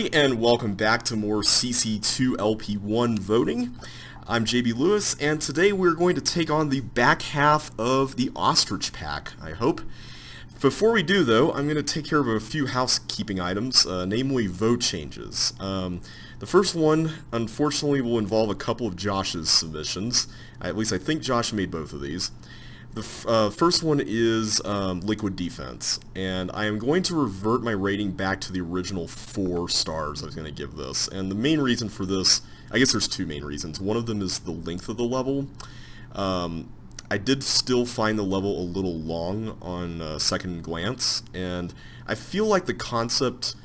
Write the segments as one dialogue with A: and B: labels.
A: everybody, and welcome back to more CC2LP1 voting. I'm JB Lewis, and today we're going to take on the back half of the Ostrich pack, I hope. Before we do, though, I'm going to take care of a few housekeeping items, namely vote changes. The first one, unfortunately, will involve a couple of Josh's submissions. At least I think Josh made both of these. The first one is Liquid Defense, and I am going to revert my rating back to the original 4 stars I was going to give this. And the main reason for this, I guess there's two main reasons. One of them is the length of the level. I did still find the level a little long on second glance, and I feel like the concept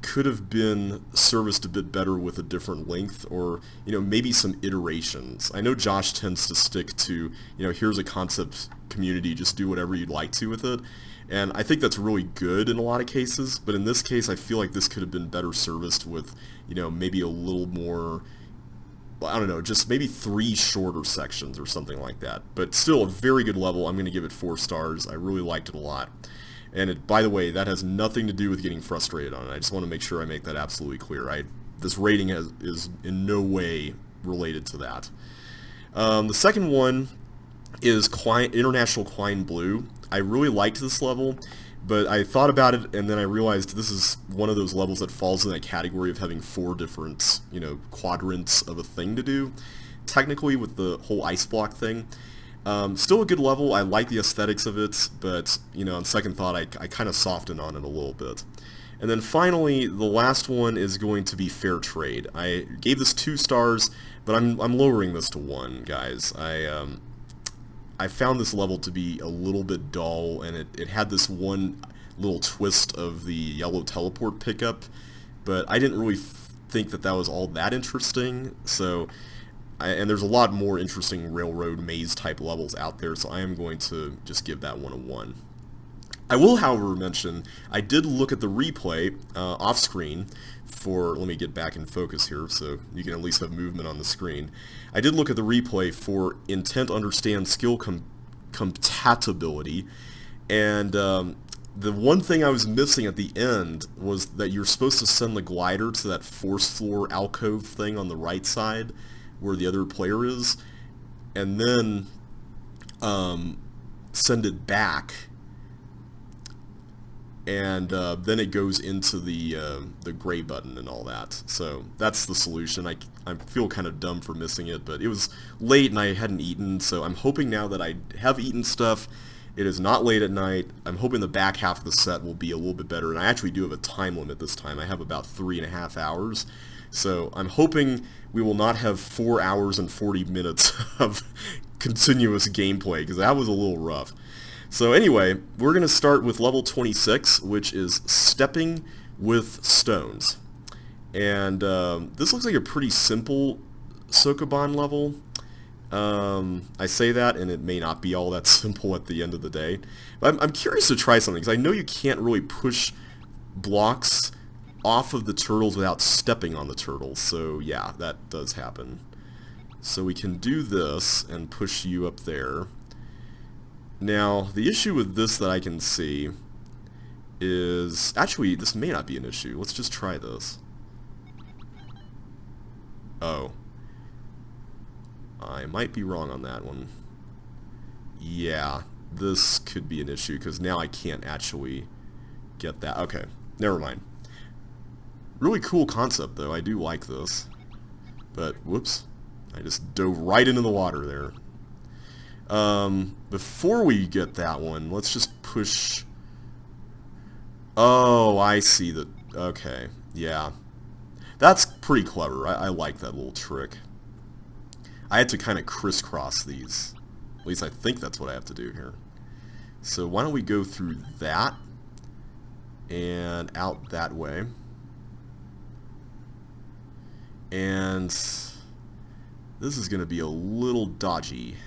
A: could have been serviced a bit better with a different length, or maybe some iterations. I know Josh tends to stick to here's a concept community, just do whatever you'd like to with it, and I think that's really good in a lot of cases, but in this case I feel like this could have been better serviced with maybe a little more, I don't know, just maybe 3 shorter sections or something like that. But still a very good level. I'm going to give it 4 stars. I really liked it a lot. And by the way, that has nothing to do with getting frustrated on it. I just want to make sure I make that absolutely clear. This rating is in no way related to that. The second one is International Quine Blue. I really liked this level, but I thought about it and then I realized this is one of those levels that falls in that category of having 4 different, quadrants of a thing to do. Technically, with the whole ice block thing. Still a good level. I like the aesthetics of it, but on second thought I kind of softened on it a little bit. And then finally, the last one is going to be Fair Trade. I gave this 2 stars, but I'm lowering this to 1, guys. I found this level to be a little bit dull, and it had this one little twist of the yellow teleport pickup, but I didn't really think that was all that interesting. So. And there's a lot more interesting railroad maze type levels out there, so I am going to just give that one a 1. I will, however, mention I did look at the replay off screen for, let me get back in focus here so you can at least have movement on the screen. I did look at the replay for intent, understand, skill compatibility, and the one thing I was missing at the end was that you're supposed to send the glider to that force floor alcove thing on the right side where the other player is, and then send it back, and then it goes into the gray button and all that. So that's the solution. I feel kind of dumb for missing it, but it was late and I hadn't eaten, so I'm hoping now that I have eaten stuff. It is not late at night. I'm hoping the back half of the set will be a little bit better, and I actually do have a time limit this time. I have about 3.5 hours. So I'm hoping we will not have 4 hours and 40 minutes of continuous gameplay, because that was a little rough. So anyway, we're going to start with level 26, which is Stepping with Stones. And this looks like a pretty simple Sokoban level. I say that, and it may not be all that simple at the end of the day. But I'm curious to try something, because I know you can't really push blocks off of the turtles without stepping on the turtles, so yeah, that does happen. So we can do this and push you up there. Now, the issue with this that I can see is, actually, this may not be an issue. Let's just try this. Oh. I might be wrong on that one. Yeah, this could be an issue, because now I can't actually get that. Okay, never mind. Really cool concept, though. I do like this. But, whoops. I just dove right into the water there. Before we get that one, let's just push... Oh, I see that. Okay, yeah. That's pretty clever. I like that little trick. I had to kind of crisscross these. At least I think that's what I have to do here. So why don't we go through that and out that way. And this is going to be a little dodgy.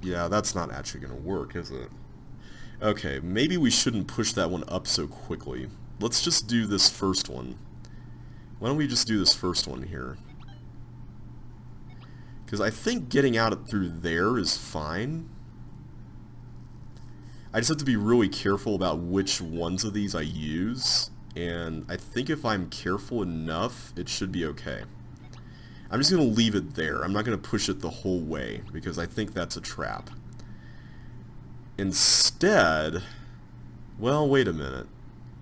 A: Yeah, that's not actually going to work, is it? Okay, maybe we shouldn't push that one up so quickly. Let's just do this first one. Why don't we just do this first one here? Because I think getting out through there is fine. I just have to be really careful about which ones of these I use, and I think if I'm careful enough, it should be okay. I'm just going to leave it there. I'm not going to push it the whole way, because I think that's a trap. Instead, well, wait a minute.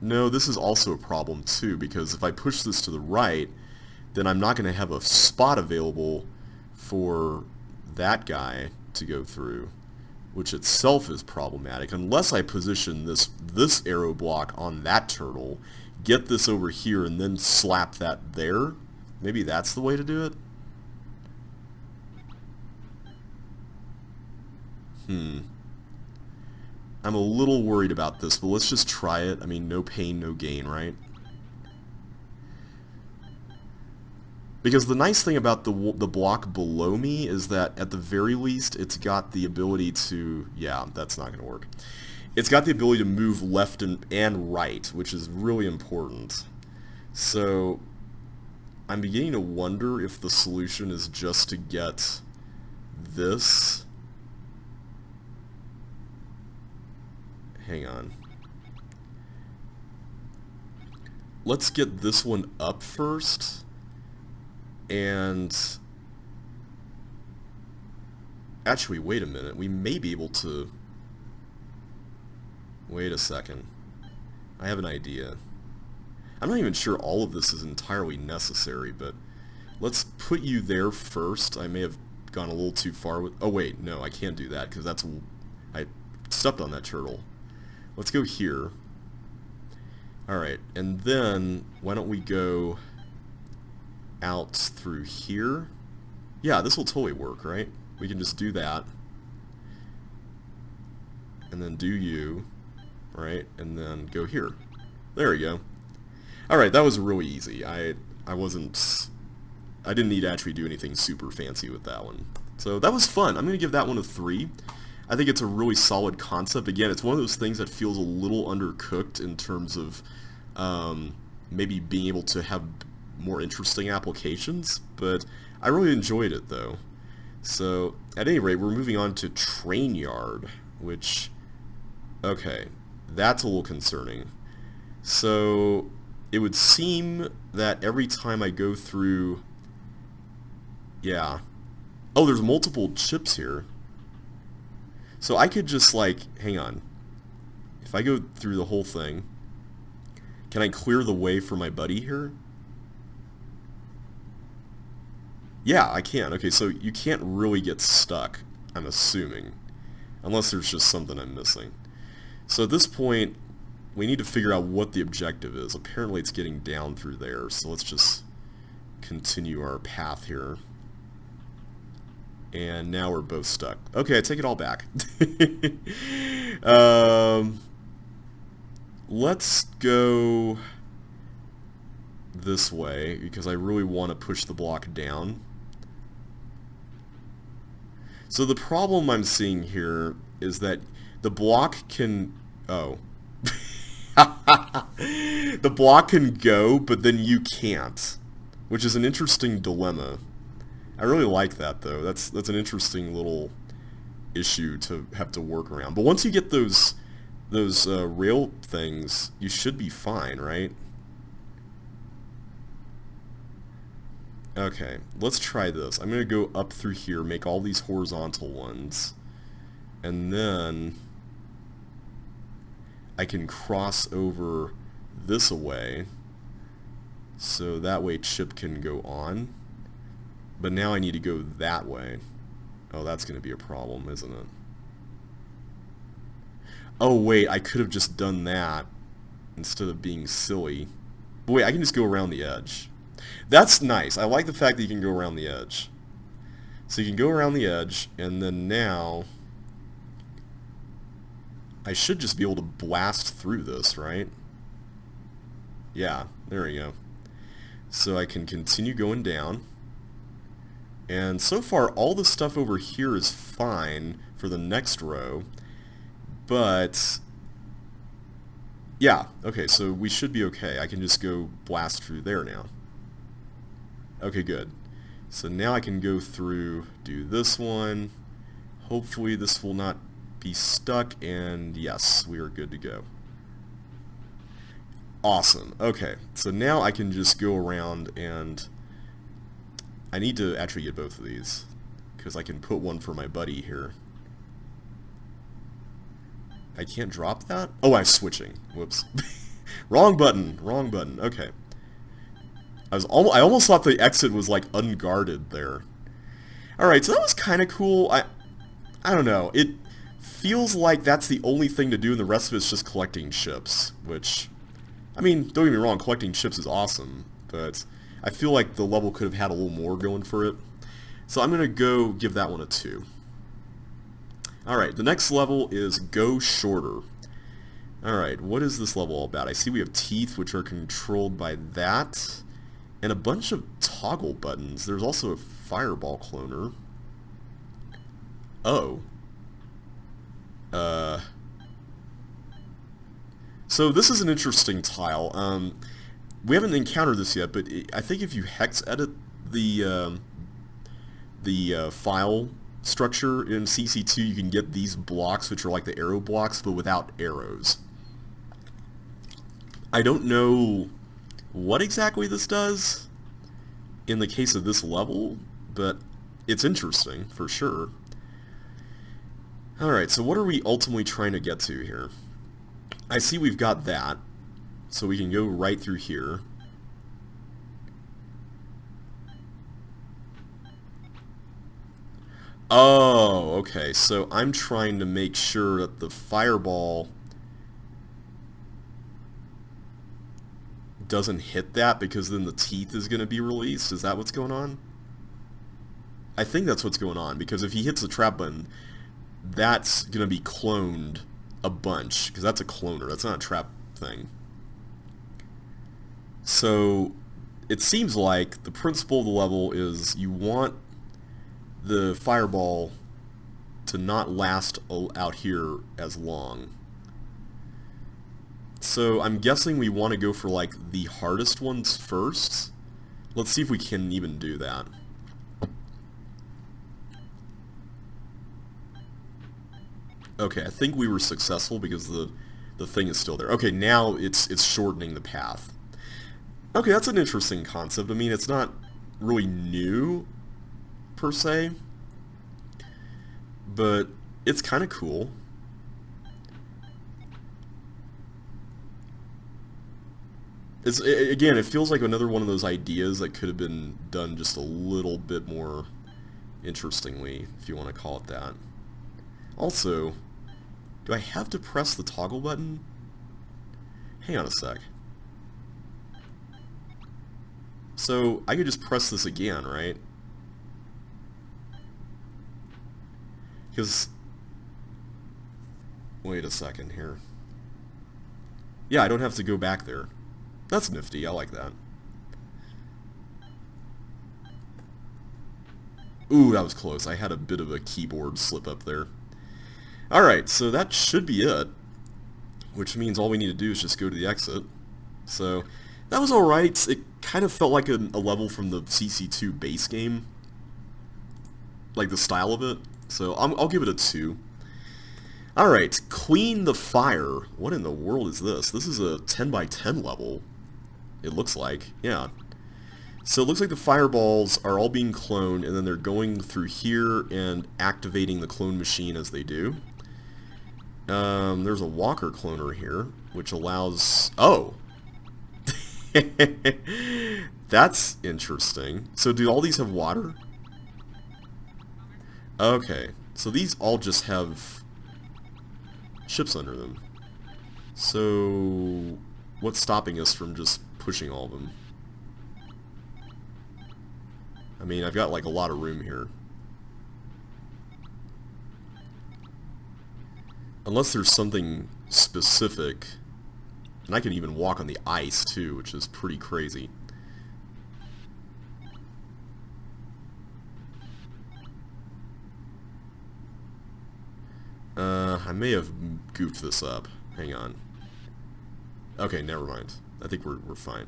A: No, this is also a problem too, because if I push this to the right, then I'm not going to have a spot available for that guy to go through, which itself is problematic, unless I position this arrow block on that turtle, get this over here, and then slap that there. Maybe that's the way to do it? I'm a little worried about this, but let's just try it. I mean, no pain, no gain, right? Because the nice thing about the block below me is that, at the very least, it's got the ability to... Yeah, that's not going to work. It's got the ability to move left and right, which is really important. So, I'm beginning to wonder if the solution is just to get this... Hang on. Let's get this one up first. And... Actually, wait a minute. We may be able to... Wait a second. I have an idea. I'm not even sure all of this is entirely necessary, but let's put you there first. I may have gone a little too far with... Oh, wait. No, I can't do that, because that's... I stepped on that turtle. Let's go here. Alright, and then why don't we go out through here? Yeah, this will totally work, right? We can just do that. And then do you, right? And then go here. There we go. Alright, that was really easy. I didn't need to actually do anything super fancy with that one. So that was fun. I'm going to give that one a 3. I think it's a really solid concept. Again, it's one of those things that feels a little undercooked in terms of maybe being able to have more interesting applications, but I really enjoyed it though. So, at any rate, we're moving on to Train Yard, which, okay, that's a little concerning. So, it would seem that every time I go through, yeah, oh, there's multiple chips here. So I could just, like, hang on. If I go through the whole thing, can I clear the way for my buddy here? Yeah, I can. Okay, so you can't really get stuck, I'm assuming. Unless there's just something I'm missing. So at this point, we need to figure out what the objective is. Apparently it's getting down through there, so let's just continue our path here. And now we're both stuck. Okay, I take it all back. Let's go this way, because I really want to push the block down. So the problem I'm seeing here is that the block can... Oh. The block can go, but then you can't. Which is an interesting dilemma. I really like that though. That's an interesting little issue to have to work around. But once you get those rail things, you should be fine, right? Okay, let's try this. I'm gonna go up through here, make all these horizontal ones, and then I can cross over this away, so that way Chip can go on. But now I need to go that way. Oh, that's going to be a problem, isn't it? Oh, wait, I could have just done that instead of being silly. But wait, I can just go around the edge. That's nice. I like the fact that you can go around the edge. So you can go around the edge, and then now I should just be able to blast through this, right? Yeah, there we go. So I can continue going down. And so far, all the stuff over here is fine for the next row, but yeah, okay, so we should be okay. I can just go blast through there now. Okay, good. So now I can go through, do this one. Hopefully this will not be stuck, and yes, we are good to go. Awesome. Okay, so now I can just go around and I need to actually get both of these because I can put one for my buddy here. I can't drop that? Oh, I'm switching. Whoops. Wrong button. Wrong button. Okay. I almost thought the exit was like unguarded there. Alright, so that was kind of cool. I don't know. It feels like that's the only thing to do and the rest of it's just collecting chips, which, I mean, don't get me wrong, collecting chips is awesome, but I feel like the level could have had a little more going for it. So I'm going to go give that one a 2. Alright, the next level is Go Shorter. Alright, what is this level all about? I see we have teeth, which are controlled by that, and a bunch of toggle buttons. There's also a fireball cloner. Oh. So this is an interesting tile. We haven't encountered this yet, but I think if you hex edit the file structure in CC2, you can get these blocks, which are like the arrow blocks, but without arrows. I don't know what exactly this does in the case of this level, but it's interesting for sure. Alright, so what are we ultimately trying to get to here? I see we've got that, so we can go right through here. Oh, okay, so I'm trying to make sure that the fireball doesn't hit that, because then the teeth is going to be released. Is that what's going on? I think that's what's going on, because if he hits the trap button, that's going to be cloned a bunch, because that's a cloner, that's not a trap thing. So it seems like the principle of the level is you want the fireball to not last out here as long. So I'm guessing we want to go for like the hardest ones first. Let's see if we can even do that. Okay, I think we were successful because the thing is still there. Okay, now it's shortening the path. Okay, that's an interesting concept. I mean, it's not really new per se, but it's kind of cool. Again, it feels like another one of those ideas that could have been done just a little bit more interestingly, if you want to call it that. Also, do I have to press the toggle button? Hang on a sec. So, I could just press this again, right? Because, wait a second here. Yeah, I don't have to go back there. That's nifty, I like that. Ooh, that was close. I had a bit of a keyboard slip up there. Alright, so that should be it. Which means all we need to do is just go to the exit. So, that was alright. It kind of felt like a level from the CC2 base game. Like the style of it. So, I'll give it a 2. Alright, Queen the Fire. What in the world is this? This is a 10 by 10 level. It looks like, yeah. So it looks like the fireballs are all being cloned, and then they're going through here and activating the clone machine as they do. There's a walker cloner here, which allows... Oh! That's interesting. So do all these have water? Okay, so these all just have ships under them. So what's stopping us from just pushing all of them? I mean, I've got like a lot of room here. Unless there's something specific. And I can even walk on the ice too, which is pretty crazy. I may have goofed this up. Hang on. Okay, never mind. I think we're fine.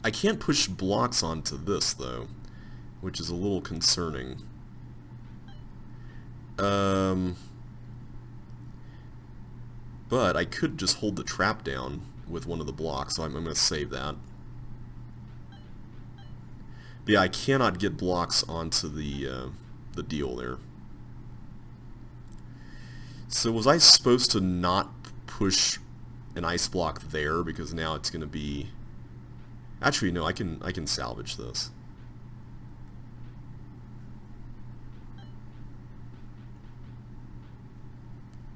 A: I can't push blocks onto this, though, which is a little concerning. But I could just hold the trap down with one of the blocks, so I'm going to save that. But yeah, I cannot get blocks onto the deal there. So was I supposed to not push an ice block there, because now it's going to be... Actually, no, I can salvage this.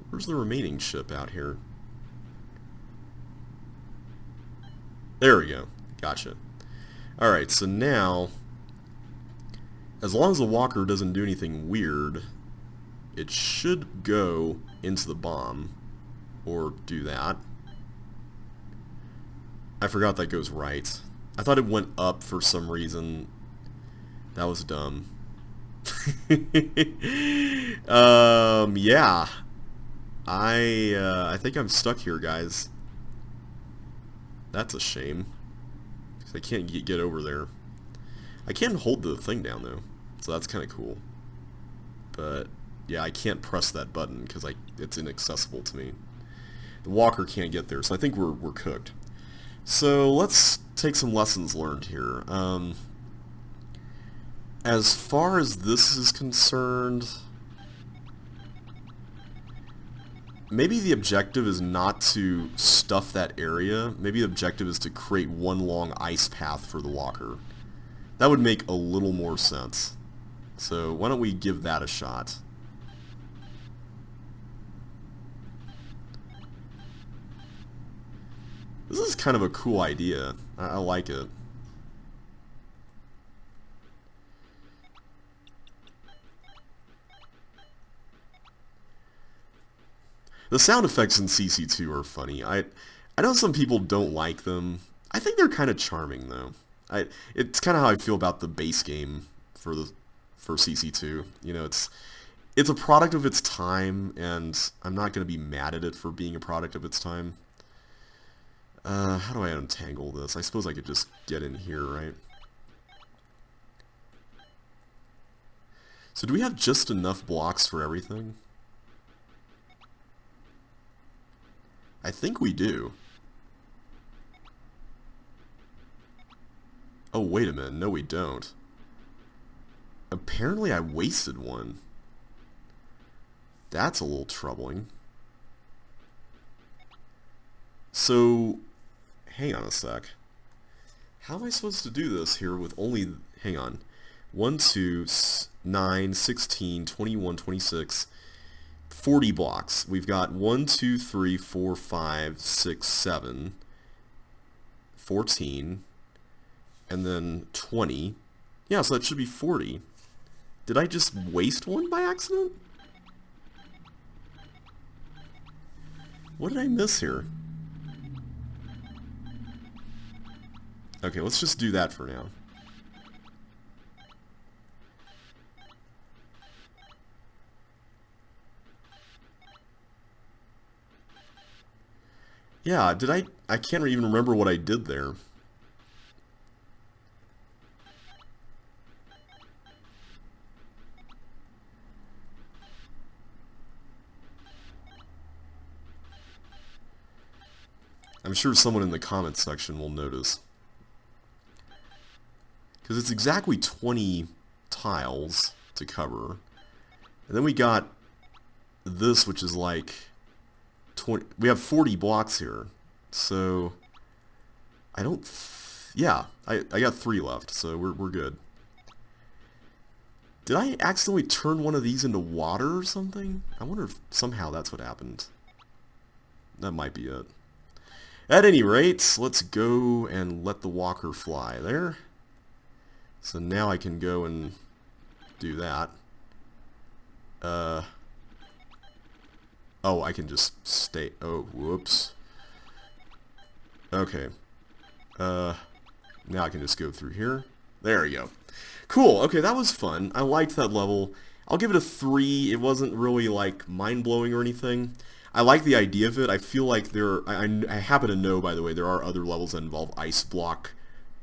A: Where's the remaining ship out here? There we go. Gotcha. Alright, so now, as long as the walker doesn't do anything weird, it should go into the bomb, or do that. I forgot that goes right. I thought it went up for some reason. That was dumb. Yeah. I think I'm stuck here, guys. That's a shame, because I can't get over there. I can hold the thing down, though, so that's kind of cool. But, yeah, I can't press that button, because it's inaccessible to me. The walker can't get there, so I think we're cooked. So, let's take some lessons learned here. As far as this is concerned... Maybe the objective is not to stuff that area. Maybe the objective is to create one long ice path for the walker. That would make a little more sense. So why don't we give that a shot? This is kind of a cool idea. I like it. The sound effects in CC2 are funny. I know some people don't like them. I think they're kind of charming, though. It's kind of how I feel about the base game for CC2. You know, it's a product of its time, and I'm not going to be mad at it for being a product of its time. How do I untangle this? I suppose I could just get in here, right? So do we have just enough blocks for everything? I think we do. Oh, wait a minute. No, we don't. Apparently I wasted one. That's a little troubling. So, hang on a sec. How am I supposed to do this here with only... Hang on. 1, 2, 9, 16, 21, 26... 40 blocks. We've got 1, 2, 3, 4, 5, 6, 7, 14, and then 20. Yeah, so that should be 40. Did I just waste one by accident? What did I miss here? Okay, let's just do that for now. Yeah, I can't even remember what I did there. I'm sure someone in the comments section will notice. Because it's exactly 20 tiles to cover. And then we got this, which is like... we have 40 blocks here, so I don't... yeah, I got 3 left, so we're good. Did I accidentally turn one of these into water or something? I wonder if somehow that's what happened. That might be it. At any rate, let's go and let the walker fly there. So now I can go and do that. Oh, I can just stay... Oh, whoops. Okay. Now I can just go through here. There we go. Cool. Okay, that was fun. I liked that level. I'll give it a 3. It wasn't really, like, mind-blowing or anything. I like the idea of it. I feel like I happen to know, by the way, there are other levels that involve ice block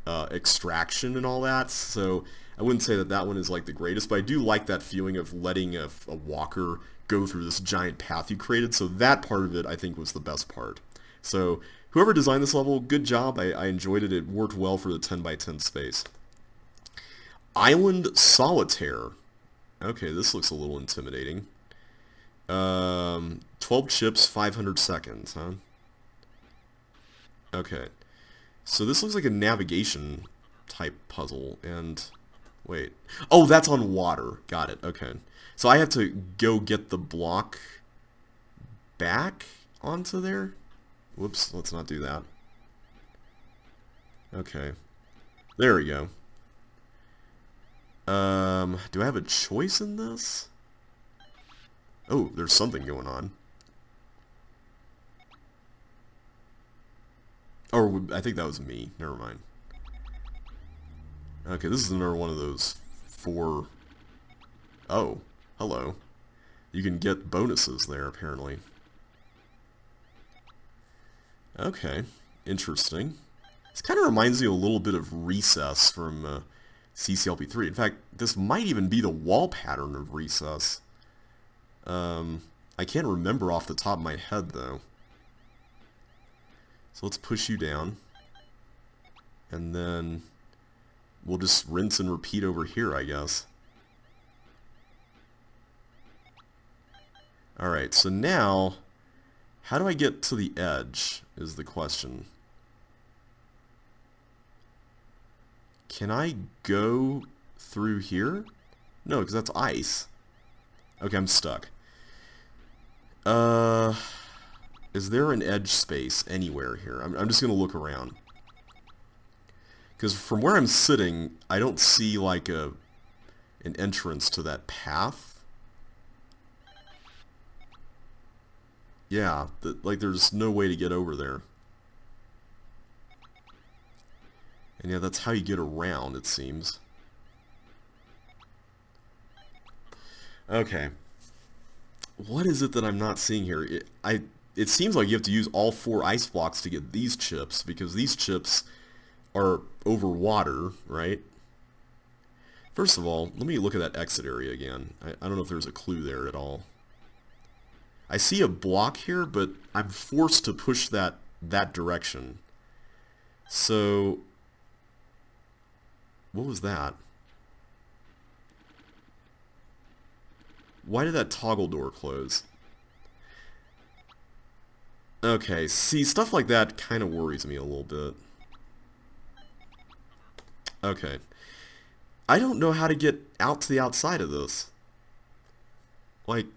A: extraction and all that, so I wouldn't say that that one is like the greatest, but I do like that feeling of letting a walker go through this giant path you created, so that part of it I think was the best part. So whoever designed this level, good job. I enjoyed it. It worked well for the 10 by 10 space. Island Solitaire. Okay, this looks a little intimidating. 12 chips, 500 seconds, huh? Okay. So this looks like a navigation type puzzle, and wait. Oh, that's on water. Got it. Okay. So I have to go get the block back onto there? Whoops, let's not do that. Okay. There we go. Do I have a choice in this? Oh, there's something going on. Or I think that was me. Never mind. Okay, this is another one of those 4... Oh, hello. You can get bonuses there, apparently. Okay, interesting. This kind of reminds me a little bit of Recess from CCLP3. In fact, this might even be the wall pattern of Recess. I can't remember off the top of my head, though. So let's push you down. And then we'll just rinse and repeat over here, I guess. Alright, so now, how do I get to the edge, is the question. Can I go through here? No, because that's ice. Okay, I'm stuck. Is there an edge space anywhere here? I'm just going to look around. Because from where I'm sitting, I don't see like an entrance to that path. Yeah, like there's no way to get over there. And yeah, that's how you get around, it seems. Okay. What is it that I'm not seeing here? It seems like you have to use all 4 ice blocks to get these chips, because these chips are over water, right? First of all, let me look at that exit area again. I don't know if there's a clue there at all. I see a block here, but I'm forced to push that direction. So, what was that? Why did that toggle door close? Okay, see, stuff like that kind of worries me a little bit. Okay. I don't know how to get out to the outside of this. Like,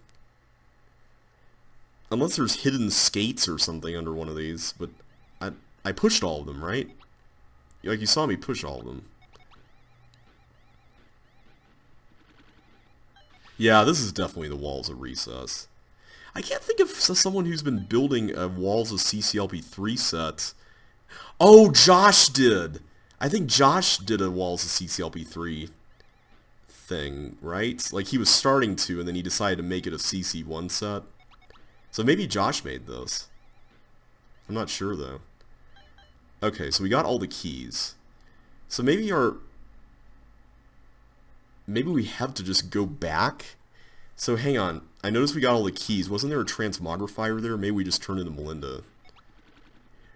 A: unless there's hidden skates or something under one of these, but I pushed all of them, right? Like, you saw me push all of them. Yeah, this is definitely the walls of Recess. I can't think of someone who's been building walls of CCLP3 sets. Oh, Josh did! I think Josh did a walls of CCLP3 thing, right? Like, he was starting to, and then he decided to make it a CC1 set. So maybe Josh made this. I'm not sure, though. Okay, so we got all the keys. So maybe maybe we have to just go back. So hang on. I noticed we got all the keys. Wasn't there a transmogrifier there? Maybe we just turned into Melinda.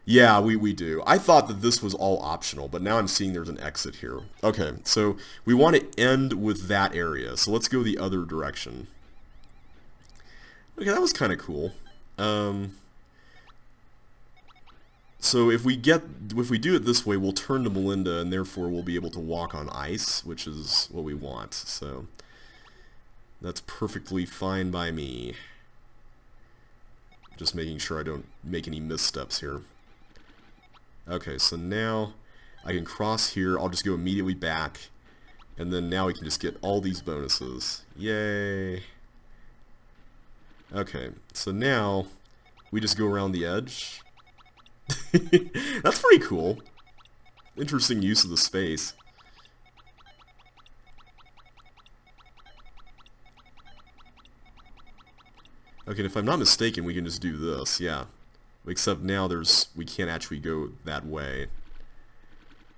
A: Yeah, we do. I thought that this was all optional, but now I'm seeing there's an exit here. Okay, so we want to end with that area. So let's go the other direction. Okay, that was kind of cool. So if we do it this way, we'll turn to Melinda, and therefore we'll be able to walk on ice, which is what we want. So that's perfectly fine by me. Just making sure I don't make any missteps here. Okay, so now I can cross here. I'll just go immediately back, and then now we can just get all these bonuses. Yay! Okay, so now we just go around the edge. That's pretty cool. Interesting use of the space. Okay, if I'm not mistaken, we can just do this, yeah. Except now we can't actually go that way.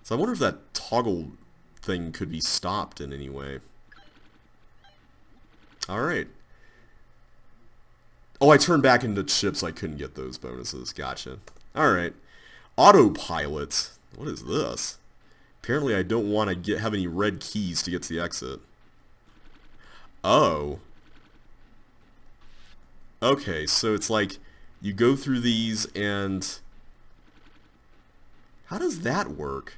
A: So I wonder if that toggle thing could be stopped in any way. Alright. Oh, I turned back into chips, so I couldn't get those bonuses. Gotcha. Alright. Autopilot. What is this? Apparently I don't want to have any red keys to get to the exit. Oh. Okay, so it's like you go through these and... How does that work?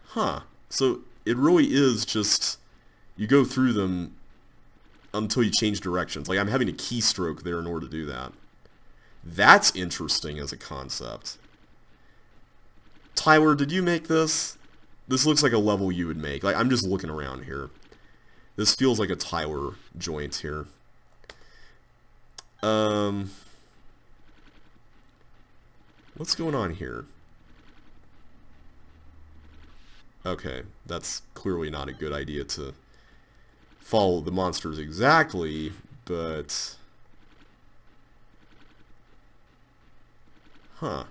A: Huh. So it really is just... You go through them until you change directions. Like I'm having a keystroke there in order to do that. That's interesting as a concept. Tyler, did you make this? This looks like a level you would make. Like I'm just looking around here. This feels like a Tyler joint here. What's going on here? Okay, that's clearly not a good idea to follow the monsters exactly, but... Huh.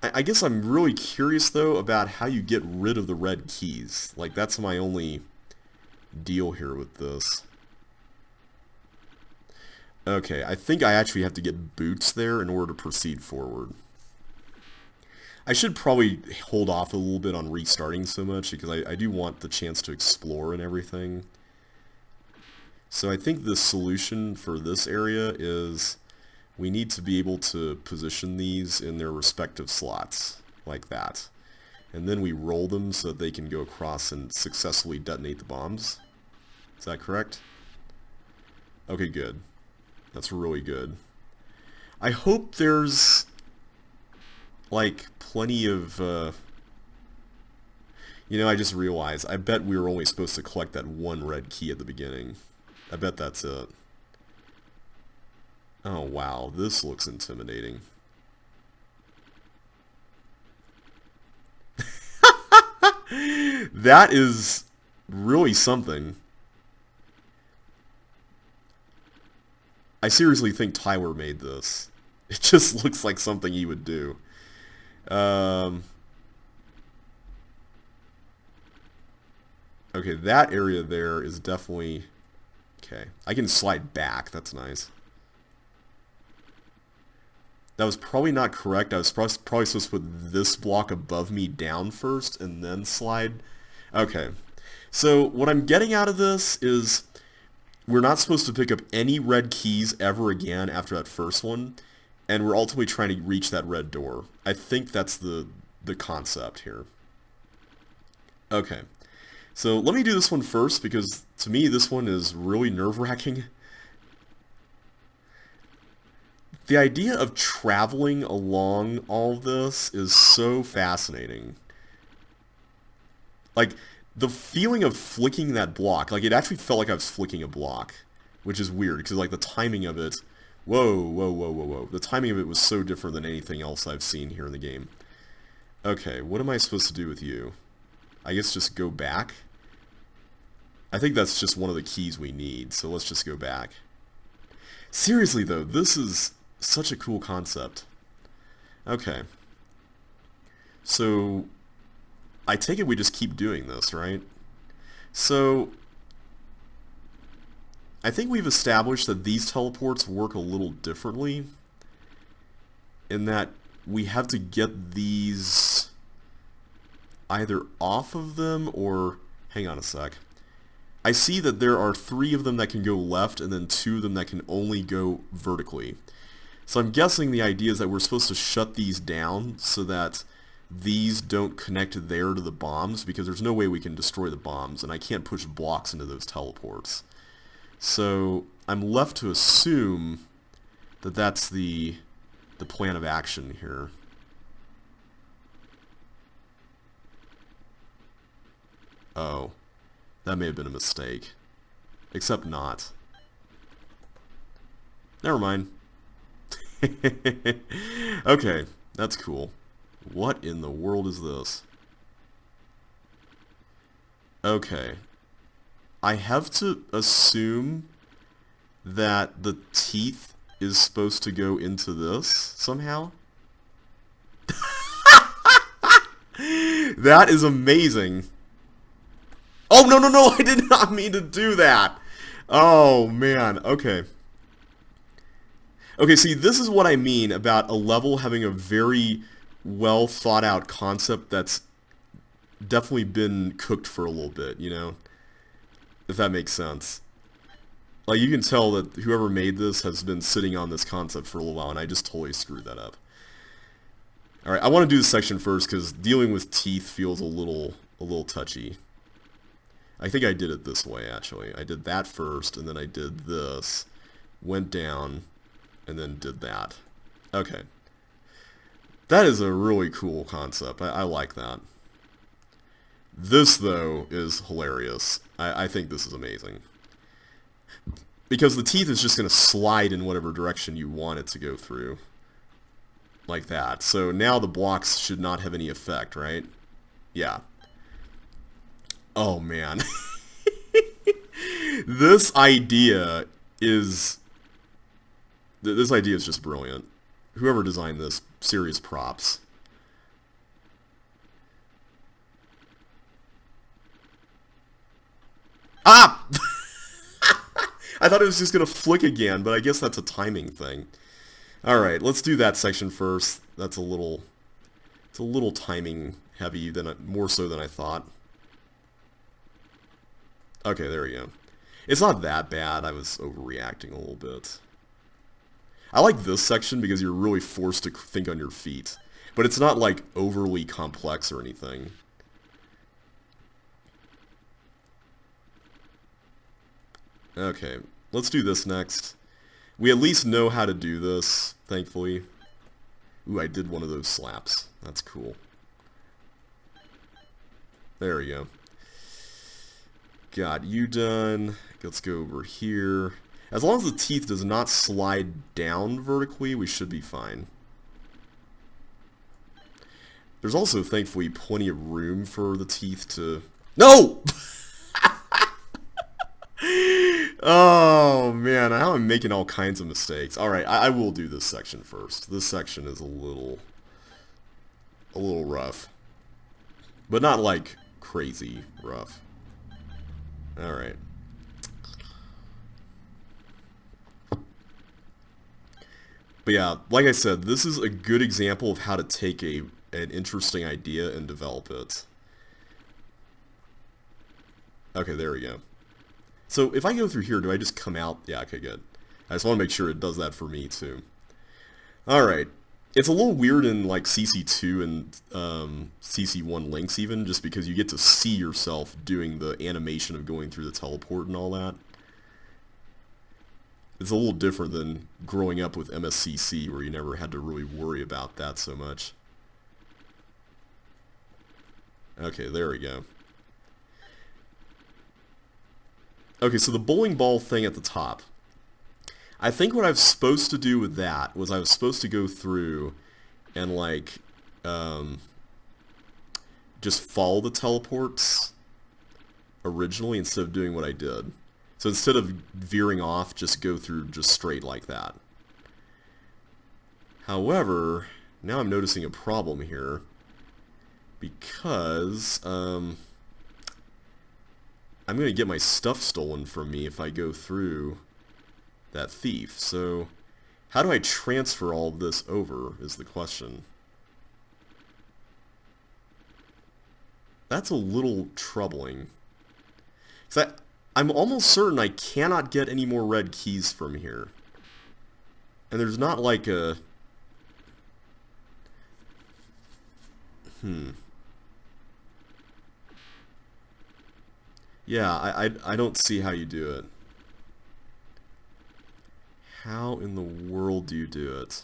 A: I guess I'm really curious, though, about how you get rid of the red keys. Like, that's my only deal here with this. Okay, I think I actually have to get boots there in order to proceed forward. I should probably hold off a little bit on restarting so much, because I do want the chance to explore and everything. So I think the solution for this area is... We need to be able to position these in their respective slots, like that. And then we roll them so that they can go across and successfully detonate the bombs. Is that correct? Okay, good. That's really good. I hope there's, like, plenty of, You know, I just realized, I bet we were only supposed to collect that one red key at the beginning. I bet that's it. Oh wow, this looks intimidating. That is really something. I seriously think Tyler made this. It just looks like something he would do. Okay, that area there is definitely... Okay, I can slide back, that's nice. That was probably not correct. I was probably supposed to put this block above me down first and then slide. Okay. So what I'm getting out of this is we're not supposed to pick up any red keys ever again after that first one, and we're ultimately trying to reach that red door. I think that's the concept here. Okay. So let me do this one first, because to me this one is really nerve-wracking. The idea of traveling along all this is so fascinating. Like, the feeling of flicking that block, like, it actually felt like I was flicking a block, which is weird, because, like, the timing of it, whoa, whoa, whoa, whoa, whoa. The timing of it was so different than anything else I've seen here in the game. Okay, what am I supposed to do with you? I guess just go back? I think that's just one of the keys we need, so let's just go back. Seriously, though, this is... such a cool concept. Okay. So, I take it we just keep doing this, right? So, I think we've established that these teleports work a little differently, in that we have to get these either off of them or... Hang on a sec. I see that there are 3 of them that can go left and then 2 of them that can only go vertically. So I'm guessing the idea is that we're supposed to shut these down so that these don't connect there to the bombs, because there's no way we can destroy the bombs, and I can't push blocks into those teleports. So I'm left to assume that that's the plan of action here. Oh, that may have been a mistake. Except not. Never mind. Okay, that's cool. What in the world is this? Okay. I have to assume that the teeth is supposed to go into this somehow. That is amazing. Oh, no, no, no, I did not mean to do that. Oh, man, okay. Okay, see, this is what I mean about a level having a very well thought out concept that's definitely been cooked for a little bit, you know? If that makes sense. Like, you can tell that whoever made this has been sitting on this concept for a little while, and I just totally screwed that up. Alright, I want to do this section first, because dealing with teeth feels a little touchy. I think I did it this way, actually. I did that first, and then I did this, went down, and then did that. Okay. That is a really cool concept. I like that. This, though, is hilarious. I think this is amazing. Because the teeth is just going to slide in whatever direction you want it to go through. Like that. So now the blocks should not have any effect, right? Yeah. Oh, man. This idea is just brilliant. Whoever designed this, serious props. Ah! I thought it was just going to flick again, but I guess that's a timing thing. Alright, let's do that section first. It's a little timing heavy, more so than I thought. Okay, there we go. It's not that bad. I was overreacting a little bit. I like this section because you're really forced to think on your feet. But it's not, like, overly complex or anything. Okay, let's do this next. We at least know how to do this, thankfully. Ooh, I did one of those slaps. That's cool. There we go. Got you done. Let's go over here. As long as the teeth does not slide down vertically, we should be fine. There's also, thankfully, plenty of room for the teeth to... No! Oh, man, now I'm making all kinds of mistakes. Alright, I will do this section first. This section is a little rough. But not, like, crazy rough. Alright. But yeah, like I said, this is a good example of how to take an interesting idea and develop it. Okay, there we go. So if I go through here, do I just come out? Yeah, okay, good. I just want to make sure it does that for me, too. Alright. It's a little weird in, like, CC2 and CC1 links, even, just because you get to see yourself doing the animation of going through the teleport and all that. It's a little different than growing up with MSCC, where you never had to really worry about that so much. Okay, there we go. Okay, so the bowling ball thing at the top. I think what I was supposed to do with that was I was supposed to go through and, like, just follow the teleports originally instead of doing what I did. So instead of veering off, just go through just straight like that. However, now I'm noticing a problem here because I'm going to get my stuff stolen from me if I go through that thief. So how do I transfer all of this over is the question. That's a little troubling. 'Cause I'm almost certain I cannot get any more red keys from here. And there's not like a... Yeah, I don't see how you do it. How in the world do you do it?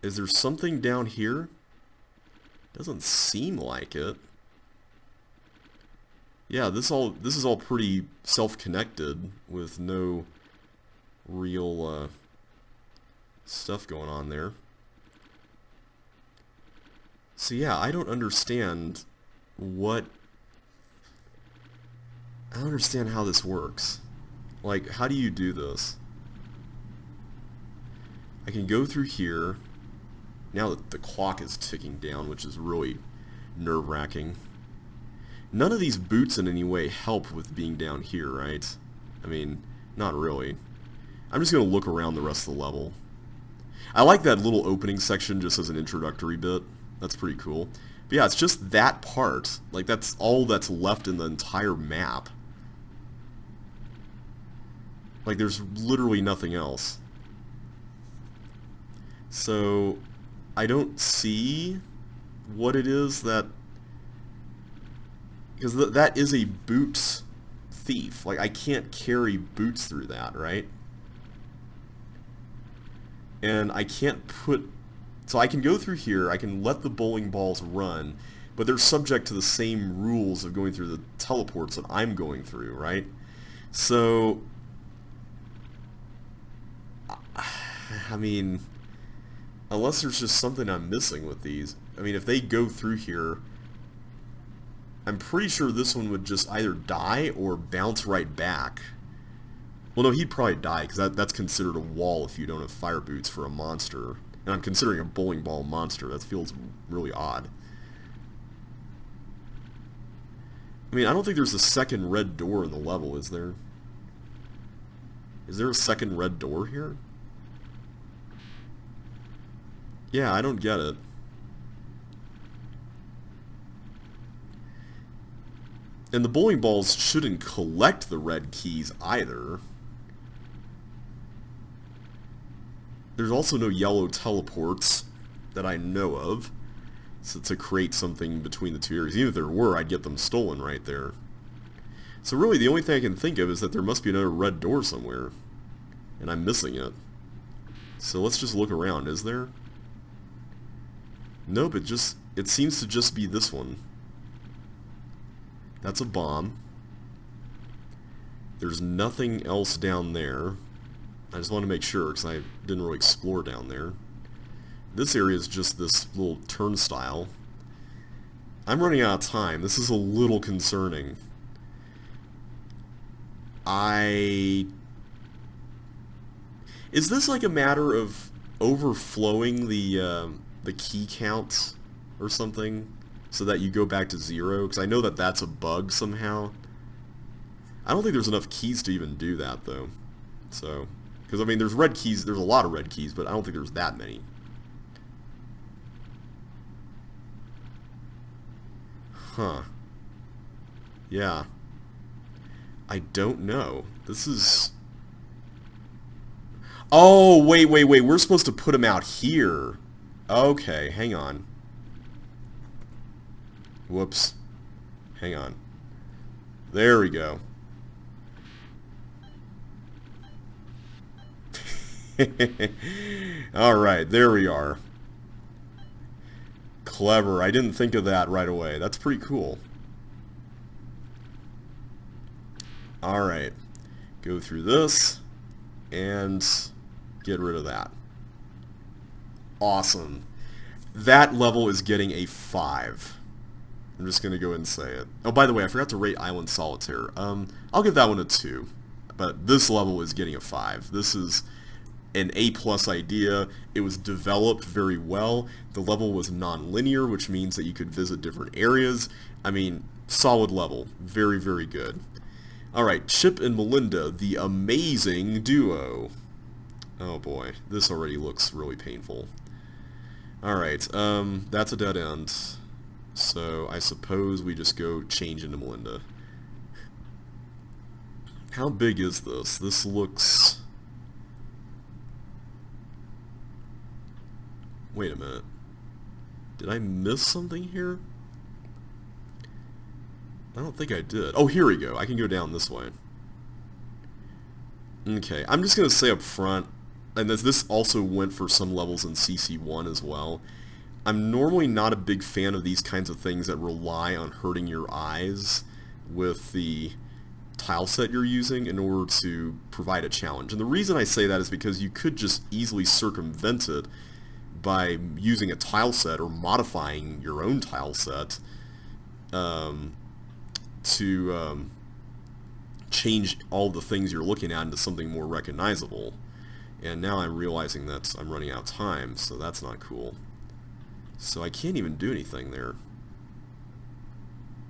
A: Is there something down here? Doesn't seem like it. Yeah, this is all pretty self-connected with no real stuff going on there. So yeah, I don't understand what... I don't understand how this works. Like, how do you do this? I can go through here. Now that the clock is ticking down, which is really nerve-wracking. None of these boots in any way help with being down here, right? I mean, not really. I'm just going to look around the rest of the level. I like that little opening section just as an introductory bit. That's pretty cool. But yeah, it's just that part. Like, that's all that's left in the entire map. Like, there's literally nothing else. So, I don't see what it is that... Because that is a boots thief. Like, I can't carry boots through that, right? And I can't put... So I can go through here, I can let the bowling balls run, but they're subject to the same rules of going through the teleports that I'm going through, right? So... I mean... Unless there's just something I'm missing with these. I mean, if they go through here, I'm pretty sure this one would just either die or bounce right back. Well, no, he'd probably die, because that's considered a wall if you don't have fire boots for a monster. And I'm considering a bowling ball monster. That feels really odd. I mean, I don't think there's a second red door in the level, is there? Is there a second red door here? Yeah, I don't get it. And the bowling balls shouldn't collect the red keys either. There's also no yellow teleports that I know of, so to create something between the two areas. Even if there were, I'd get them stolen right there. So really, the only thing I can think of is that there must be another red door somewhere, and I'm missing it. So let's just look around. Is there? Nope, it seems to just be this one. That's a bomb. There's nothing else down there. I just want to make sure, because I didn't really explore down there. This area is just this little turnstile. I'm running out of time. This is a little concerning. Is this like a matter of overflowing the key counts or something so that you go back to 0? Because I know that that's a bug somehow. I don't think there's enough keys to even do that, though. So, because I mean, there's red keys, there's a lot of red keys, but I don't think there's that many. Huh. Yeah. I don't know. This is... Oh, wait, we're supposed to put them out here. Okay, hang on. Whoops. Hang on. There we go. Alright, there we are. Clever. I didn't think of that right away. That's pretty cool. Alright. Go through this and get rid of that. Awesome. That level is getting a 5. I'm just going to go ahead and say it. Oh, by the way, I forgot to rate Island Solitaire. I'll give that one a 2. But this level is getting a 5. This is an A+ idea. It was developed very well. The level was non-linear, which means that you could visit different areas. I mean, solid level. Very, very good. Alright, Chip and Melinda, the amazing duo. Oh boy, this already looks really painful. Alright, that's a dead end. So I suppose we just go change into Melinda. How big is this? This looks... Wait a minute. Did I miss something here? I don't think I did. Oh, here we go. I can go down this way. Okay, I'm just going to say up front, and this also went for some levels in CC1 as well, I'm normally not a big fan of these kinds of things that rely on hurting your eyes with the tile set you're using in order to provide a challenge. And the reason I say that is because you could just easily circumvent it by using a tile set or modifying your own tile set to change all the things you're looking at into something more recognizable. And now I'm realizing that I'm running out of time, so that's not cool. So I can't even do anything there.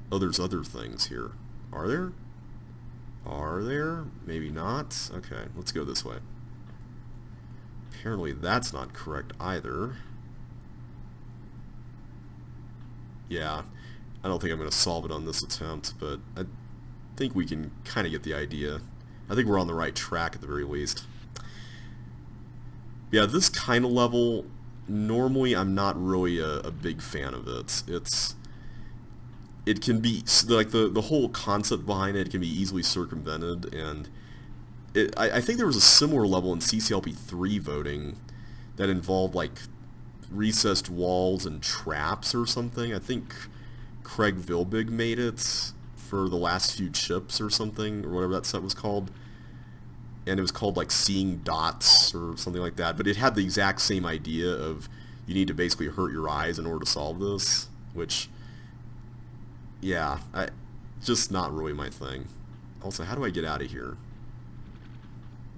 A: Oh, there's other things here. Are there? Are there? Maybe not. Okay, let's go this way. Apparently that's not correct either. Yeah, I don't think I'm going to solve it on this attempt, but I think we can kind of get the idea. I think we're on the right track at the very least. Yeah, this kind of level, normally I'm not really a big fan of it. It can be, like, the whole concept behind it can be easily circumvented, and I think there was a similar level in CCLP3 voting that involved, like, recessed walls and traps or something. I think Craig Vilbig made it for the last few chips or something, or whatever that set was called. And it was called, like, Seeing Dots or something like that. But it had the exact same idea of you need to basically hurt your eyes in order to solve this, which, yeah, just not really my thing. Also, how do I get out of here?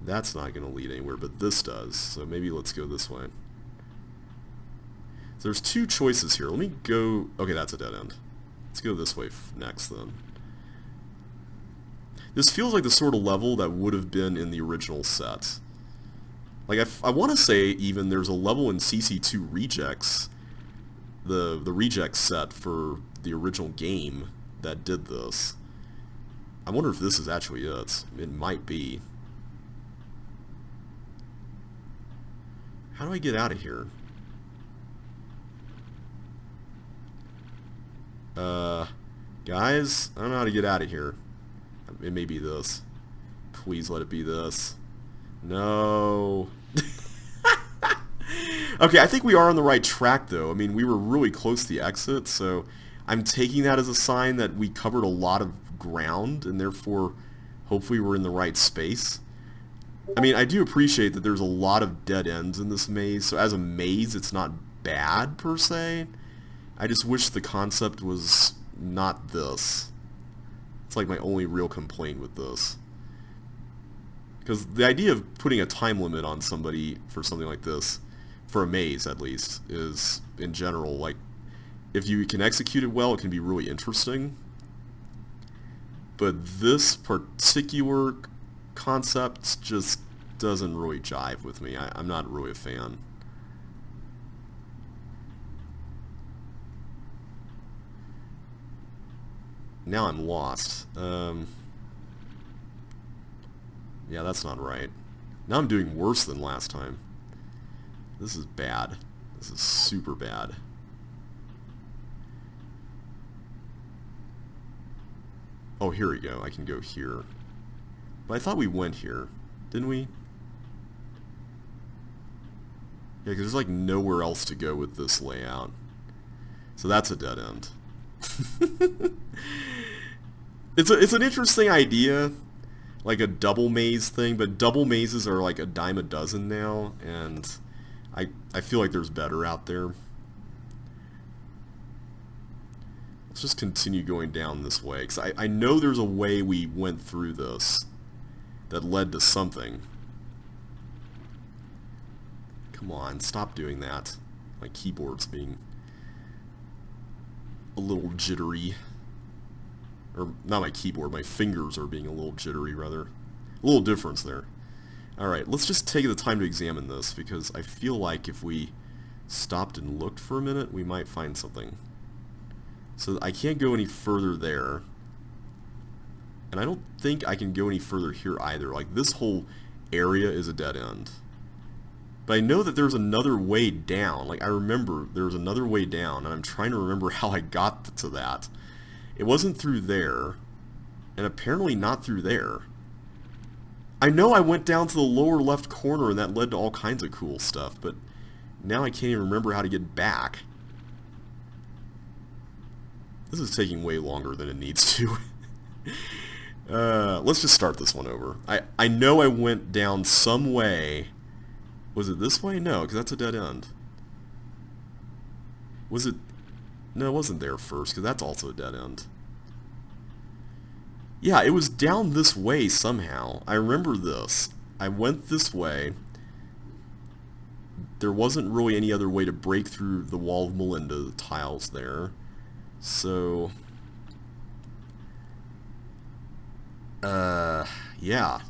A: That's not going to lead anywhere, but this does. So maybe let's go this way. So there's two choices here. Let me go... Okay, that's a dead end. Let's go this way next, then. This feels like the sort of level that would have been in the original set. Like, I want to say even there's a level in CC2 Rejects, the Rejects set for the original game that did this. I wonder if this is actually it. It might be. How do I get out of here? Guys, I don't know how to get out of here. It may be this. Please let it be this. No. Okay, I think we are on the right track, though. I mean, we were really close to the exit, so I'm taking that as a sign that we covered a lot of ground, and therefore, hopefully we're in the right space. I mean, I do appreciate that there's a lot of dead ends in this maze, so as a maze, it's not bad, per se. I just wish the concept was not this. It's like my only real complaint with this. Because the idea of putting a time limit on somebody for something like this, for a maze at least, is, in general, like, if you can execute it well, it can be really interesting. But this particular concept just doesn't really jive with me. I'm not really a fan. Now I'm lost. Yeah, that's not right. Now I'm doing worse than last time. This is bad. This is super bad. Oh, here we go. I can go here. But I thought we went here. Didn't we? Yeah, because there's like nowhere else to go with this layout. So that's a dead end. It's an interesting idea, like a double maze thing, but double mazes are like a dime a dozen now, and I feel like there's better out there. Let's just continue going down this way, because I know there's a way we went through this that led to something. Come on, stop doing that. My keyboard's being a little jittery. Or, not my keyboard, my fingers are being a little jittery, rather. A little difference there. Alright, let's just take the time to examine this, because I feel like if we stopped and looked for a minute, we might find something. So I can't go any further there. And I don't think I can go any further here either. Like, this whole area is a dead end. But I know that there's another way down. Like, I remember there was another way down, and I'm trying to remember how I got to that. It wasn't through there, and apparently not through there. I know I went down to the lower left corner, and that led to all kinds of cool stuff, but now I can't even remember how to get back. This is taking way longer than it needs to. Let's just start this one over. I know I went down some way. Was it this way? No, because that's a dead end. Was it... No, it wasn't there first, because that's also a dead end. Yeah, it was down this way somehow. I remember this. I went this way. There wasn't really any other way to break through the wall of Melinda, the tiles there. So... yeah.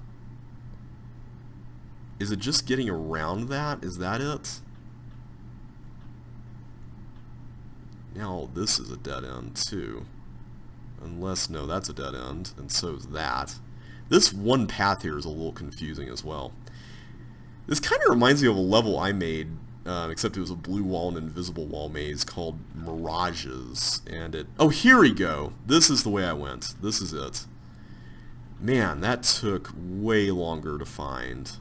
A: Is it just getting around that? Is that it? Now this is a dead end too. Unless, no, that's a dead end, and so is that. This one path here is a little confusing as well. This kind of reminds me of a level I made, except it was a blue wall and invisible wall maze called Mirages. And it... Oh, here we go! This is the way I went. This is it. Man, that took way longer to find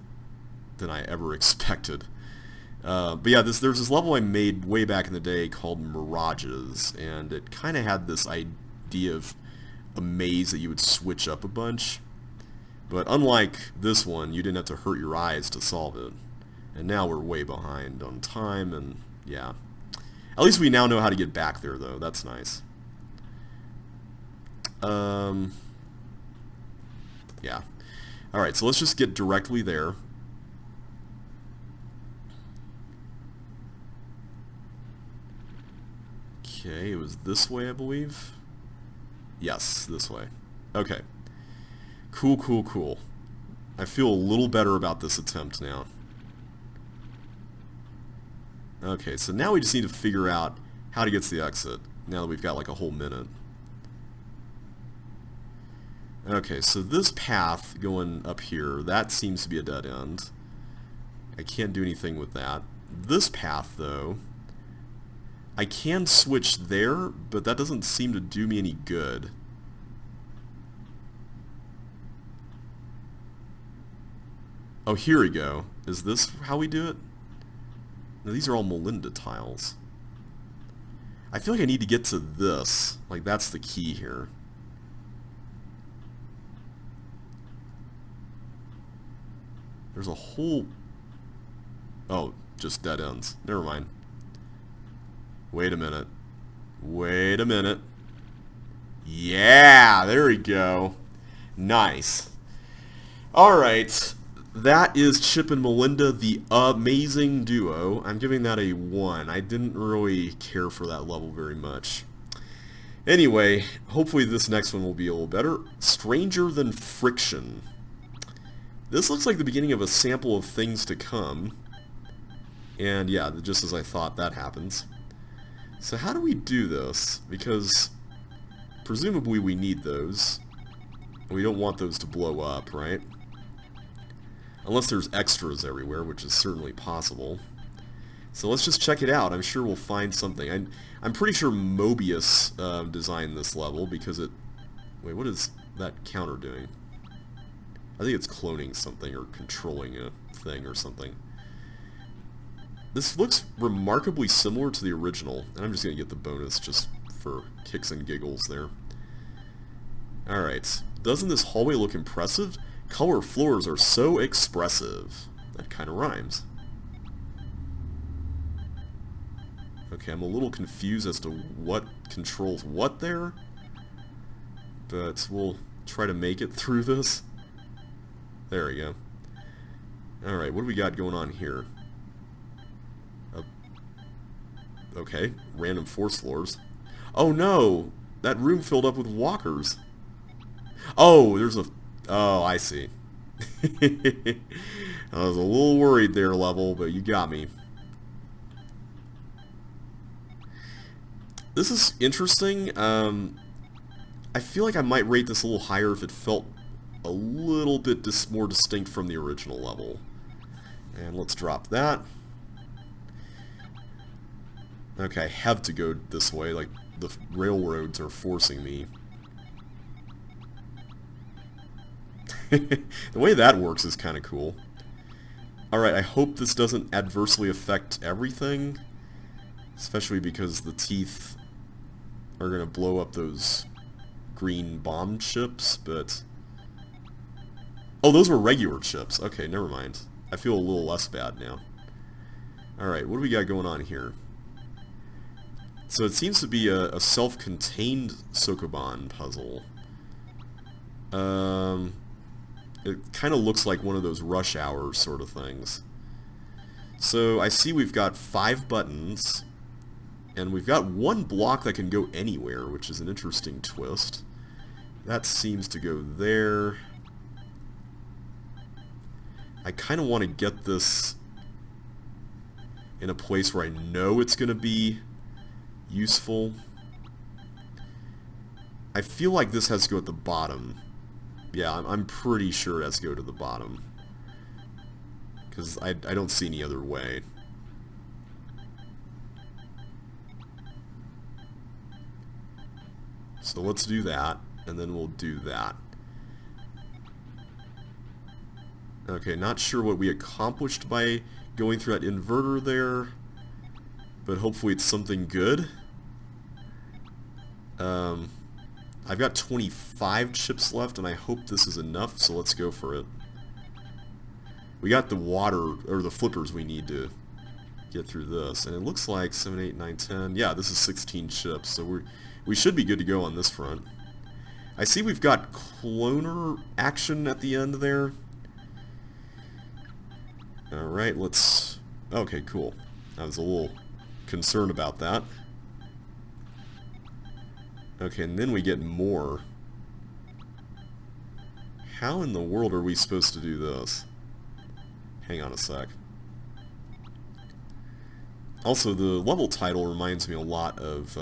A: than I ever expected. But yeah, there's this level I made way back in the day called Mirages, and it kind of had this idea of a maze that you would switch up a bunch. But unlike this one, you didn't have to hurt your eyes to solve it. And now we're way behind on time, and yeah. At least we now know how to get back there, though. That's nice. Yeah. Alright, so let's just get directly there. Okay, it was this way, I believe. Yes, this way. Okay. Cool, cool, cool. I feel a little better about this attempt now. Okay, so now we just need to figure out how to get to the exit, now that we've got like a whole minute. Okay, so this path going up here, that seems to be a dead end. I can't do anything with that. This path, though, I can switch there, but that doesn't seem to do me any good. Oh, here we go. Is this how we do it? No, these are all Melinda tiles. I feel like I need to get to this. Like, that's the key here. There's a whole... Oh, just dead ends. Never mind. Wait a minute. Wait a minute. Yeah, there we go. Nice. Alright. That is Chip and Melinda, the amazing duo. I'm giving that a 1. I didn't really care for that level very much. Anyway, hopefully this next one will be a little better. Stranger Than Friction. This looks like the beginning of a sample of things to come. And yeah, just as I thought, that happens. So how do we do this? Because presumably we need those. We don't want those to blow up, right? Unless there's extras everywhere, which is certainly possible. So let's just check it out. I'm sure we'll find something. I'm pretty sure Mobius designed this level because it... Wait, what is that counter doing? I think it's cloning something or controlling a thing or something. This looks remarkably similar to the original, and I'm just going to get the bonus just for kicks and giggles there. Alright, doesn't this hallway look impressive? Color floors are so expressive. That kind of rhymes. Okay, I'm a little confused as to what controls what there, but we'll try to make it through this. There we go. Alright, what do we got going on here? Okay, random force floors. Oh no! That room filled up with walkers. Oh, there's a... Oh, I see. I was a little worried there, level, but you got me. This is interesting. I feel like I might rate this a little higher if it felt a little bit more distinct from the original level. And let's drop that. Okay, I have to go this way, like the railroads are forcing me. The way that works is kind of cool. Alright, I hope this doesn't adversely affect everything. Especially because the teeth are going to blow up those green bomb chips, but... Oh, those were regular chips. Okay, never mind. I feel a little less bad now. Alright, what do we got going on here? So it seems to be a self-contained Sokoban puzzle. It kind of looks like one of those rush hour sort of things. So I see we've got 5 buttons, and we've got one block that can go anywhere, which is an interesting twist. That seems to go there. I kind of want to get this in a place where I know it's going to be useful. I feel like this has to go at the bottom. Yeah, I'm pretty sure it has to go to the bottom, because I don't see any other way. So let's do that, and then we'll do that. Okay, not sure what we accomplished by going through that inverter there, but hopefully it's something good. I've got 25 chips left, and I hope this is enough, so let's go for it. We got the water, or the flippers we need to get through this, and it looks like 7, 8, 9, 10. Yeah, this is 16 chips, so we should be good to go on this front. I see we've got cloner action at the end there. Alright, let's... Okay, cool. I was a little concerned about that. Okay, and then we get more. How in the world are we supposed to do this? Hang on a sec. Also, the level title reminds me a lot of,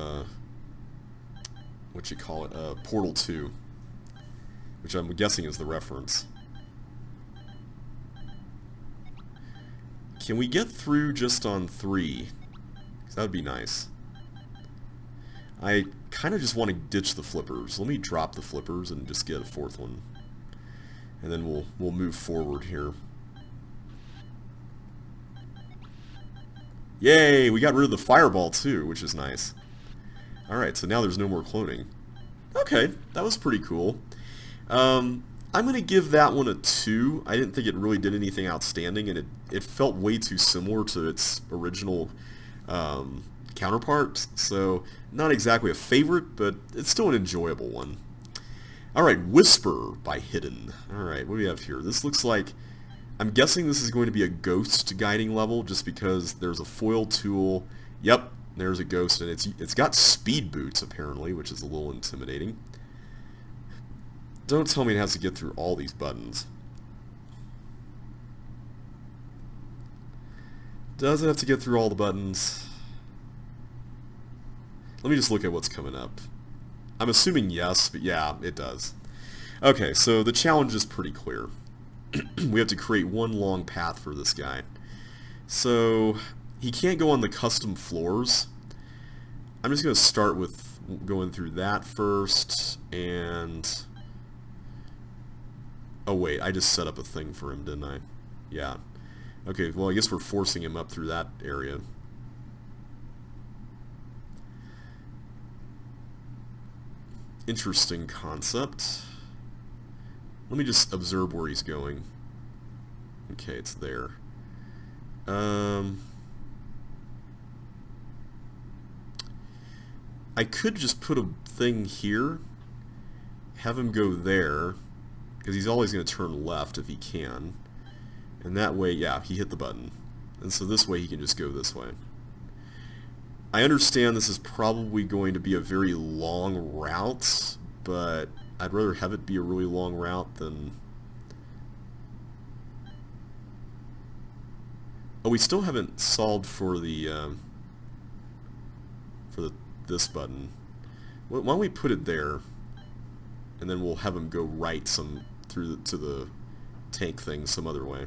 A: what you call it, Portal 2, which I'm guessing is the reference. Can we get through just on 3? 'Cause that would be nice. I kind of just want to ditch the flippers. Let me drop the flippers and just get a 4th one. And then we'll move forward here. Yay! We got rid of the fireball too, which is nice. Alright, so now there's no more cloning. Okay, that was pretty cool. I'm going to give that one a 2. I didn't think it really did anything outstanding, and it felt way too similar to its original counterpart, so not exactly a favorite, but it's still an enjoyable one. Alright, Whisper by Hidden. Alright, what do we have here? This looks like... I'm guessing this is going to be a ghost guiding level, just because there's a foil tool. Yep, there's a ghost, and it's got speed boots, apparently, which is a little intimidating. Don't tell me it has to get through all these buttons. Does it have to get through all the buttons? Let me just look at what's coming up. I'm assuming yes, but yeah, it does. Okay, so the challenge is pretty clear. We have to create one long path for this guy. So, he can't go on the custom floors. I'm just going to start with going through that first, and... Oh wait, I just set up a thing for him, didn't I? Yeah. Okay, well I guess we're forcing him up through that area. Interesting concept. Let me just observe where he's going. Okay, it's there. I could just put a thing here, have him go there, because he's always going to turn left if he can. And that way, yeah, he hit the button. And so this way he can just go this way. I understand this is probably going to be a very long route, but I'd rather have it be a really long route than... Oh, we still haven't solved for this button. Why don't we put it there, and then we'll have him go right to the tank thing some other way.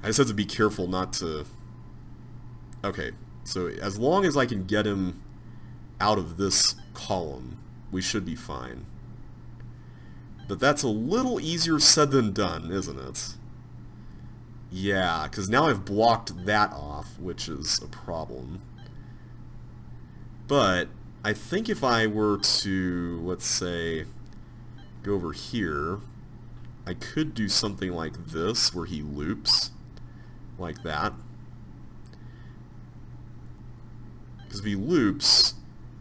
A: I just have to be careful not to... Okay, so as long as I can get him out of this column, we should be fine. But that's a little easier said than done, isn't it? Yeah, because now I've blocked that off, which is a problem. But I think if I were to, let's say, go over here, I could do something like this, where he loops, like that. Because if he loops,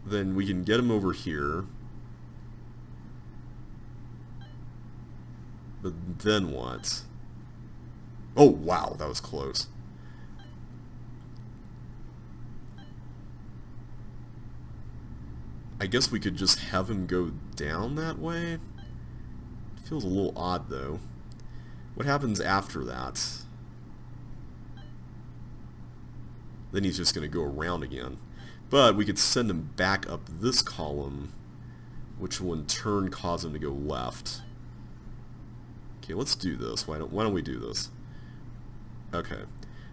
A: then we can get him over here. But then what? Oh, wow, that was close. I guess we could just have him go down that way. It feels a little odd, though. What happens after that? Then he's just going to go around again. But we could send him back up this column, which will in turn cause him to go left. Okay, let's do this. Why don't we do this? Okay.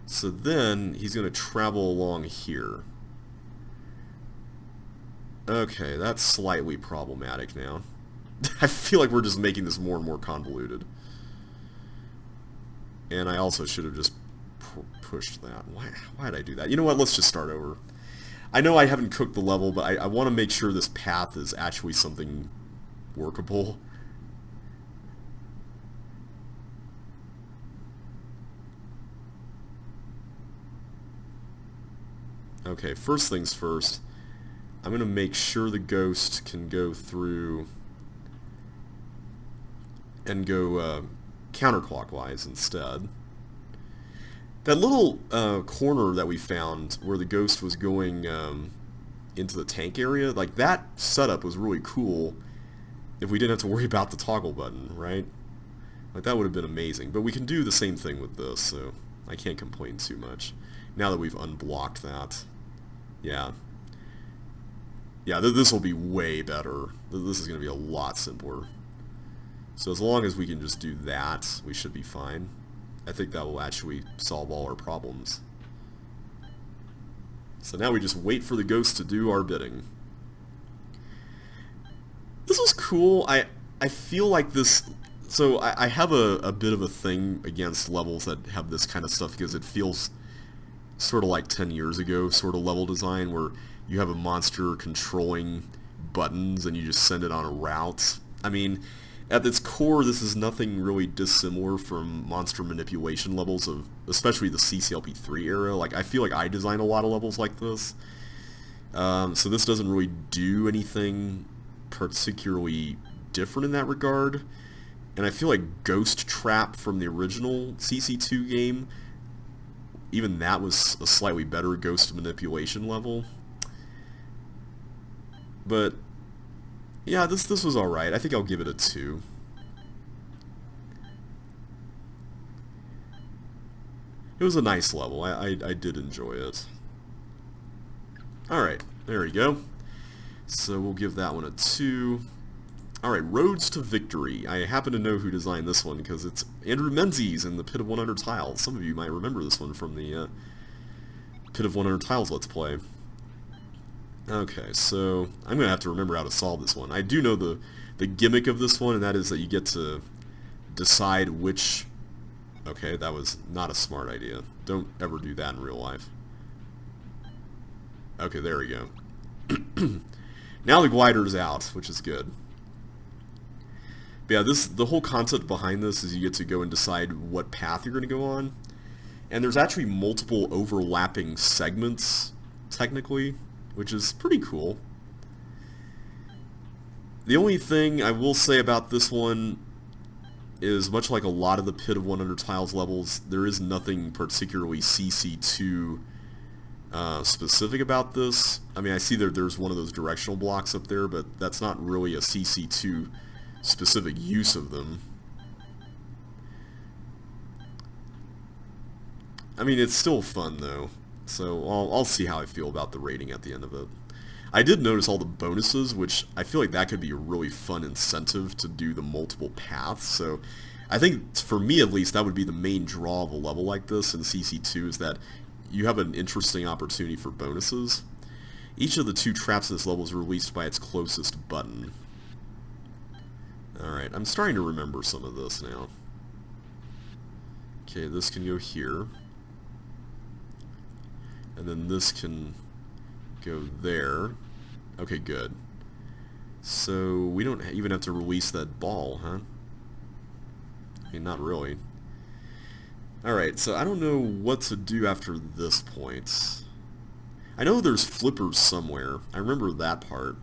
A: So then he's going to travel along here. Okay, that's slightly problematic now. I feel like we're just making this more and more convoluted. And I also should have just pushed that. Why did I do that? You know what? Let's just start over. I know I haven't cooked the level, but I want to make sure this path is actually something workable. Okay, first things first. I'm going to make sure the ghost can go through and go counterclockwise instead. That little corner that we found where the ghost was going into the tank area, like that setup was really cool if we didn't have to worry about the toggle button, right? Like that would have been amazing. But we can do the same thing with this, so I can't complain too much. Now that we've unblocked that. Yeah. Yeah, this will be way better. This is going to be a lot simpler. So as long as we can just do that, we should be fine. I think that will actually solve all our problems. So now we just wait for the ghost to do our bidding. This was cool. I feel like this... So I have a bit of a thing against levels that have this kind of stuff because it feels sort of like 10 years ago sort of level design where you have a monster controlling buttons and you just send it on a route. I mean, at its core, this is nothing really dissimilar from monster manipulation levels of, especially the CCLP3 era. Like, I feel like I design a lot of levels like this. So this doesn't really do anything particularly different in that regard. And I feel like Ghost Trap from the original CC2 game, even that was a slightly better ghost manipulation level. But yeah, this was alright. I think I'll give it a 2. It was a nice level. I did enjoy it. Alright, there we go. So we'll give that one a 2. Alright, Roads to Victory. I happen to know who designed this one because it's Andrew Menzies in the Pit of 100 Tiles. Some of you might remember this one from the Pit of 100 Tiles Let's Play. Okay, so I'm going to have to remember how to solve this one. I do know the gimmick of this one, and that is that you get to decide which... Okay, that was not a smart idea. Don't ever do that in real life. Okay, there we go. Now the glider's out, which is good. But yeah, the whole concept behind this is you get to go and decide what path you're going to go on. And there's actually multiple overlapping segments, technically, which is pretty cool. The only thing I will say about this one is, much like a lot of the Pit of 100 Tiles levels, there is nothing particularly CC2 specific about this. I mean, I see there's one of those directional blocks up there, but that's not really a CC2 specific use of them. I mean, it's still fun though, so I'll see how I feel about the rating at the end of it. I did notice all the bonuses, which I feel like that could be a really fun incentive to do the multiple paths, so I think, for me at least, that would be the main draw of a level like this in CC2, is that you have an interesting opportunity for bonuses. Each of the 2 traps in this level is released by its closest button. Alright, I'm starting to remember some of this now. Okay, this can go here. And then this can go there. Okay, good. So, we don't even have to release that ball, huh? I mean, not really. Alright, so I don't know what to do after this point. I know there's flippers somewhere. I remember that part.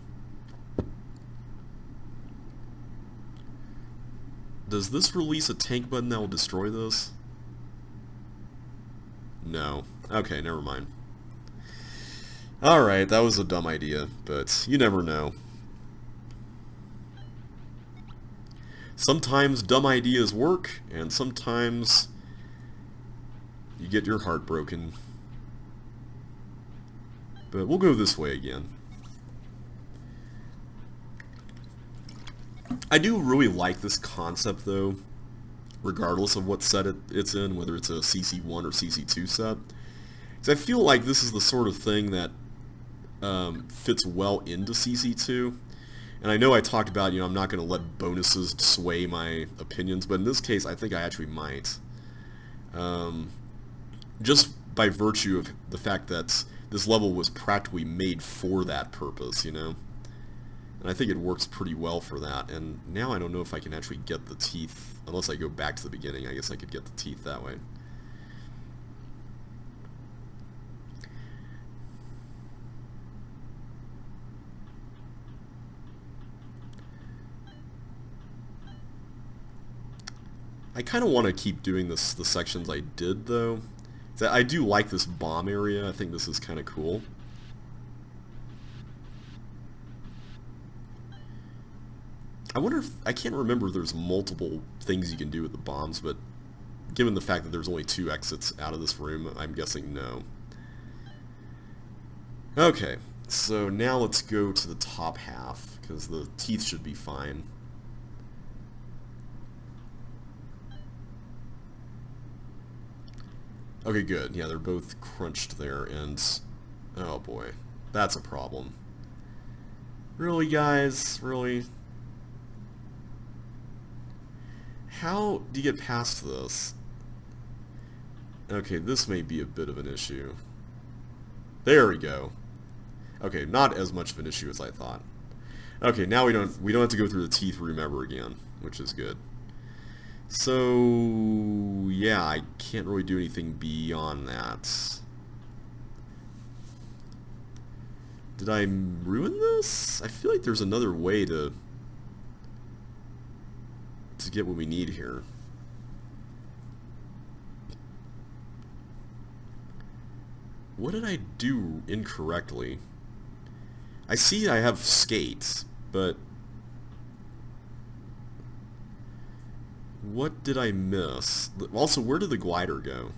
A: Does this release a tank button that will destroy this? No. Okay, never mind. Alright, that was a dumb idea, but you never know. Sometimes dumb ideas work, and sometimes you get your heart broken. But we'll go this way again. I do really like this concept, though, regardless of what set it's in, whether it's a CC1 or CC2 set. Because I feel like this is the sort of thing that fits well into CC2. And I know I talked about, I'm not going to let bonuses sway my opinions, but in this case, I think I actually might. Just by virtue of the fact that this level was practically made for that purpose, And I think it works pretty well for that. And now I don't know if I can actually get the teeth, unless I go back to the beginning. I guess I could get the teeth that way. I kind of want to keep doing the sections I did, though. I do like this bomb area. I think this is kind of cool. I wonder if... I can't remember if there's multiple things you can do with the bombs, but given the fact that there's only 2 exits out of this room, I'm guessing no. Okay, so now let's go to the top half, because the teeth should be fine. Okay, good. Yeah, they're both crunched there, and... oh boy, that's a problem. Really, guys? Really? How do you get past this? Okay, this may be a bit of an issue. There we go. Okay, not as much of an issue as I thought. Okay, now we don't have to go through the teeth room ever again, which is good. So yeah, I can't really do anything beyond that. Did I ruin this? I feel like there's another way to get what we need here. What did I do incorrectly? I see I have skates, but what did I miss? Also, where did the glider go?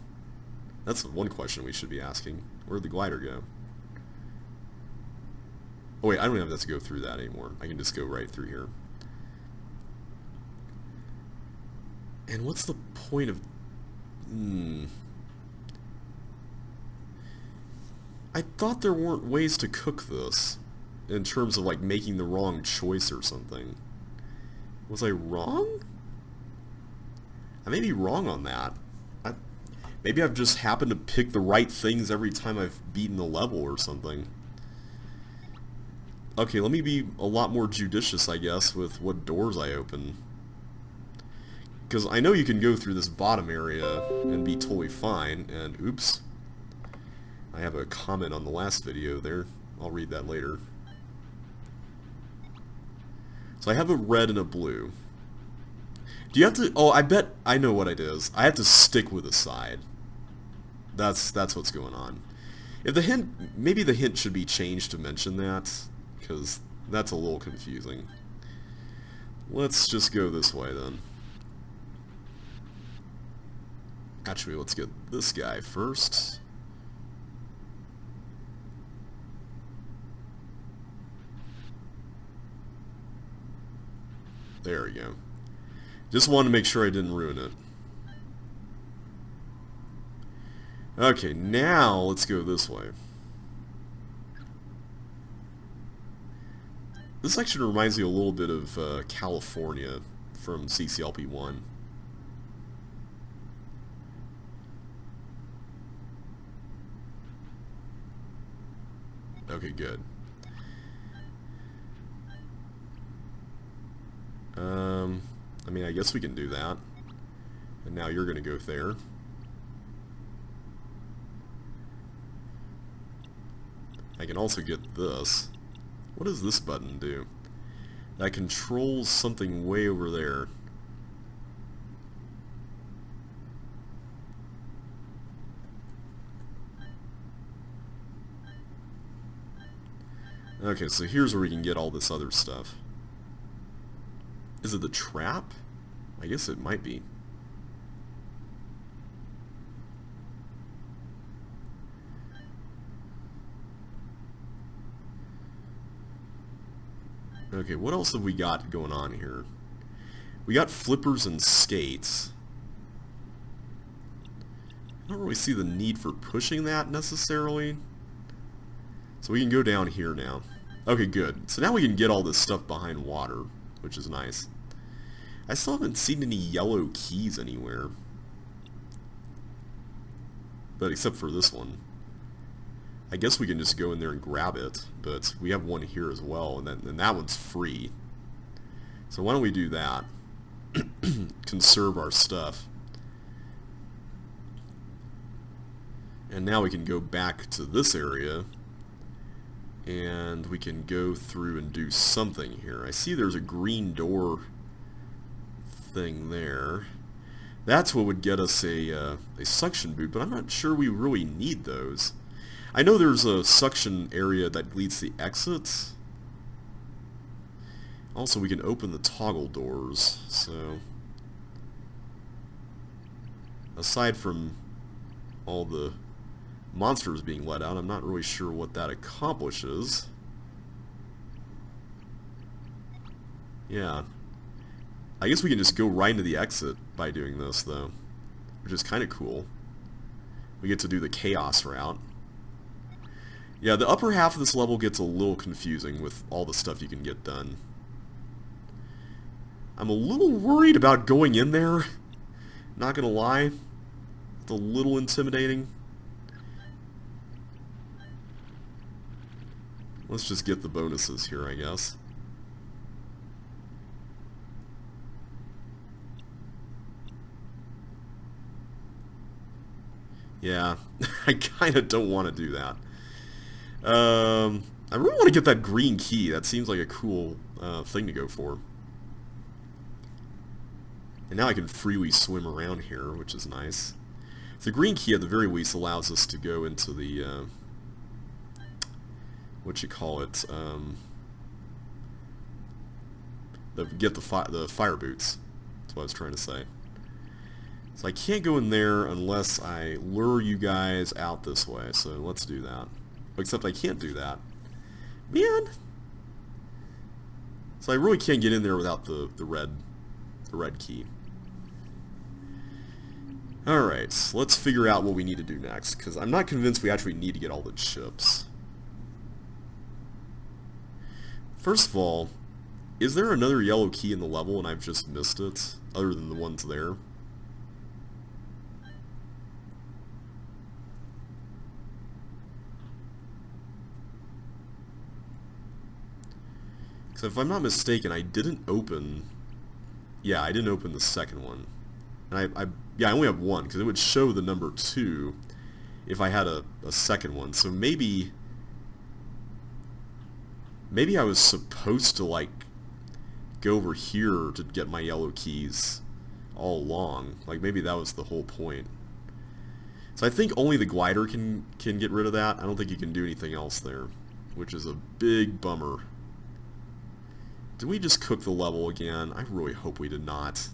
A: That's one question we should be asking. Where did the glider go? Oh wait, I don't have to go through that anymore. I can just go right through here. And what's the point of... I thought there weren't ways to cook this, in terms of like making the wrong choice or something. Was I wrong? I may be wrong on that. Maybe I've just happened to pick the right things every time I've beaten the level or something. Okay, let me be a lot more judicious, I guess, with what doors I open. Because I know you can go through this bottom area and be totally fine, and oops. I have a comment on the last video there. I'll read that later. So I have a red and a blue. Do you have to... oh, I bet I know what it is. I have to stick with a side. That's what's going on. If the hint... maybe the hint should be changed to mention that, because that's a little confusing. Let's just go this way, then. Actually, let's get this guy first. There we go. Just wanted to make sure I didn't ruin it. Okay, now let's go this way. This section reminds me a little bit of California from CC2LP1. Okay, good. I mean, I guess we can do that. And now you're going to go there. I can also get this. What does this button do? That controls something way over there. Okay, so here's where we can get all this other stuff. Is it the trap? I guess it might be. Okay, what else have we got going on here? We got flippers and skates. I don't really see the need for pushing that necessarily. So we can go down here now. Okay, good. So now we can get all this stuff behind water, which is nice. I still haven't seen any yellow keys anywhere. But except for this one. I guess we can just go in there and grab it, but we have one here as well, and that one's free. So why don't we do that? Conserve our stuff. And now we can go back to this area, and we can go through and do something here. I see there's a green door thing there. That's what would get us a suction boot, but I'm not sure we really need those. I know there's a suction area that leads to the exits. Also, we can open the toggle doors, so aside from all the monsters being let out, I'm not really sure what that accomplishes. Yeah. I guess we can just go right into the exit by doing this, though, which is kind of cool. We get to do the chaos route. Yeah, the upper half of this level gets a little confusing with all the stuff you can get done. I'm a little worried about going in there. Not gonna lie. It's a little intimidating. Let's just get the bonuses here, I guess. Yeah, I kind of don't want to do that. I really want to get that green key. That seems like a cool thing to go for. And now I can freely swim around here, which is nice. The green key, at the very least, allows us to go into the, what you call it, get the fire boots. That's what I was trying to say. So I can't go in there unless I lure you guys out this way, so let's do that. Except I can't do that. Man! So I really can't get in there without the red key. Alright, let's figure out what we need to do next, because I'm not convinced we actually need to get all the chips. First of all, is there another yellow key in the level and I've just missed it, other than the ones there? So if I'm not mistaken, I didn't open... Yeah, I didn't open the second one. And I only have one, because it would show the number 2 if I had a second one. So maybe I was supposed to, like, go over here to get my yellow keys all along. Like, maybe that was the whole point. So I think only the glider can get rid of that. I don't think you can do anything else there, which is a big bummer. Did we just cook the level again? I really hope we did not.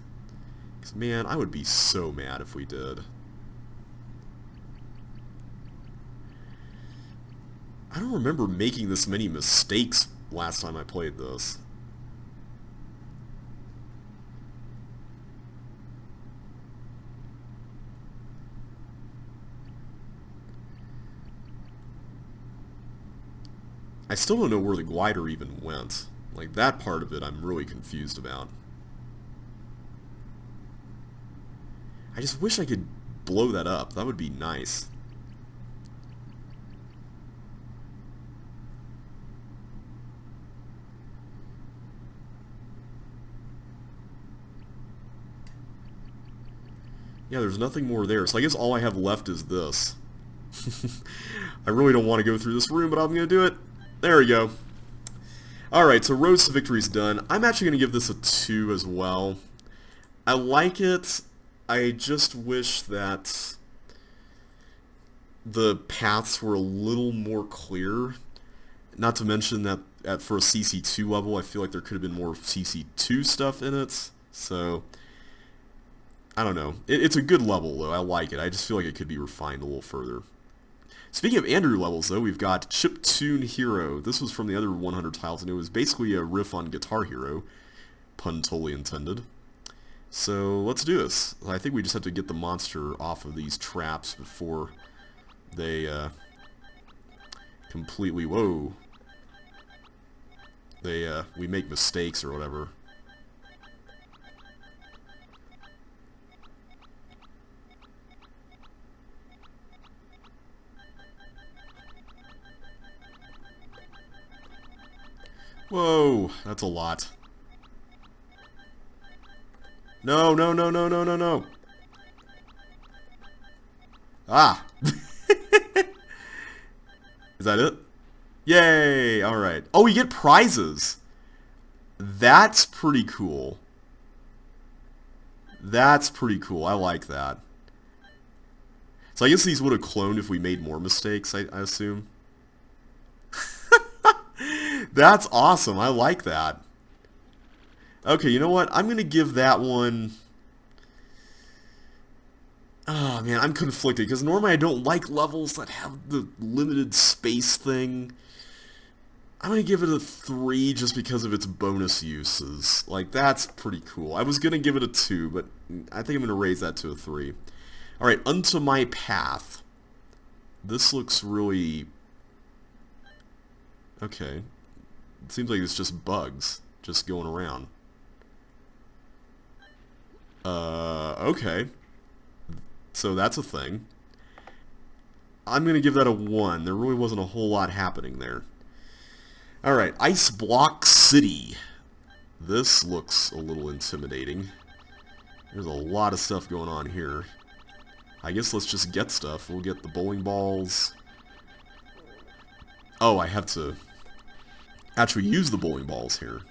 A: Because, man, I would be so mad if we did. I don't remember making this many mistakes last time I played this. I still don't know where the glider even went. Like, that part of it I'm really confused about. I just wish I could blow that up. That would be nice. Yeah, there's nothing more there. So I guess all I have left is this. I really don't want to go through this room, but I'm going to do it. There we go. Alright, so Road to Victory's done. I'm actually going to give this a 2 as well. I like it. I just wish that the paths were a little more clear. Not to mention that for a CC2 level, I feel like there could have been more CC2 stuff in it. So, I don't know. It's a good level, though. I like it. I just feel like it could be refined a little further. Speaking of Andrew levels, though, we've got Chiptune Hero. This was from the other 100 tiles, and it was basically a riff on Guitar Hero. Pun totally intended. So, let's do this. I think we just have to get the monster off of these traps before they completely... Whoa. We make mistakes or whatever. Whoa, that's a lot. No, no, no, no, no, no, no. Ah! Is that it? Yay! Alright. Oh, you get prizes! That's pretty cool. That's pretty cool. I like that. So I guess these would have cloned if we made more mistakes, I assume. That's awesome. I like that. Okay, you know what? I'm going to give that one... Oh, man, I'm conflicted, because normally I don't like levels that have the limited space thing. I'm going to give it a 3 just because of its bonus uses. Like, that's pretty cool. I was going to give it a 2, but I think I'm going to raise that to a 3. Alright, Unto My Path. This looks really... Okay. It seems like it's just bugs just going around. Okay. So that's a thing. I'm going to give that a 1. There really wasn't a whole lot happening there. Alright, Ice Block City. This looks a little intimidating. There's a lot of stuff going on here. I guess let's just get stuff. We'll get the bowling balls. Oh, I have to actually use the bowling balls here.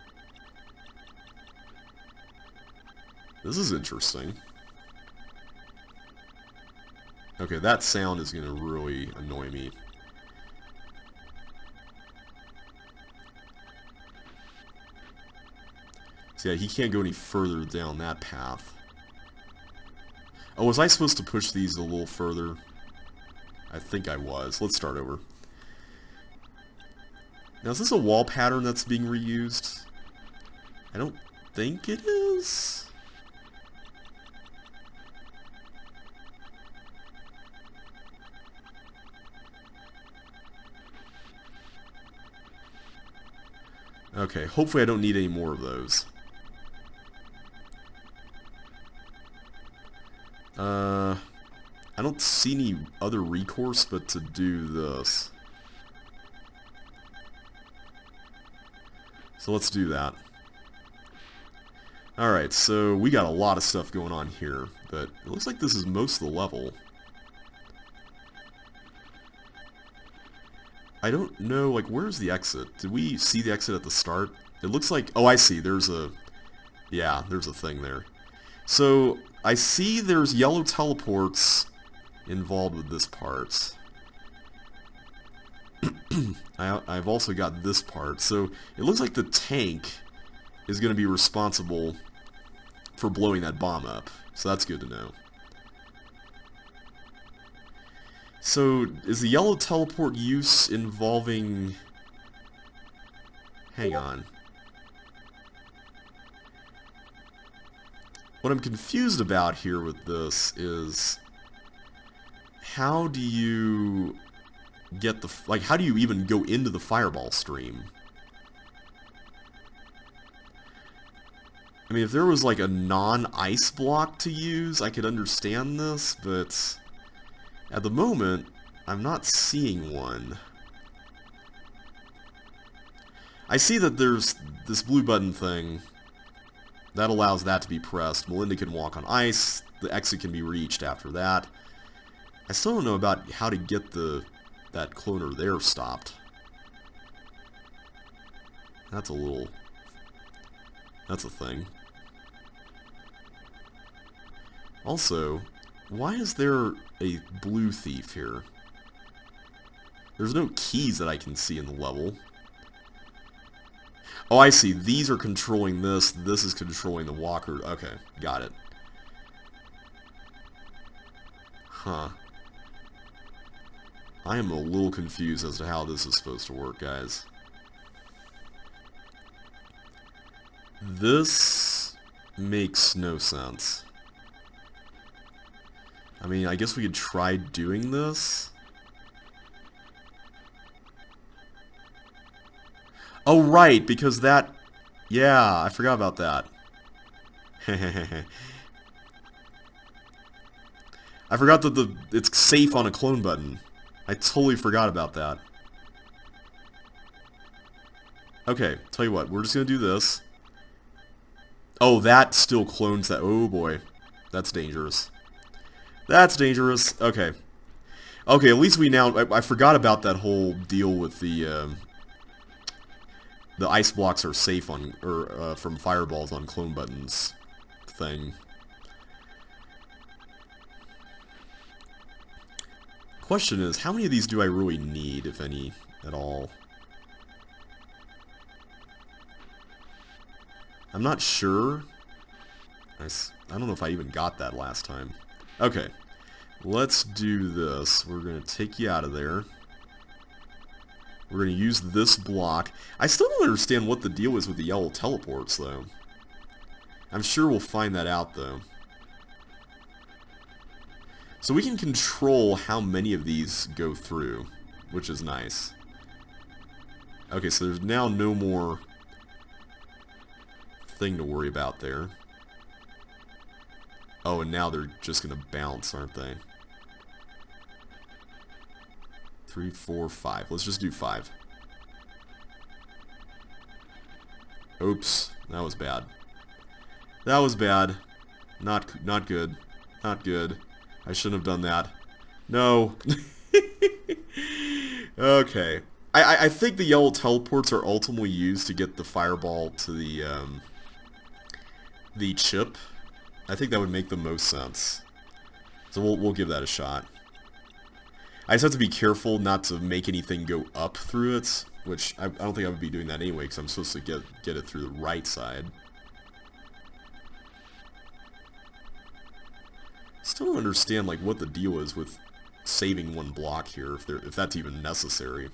A: This is interesting. Okay, that sound is going to really annoy me. So yeah, he can't go any further down that path. Oh, was I supposed to push these a little further? I think I was. Let's start over. Now, is this a wall pattern that's being reused? I don't think it is. Okay, hopefully I don't need any more of those. I don't see any other recourse but to do this. So let's do that. Alright, so we got a lot of stuff going on here, but it looks like this is most of the level. I don't know, like, where's the exit? Did we see the exit at the start? It looks like... Oh, I see. There's a... Yeah, there's a thing there. So, I see there's yellow teleports involved with this part. I've also got this part. So, it looks like the tank is going to be responsible for blowing that bomb up. So, that's good to know. So, is the yellow teleport use involving... Hang on. What I'm confused about here with this is... How do you get the... Like, how do you even go into the fireball stream? I mean, if there was, like, a non-ice block to use, I could understand this, but... At the moment, I'm not seeing one. I see that there's this blue button thing. That allows that to be pressed. Melinda can walk on ice. The exit can be reached after that. I still don't know about how to get the that cloner there stopped. That's a little... That's a thing. Also, why is there a blue thief here? There's no keys that I can see in the level. Oh, I see. These are controlling this. This is controlling the walker. Okay, got it. Huh. I am a little confused as to how this is supposed to work, guys. This makes no sense. I mean, I guess we could try doing this. Oh, right, because that... Yeah, I forgot about that. I forgot that it's safe on a clone button. I totally forgot about that. Okay, tell you what, we're just gonna do this. Oh, that still clones that. Oh boy, that's dangerous. That's dangerous. Okay. Okay, at least we now... I forgot about that whole deal with the ice blocks are safe on... or, from fireballs on clone buttons thing. Question is, how many of these do I really need, if any, at all? I'm not sure. I don't know if I even got that last time. Okay, let's do this. We're going to take you out of there. We're going to use this block. I still don't understand what the deal is with the yellow teleports, though. I'm sure we'll find that out, though. So we can control how many of these go through, which is nice. Okay, so there's now no more thing to worry about there. Oh, and now they're just gonna bounce, aren't they? 3, 4, 5. Let's just do 5. Oops, that was bad. That was bad. Not good. Not good. I shouldn't have done that. No. Okay. I think the yellow teleports are ultimately used to get the fireball to the chip. I think that would make the most sense. So we'll give that a shot. I just have to be careful not to make anything go up through it, which I don't think I would be doing that anyway, because I'm supposed to get it through the right side. Still don't understand like what the deal is with saving one block here, if that's even necessary.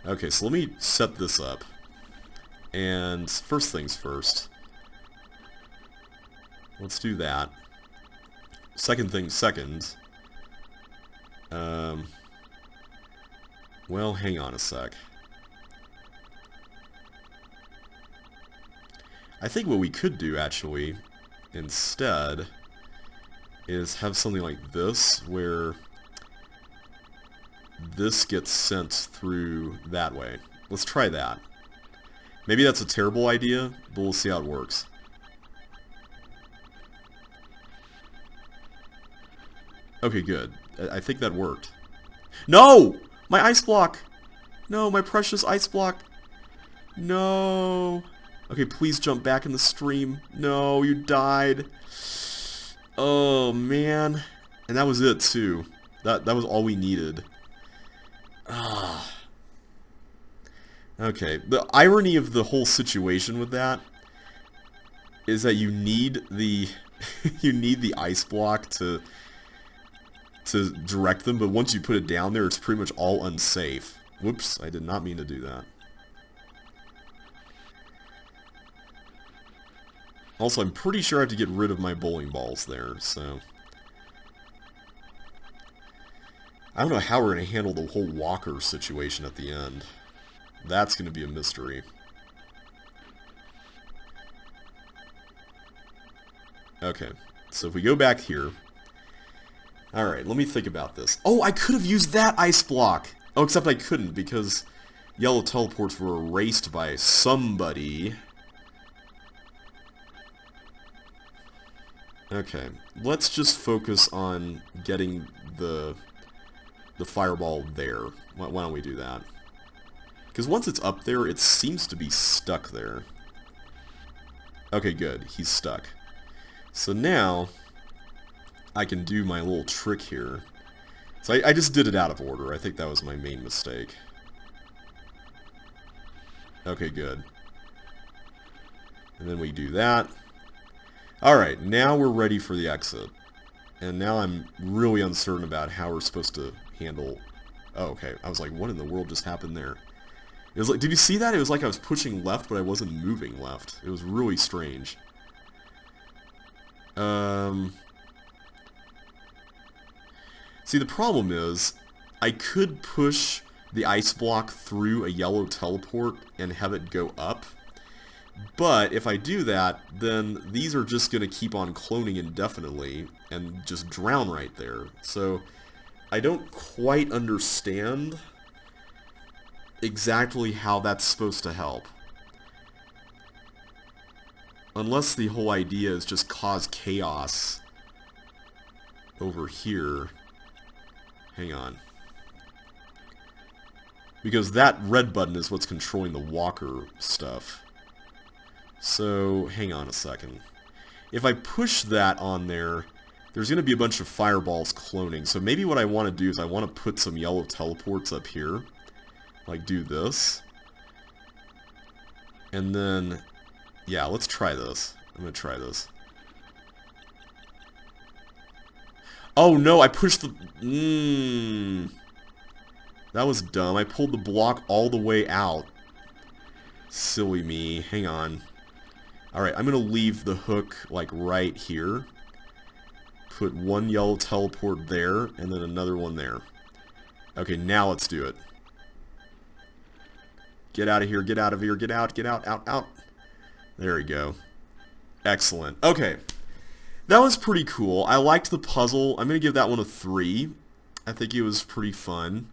A: Okay, so let me set this up. And first things first. Let's do that. Second thing second. Well, hang on a sec. I think what we could do, actually, instead, is have something like this, where this gets sent through that way. Let's try that. Maybe that's a terrible idea, but we'll see how it works. Okay, good. I think that worked. No! My ice block! No, my precious ice block! No! Okay, please jump back in the stream. No, you died. Oh, man. And that was it, too. That was all we needed. Ah. Okay, the irony of the whole situation with that is that you need the you need the ice block to direct them, but once you put it down there, it's pretty much all unsafe. Whoops, I did not mean to do that. Also, I'm pretty sure I have to get rid of my bowling balls there, so... I don't know how we're going to handle the whole walker situation at the end. That's going to be a mystery. Okay, so if we go back here... Alright, let me think about this. Oh, I could have used that ice block! Oh, except I couldn't, because yellow teleports were erased by somebody. Okay, let's just focus on getting the the fireball there. Why don't we do that? Because once it's up there, it seems to be stuck there. Okay, good. He's stuck. So now, I can do my little trick here. So I just did it out of order. I think that was my main mistake. Okay, good. And then we do that. Alright, now we're ready for the exit. And now I'm really uncertain about how we're supposed to handle... Oh, okay. I was like, what in the world just happened there? It was like, did you see that? It was like I was pushing left, but I wasn't moving left. It was really strange. See, the problem is, I could push the ice block through a yellow teleport and have it go up. But if I do that, then these are just going to keep on cloning indefinitely and just drown right there. So I don't quite understand exactly how that's supposed to help. Unless the whole idea is just cause chaos over here. Hang on. Because that red button is what's controlling the walker stuff. So, hang on a second. If I push that on there, there's going to be a bunch of fireballs cloning. So maybe what I want to do is I want to put some yellow teleports up here. Like, do this. And then, yeah, let's try this. I'm going to try this. Oh, no, I pushed the... That was dumb. I pulled the block all the way out. Silly me. Hang on. Alright, I'm going to leave the hook, like, right here. Put one yellow teleport there, and then another one there. Okay, now let's do it. Get out of here, get out of here, get out, out. There we go. Excellent. Okay. That was pretty cool. I liked the puzzle. I'm going to give that one a 3. I think it was pretty fun.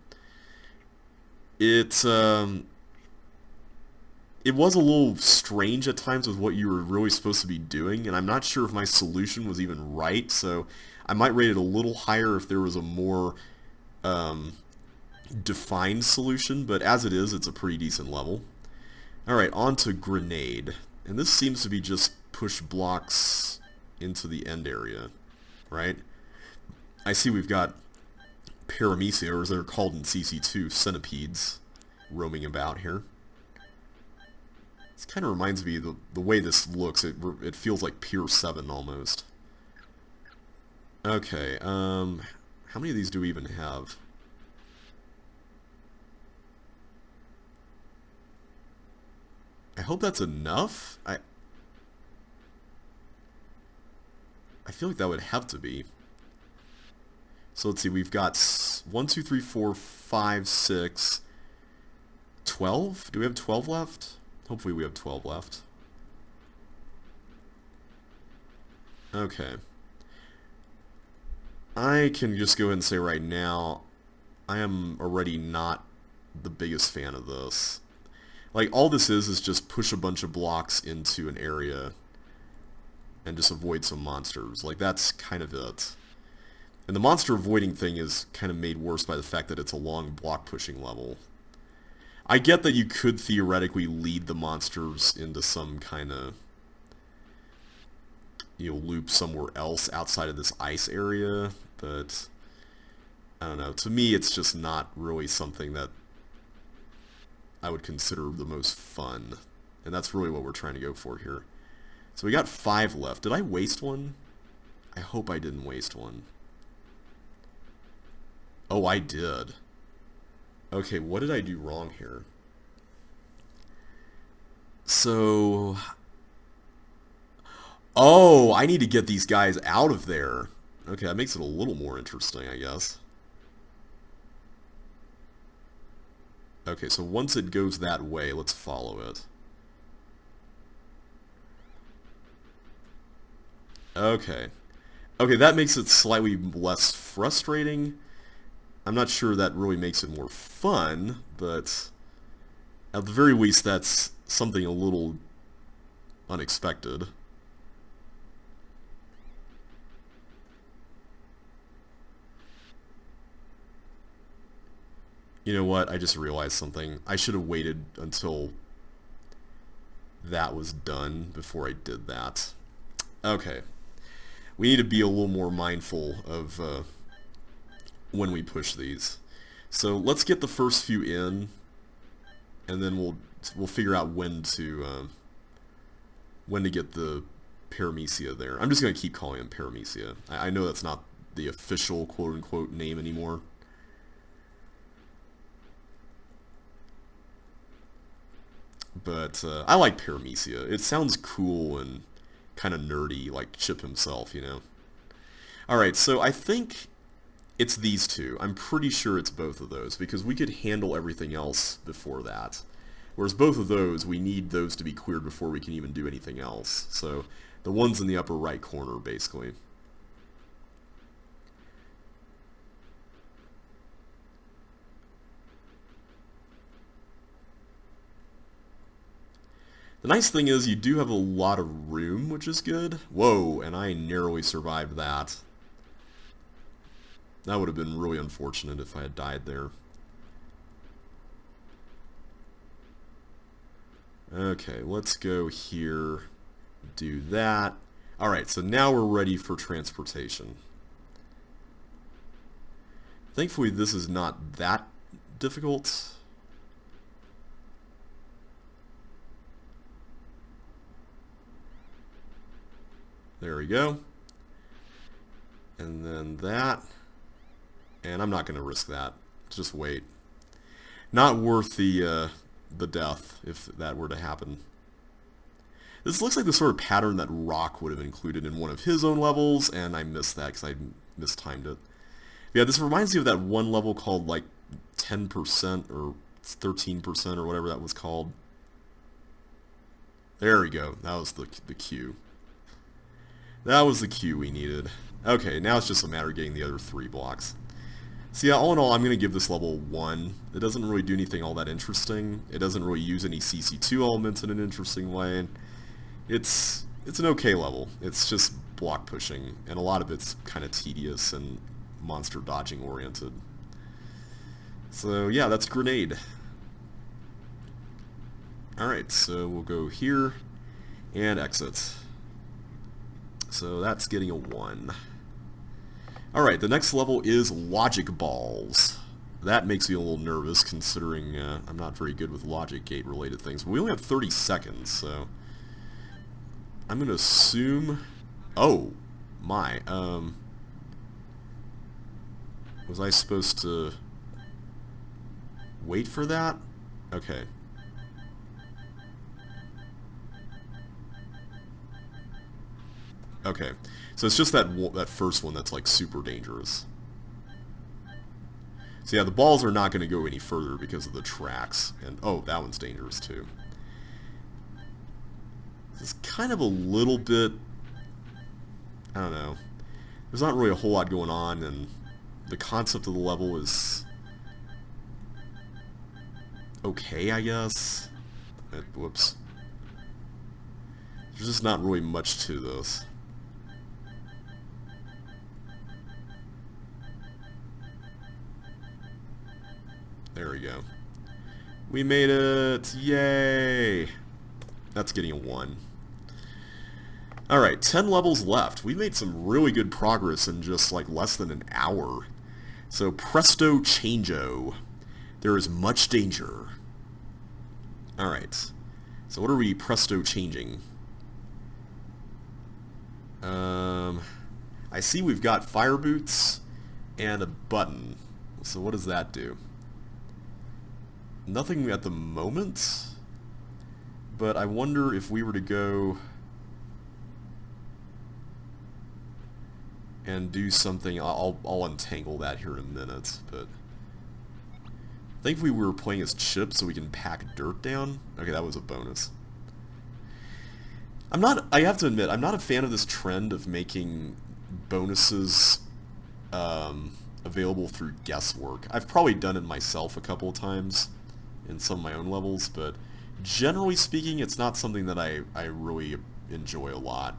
A: It was a little strange at times with what you were really supposed to be doing, and I'm not sure if my solution was even right, so I might rate it a little higher if there was a more defined solution, but as it is, it's a pretty decent level. Alright, on to grenade. And this seems to be just push blocks into the end area, right? I see we've got paramecia, or as they're called in CC2, centipedes, roaming about here. This kind of reminds me, the way this looks, it feels like Pier 7 almost. Okay, how many of these do we even have? I hope that's enough. I feel like that would have to be. So let's see, we've got 1, 2, 3, 4, 5, 6, 12? Do we have 12 left? Hopefully we have 12 left. Okay. I can just go ahead and say right now, I am already not the biggest fan of this. Like, all this is just push a bunch of blocks into an area and just avoid some monsters. Like, that's kind of it. And the monster avoiding thing is kind of made worse by the fact that it's a long block pushing level. I get that you could theoretically lead the monsters into some kind of, loop somewhere else outside of this ice area, but I don't know. To me, it's just not really something that I would consider the most fun. And that's really what we're trying to go for here. So we got 5 left. Did I waste one? I hope I didn't waste one. Oh, I did. Okay, what did I do wrong here? So... Oh, I need to get these guys out of there. Okay, that makes it a little more interesting, I guess. Okay, so once it goes that way, let's follow it. Okay. Okay, that makes it slightly less frustrating. I'm not sure that really makes it more fun, but at the very least that's something a little unexpected. You know what? I just realized something. I should have waited until that was done before I did that. Okay. We need to be a little more mindful of when we push these. So let's get the first few in, and then we'll figure out when to get the paramecia there. I'm just going to keep calling them paramecia. I know that's not the official quote-unquote name anymore. But I like paramecia. It sounds cool and kind of nerdy, like Chip himself, you know. Alright, so I think it's these two. I'm pretty sure it's both of those, because we could handle everything else before that. Whereas both of those, we need those to be cleared before we can even do anything else. So the one's in the upper right corner, basically. The nice thing is you do have a lot of room, which is good. Whoa, and I narrowly survived that. That would have been really unfortunate if I had died there. Okay, let's go here, do that. Alright, so now we're ready for transportation. Thankfully this is not that difficult. There we go. And then that. And I'm not going to risk that. Just wait. Not worth the death if that were to happen. This looks like the sort of pattern that Rock would have included in one of his own levels, and I missed that because I mistimed it. Yeah, this reminds me of that one level called like 10% or 13% or whatever that was called. There we go. That was the cue. That was the cue we needed. Okay, now it's just a matter of getting the other 3 blocks. So yeah, all in all, I'm going to give this level 1. It doesn't really do anything all that interesting. It doesn't really use any CC2 elements in an interesting way. It's an okay level. It's just block pushing, and a lot of it's kind of tedious and monster dodging oriented. So yeah, that's Grenade. Alright, so we'll go here and exit. So that's getting a 1. Alright, the next level is Logic Balls. That makes me a little nervous considering I'm not very good with logic gate related things. But we only have 30 seconds, so I'm going to assume... Oh, my. Was I supposed to wait for that? Okay. Okay, so it's just that first one that's like super dangerous. So yeah, the balls are not going to go any further because of the tracks. And oh, that one's dangerous too. It's kind of a little bit, I don't know. There's not really a whole lot going on, and the concept of the level is okay, I guess. Whoops. There's just not really much to this. There we go. We made it! Yay! That's getting a 1. Alright, 10 levels left. We made some really good progress in just like less than an hour. So, Presto Changeo. There is much danger. Alright. So what are we Presto changing? I see we've got fire boots and a button. So what does that do? Nothing at the moment, but I wonder if we were to go and do something. I'll untangle that here in a minute, but thankfully we were playing as Chip so we can pack dirt down. Okay, that was a bonus. I have to admit, I'm not a fan of this trend of making bonuses available through guesswork. I've probably done it myself a couple of times in some of my own levels, but generally speaking, it's not something that I really enjoy a lot.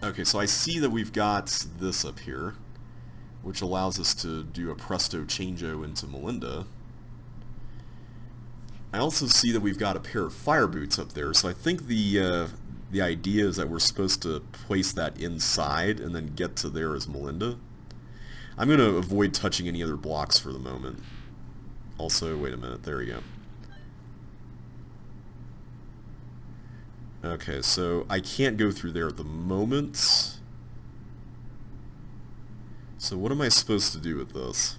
A: Okay, so I see that we've got this up here. which allows us to do a Presto changeo into Melinda. I also see that we've got a pair of fire boots up there, so I think the idea is that we're supposed to place that inside and then get to there as Melinda. I'm going to avoid touching any other blocks for the moment. Also, wait a minute, there we go. Okay, so I can't go through there at the moment. So what am I supposed to do with this?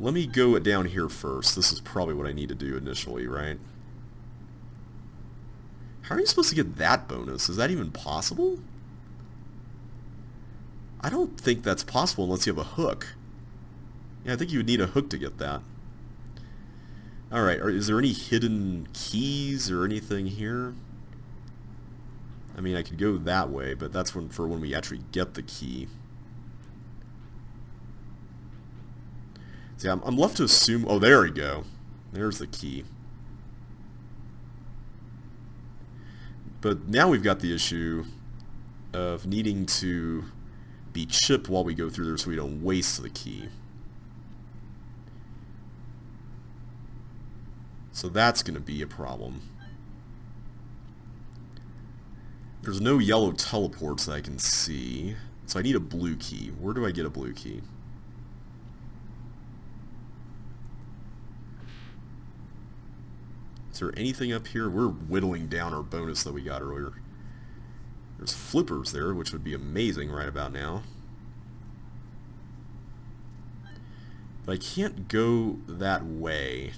A: Let me go down here first. This is probably what I need to do initially, right? How are you supposed to get that bonus? Is that even possible? I don't think that's possible unless you have a hook. Yeah, I think you would need a hook to get that. Alright, is there any hidden keys or anything here? I mean, I could go that way, but that's for when we actually get the key. See, I'm left to assume... Oh, there we go. There's the key. But now we've got the issue of needing to be chipped while we go through there so we don't waste the key. So that's going to be a problem. There's no yellow teleports that I can see. So I need a blue key. Where do I get a blue key? Is there anything up here? We're whittling down our bonus that we got earlier. There's flippers there, which would be amazing right about now. But I can't go that way.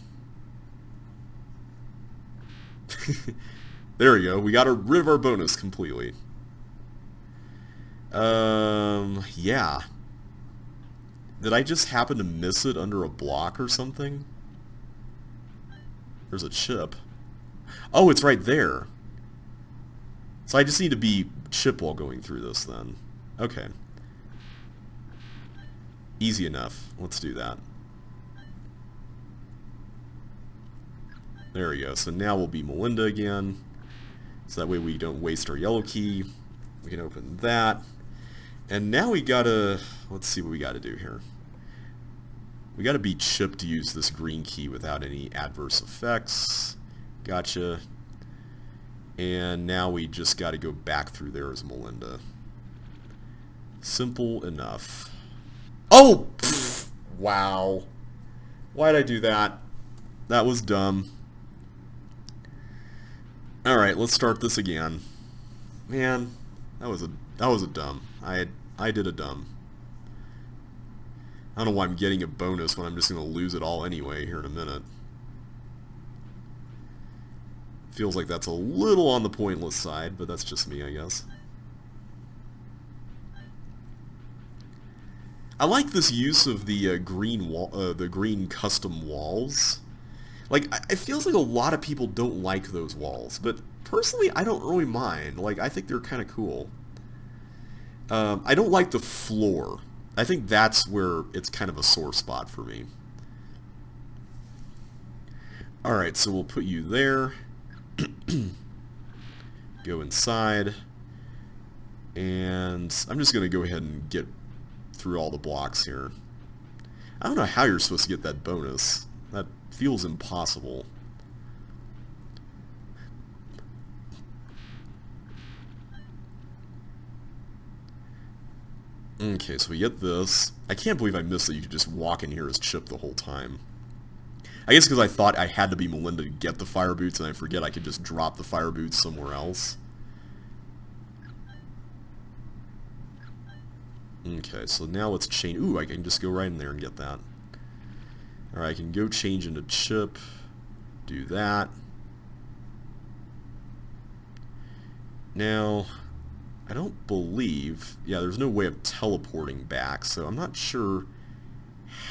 A: There we go. We got rid of our bonus completely. Yeah. Did I just happen to miss it under a block or something? There's a chip. Oh, it's right there. So I just need to be chip while going through this then. Okay. Easy enough. Let's do that. There we go. So now we'll be Melinda again. So that way we don't waste our yellow key. We can open that. And now we gotta... Let's see what we gotta do here. We gotta be chipped to use this green key without any adverse effects. Gotcha. And now we just gotta go back through there as Melinda. Simple enough. Oh! Pfft, wow. Why'd I do that? That was dumb. Alright, let's start this again. Man, that was a dumb. I did a dumb. I don't know why I'm getting a bonus when I'm just going to lose it all anyway here in a minute. Feels like that's a little on the pointless side, but that's just me, I guess. I like this use of the green custom walls. Like, it feels like a lot of people don't like those walls, but personally, I don't really mind. Like, I think they're kind of cool. I don't like the floor. I think that's where it's kind of a sore spot for me. Alright, so we'll put you there. Go inside. And I'm just going to go ahead and get through all the blocks here. I don't know how you're supposed to get that bonus. That feels impossible. Okay, so we get this. I can't believe I missed that you could just walk in here as Chip the whole time. I guess because I thought I had to be Melinda to get the fire boots, and I forget I could just drop the fire boots somewhere else. Okay, so now let's change. Ooh, I can just go right in there and get that. Alright, I can go change into Chip. Do that. Now, I don't believe... Yeah, there's no way of teleporting back, so I'm not sure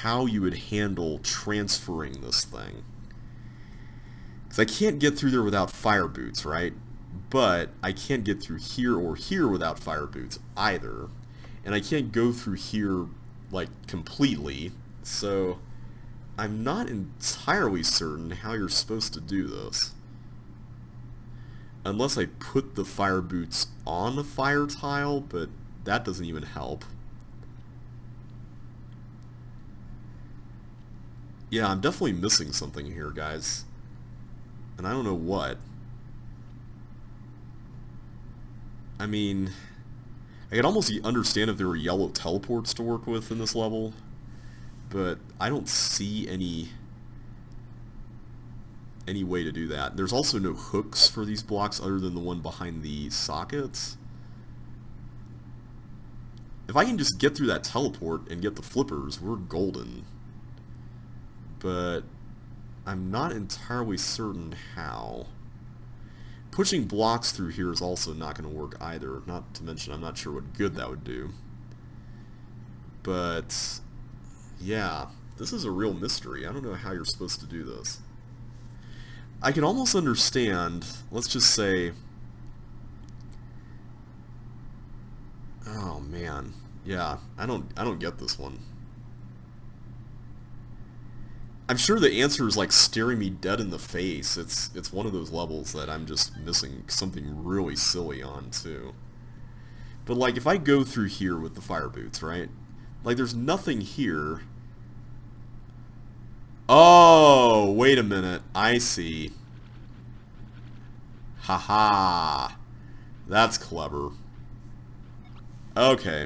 A: how you would handle transferring this thing. Because I can't get through there without fire boots, right? But I can't get through here or here without fire boots either. And I can't go through here, like, completely. So I'm not entirely certain how you're supposed to do this. Unless I put the fire boots on a fire tile, but that doesn't even help. Yeah, I'm definitely missing something here, guys. And I don't know what. I mean, I could almost understand if there were yellow teleports to work with in this level, but I don't see any way to do that. There's also no hooks for these blocks other than the one behind the sockets. If I can just get through that teleport and get the flippers, we're golden. But I'm not entirely certain how. Pushing blocks through here is also not going to work either, not to mention I'm not sure what good that would do. But yeah, this is a real mystery. I don't know how you're supposed to do this. I can almost understand, let's just say, oh man, yeah, I don't get this one. I'm sure the answer is like staring me dead in the face. It's one of those levels that I'm just missing something really silly on too. But like if I go through here with the fire boots, right? Like there's nothing here. Oh, wait a minute. I see. Haha. That's clever. Okay.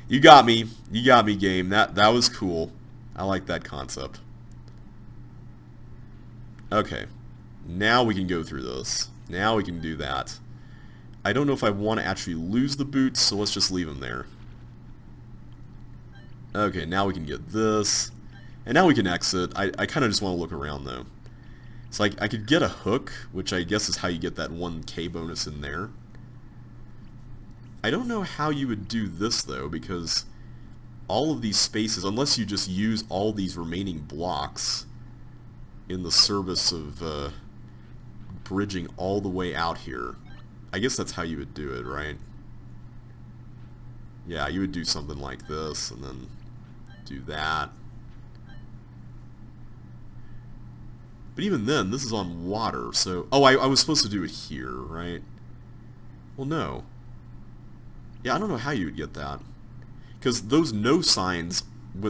A: You got me. You got me, game. That was cool. I like that concept. Okay, now we can go through this. Now we can do that. I don't know if I want to actually lose the boots, so let's just leave them there. Okay, now we can get this. And now we can exit. I kind of just want to look around, though. It's like, I could get a hook, which I guess is how you get that 1k bonus in there. I don't know how you would do this, though, because all of these spaces, unless you just use all these remaining blocks in the service of bridging all the way out here. I guess that's how you would do it, right? Yeah, you would do something like this, and then do that. But even then, this is on water, so... Oh, I was supposed to do it here, right? Well, no. Yeah, I don't know how you would get that. Because those no signs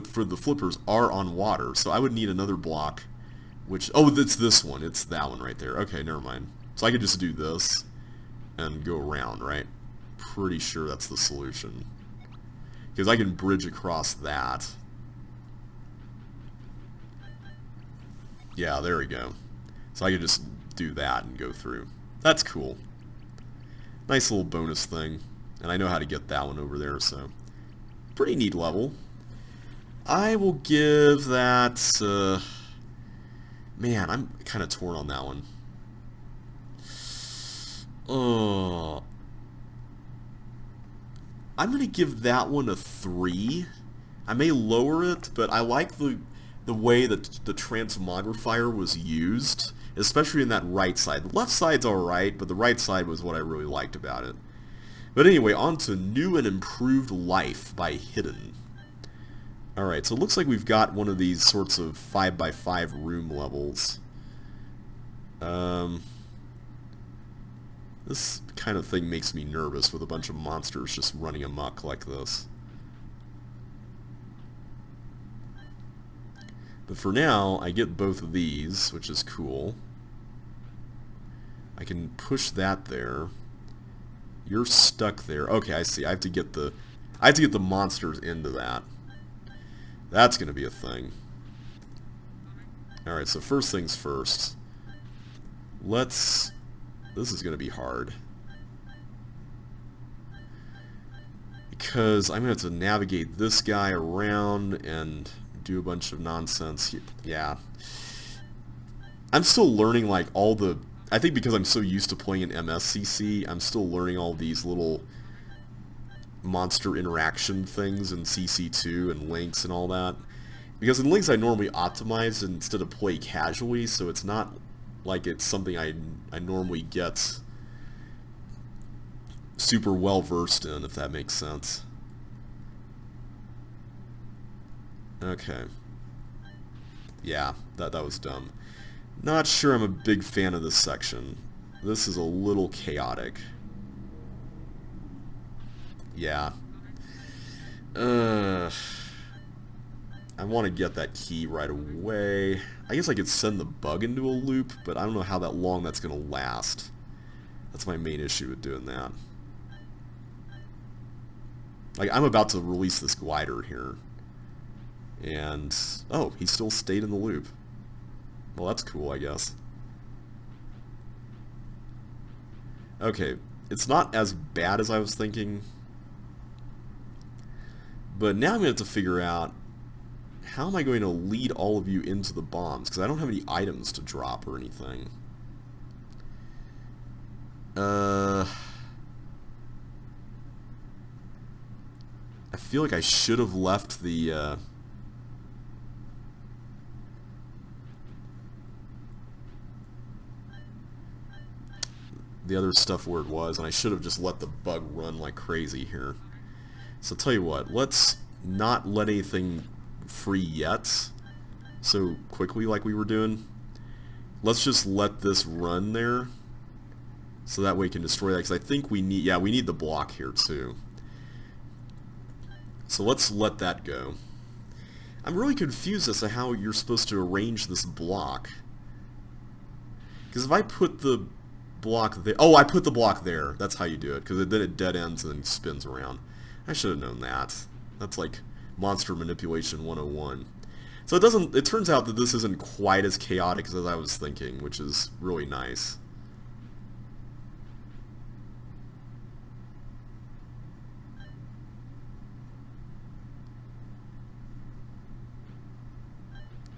A: for the flippers are on water, so I would need another block. Which, oh, it's this one. It's that one right there. Okay, never mind. So I could just do this and go around, right? Pretty sure that's the solution. Because I can bridge across that. Yeah, there we go. So I could just do that and go through. That's cool. Nice little bonus thing. And I know how to get that one over there, so... Pretty neat level. I will give that... Man, I'm kind of torn on that one. Oh, I'm going to give that one a 3. I may lower it, but I like the way that the transmogrifier was used, especially in that right side. The left side's alright, but the right side was what I really liked about it. But anyway, on to New and Improved Life by Hidden. Alright, so it looks like we've got one of these sorts of 5x5 room levels. This kind of thing makes me nervous with a bunch of monsters just running amok like this. But for now, I get both of these, which is cool. I can push that there. You're stuck there. Okay, I see. I have to get the monsters into that. That's going to be a thing. Alright, so first things first. This is going to be hard. Because I'm going to have to navigate this guy around and do a bunch of nonsense. Yeah. I'm still learning like all the... I think because I'm so used to playing in MSCC, I'm still learning all these little monster interaction things in CC2 and links and all that. Because in links I normally optimize instead of play casually, so it's not like it's something I normally get super well versed in, if that makes sense. Okay. Yeah, that was dumb. Not sure I'm a big fan of this section. This is a little chaotic. Yeah. I want to get that key right away. I guess I could send the bug into a loop, but I don't know how long that's going to last. That's my main issue with doing that. Like, I'm about to release this glider here. And, oh, he still stayed in the loop. Well, that's cool, I guess. Okay, it's not as bad as I was thinking. But now I'm going to have to figure out, how am I going to lead all of you into the bombs? Because I don't have any items to drop or anything. I feel like I should have left the other stuff where it was, and I should have just let the bug run like crazy here. So tell you what, let's not let anything free yet so quickly like we were doing. Let's just let this run there so that way we can destroy that, because I think we need, yeah, we need the block here too. So let's let that go. I'm really confused as to how you're supposed to arrange this block. Because if I put the block there... Oh, I put the block there. That's how you do it. Because then it dead ends and then spins around. I should have known that. That's like monster manipulation 101. So it turns out that this isn't quite as chaotic as I was thinking, which is really nice.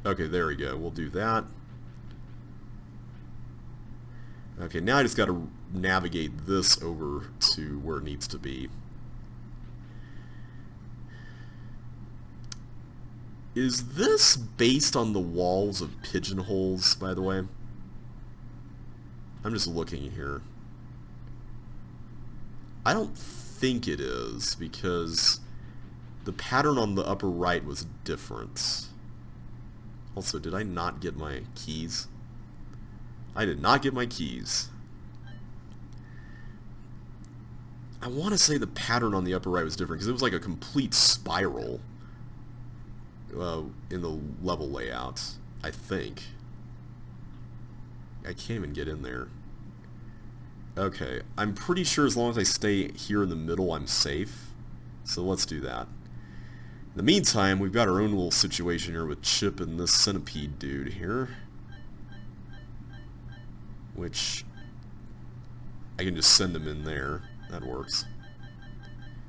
A: Okay, there we go. We'll do that. Okay, now I just got to navigate this over to where it needs to be. Is this based on the walls of pigeonholes, by the way? I'm just looking here. I don't think it is, because the pattern on the upper right was different. Also, did I not get my keys? I did not get my keys. I want to say the pattern on the upper right was different, because it was like a complete spiral in the level layout, I think. I can't even get in there. Okay, I'm pretty sure as long as I stay here in the middle, I'm safe. So let's do that. In the meantime, we've got our own little situation here with Chip and this centipede dude here. Which, I can just send him in there. That works.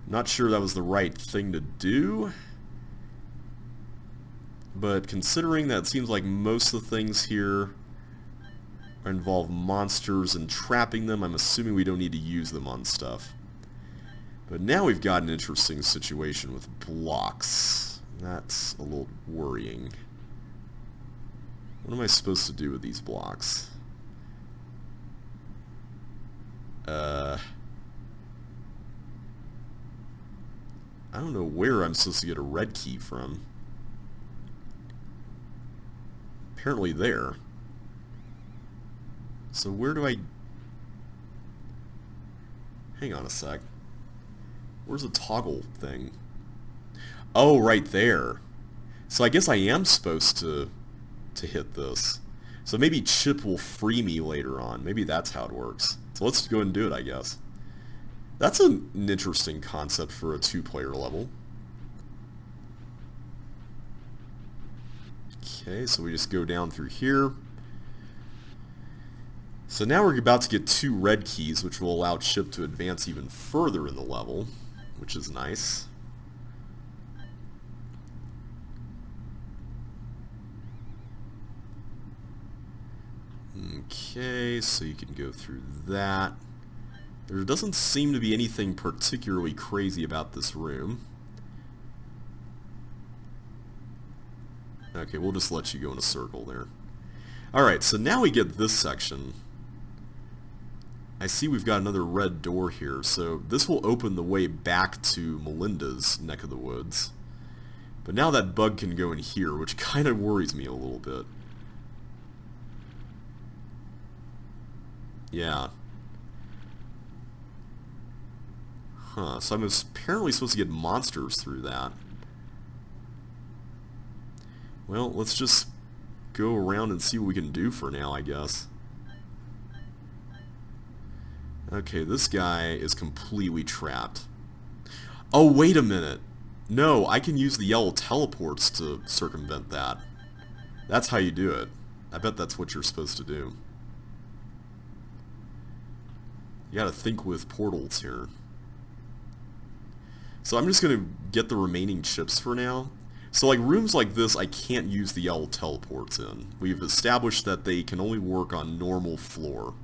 A: Not sure that was the right thing to do. But considering that it seems like most of the things here involve monsters and trapping them, I'm assuming we don't need to use them on stuff. But now we've got an interesting situation with blocks. That's a little worrying. What am I supposed to do with these blocks? I don't know where I'm supposed to get a red key from. Apparently there. So where do I... Hang on a sec. Where's the toggle thing? Oh, right there. So I guess I am supposed to hit this. So maybe Chip will free me later on. Maybe that's how it works. So let's go and do it, I guess. That's an interesting concept for a two-player level. Okay, so we just go down through here. So now we're about to get 2 red keys, which will allow Chip to advance even further in the level, which is nice. Okay, so you can go through that. There doesn't seem to be anything particularly crazy about this room. Okay, we'll just let you go in a circle there. Alright, so now we get this section. I see we've got another red door here, so this will open the way back to Melinda's neck of the woods. But now that bug can go in here, which kind of worries me a little bit. Yeah. Huh, so I'm apparently supposed to get monsters through that. Well, let's just go around and see what we can do for now, I guess. Okay, this guy is completely trapped. Oh, wait a minute. No, I can use the yellow teleports to circumvent that. That's how you do it. I bet that's what you're supposed to do. You gotta think with portals here. So I'm just gonna get the remaining chips for now. So like rooms like this, I can't use the yellow teleports in. We've established that they can only work on normal floor.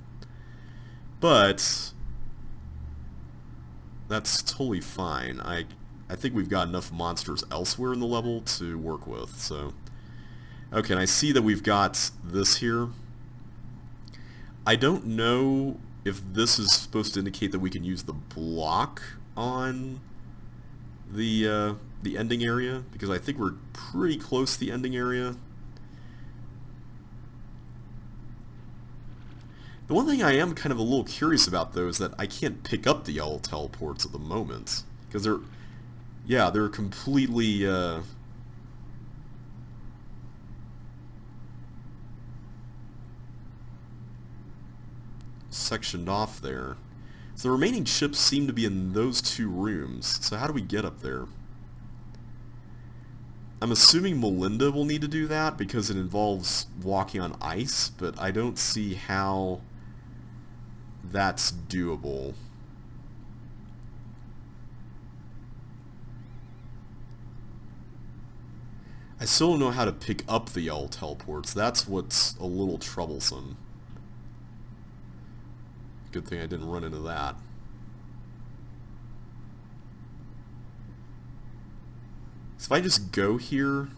A: But that's totally fine. I think we've got enough monsters elsewhere in the level to work with. So okay, and I see that we've got this here. I don't know if this is supposed to indicate that we can use the block on the ending area, because I think we're pretty close to the ending area. The one thing I am kind of a little curious about, though, is that I can't pick up the yellow teleports at the moment, because they're completely sectioned off there. So the remaining chips seem to be in those two rooms. So how do we get up there? I'm assuming Melinda will need to do that because it involves walking on ice, but I don't see how that's doable. I still don't know how to pick up the yellow teleports. That's what's a little troublesome. Good thing I didn't run into that. So if I just go here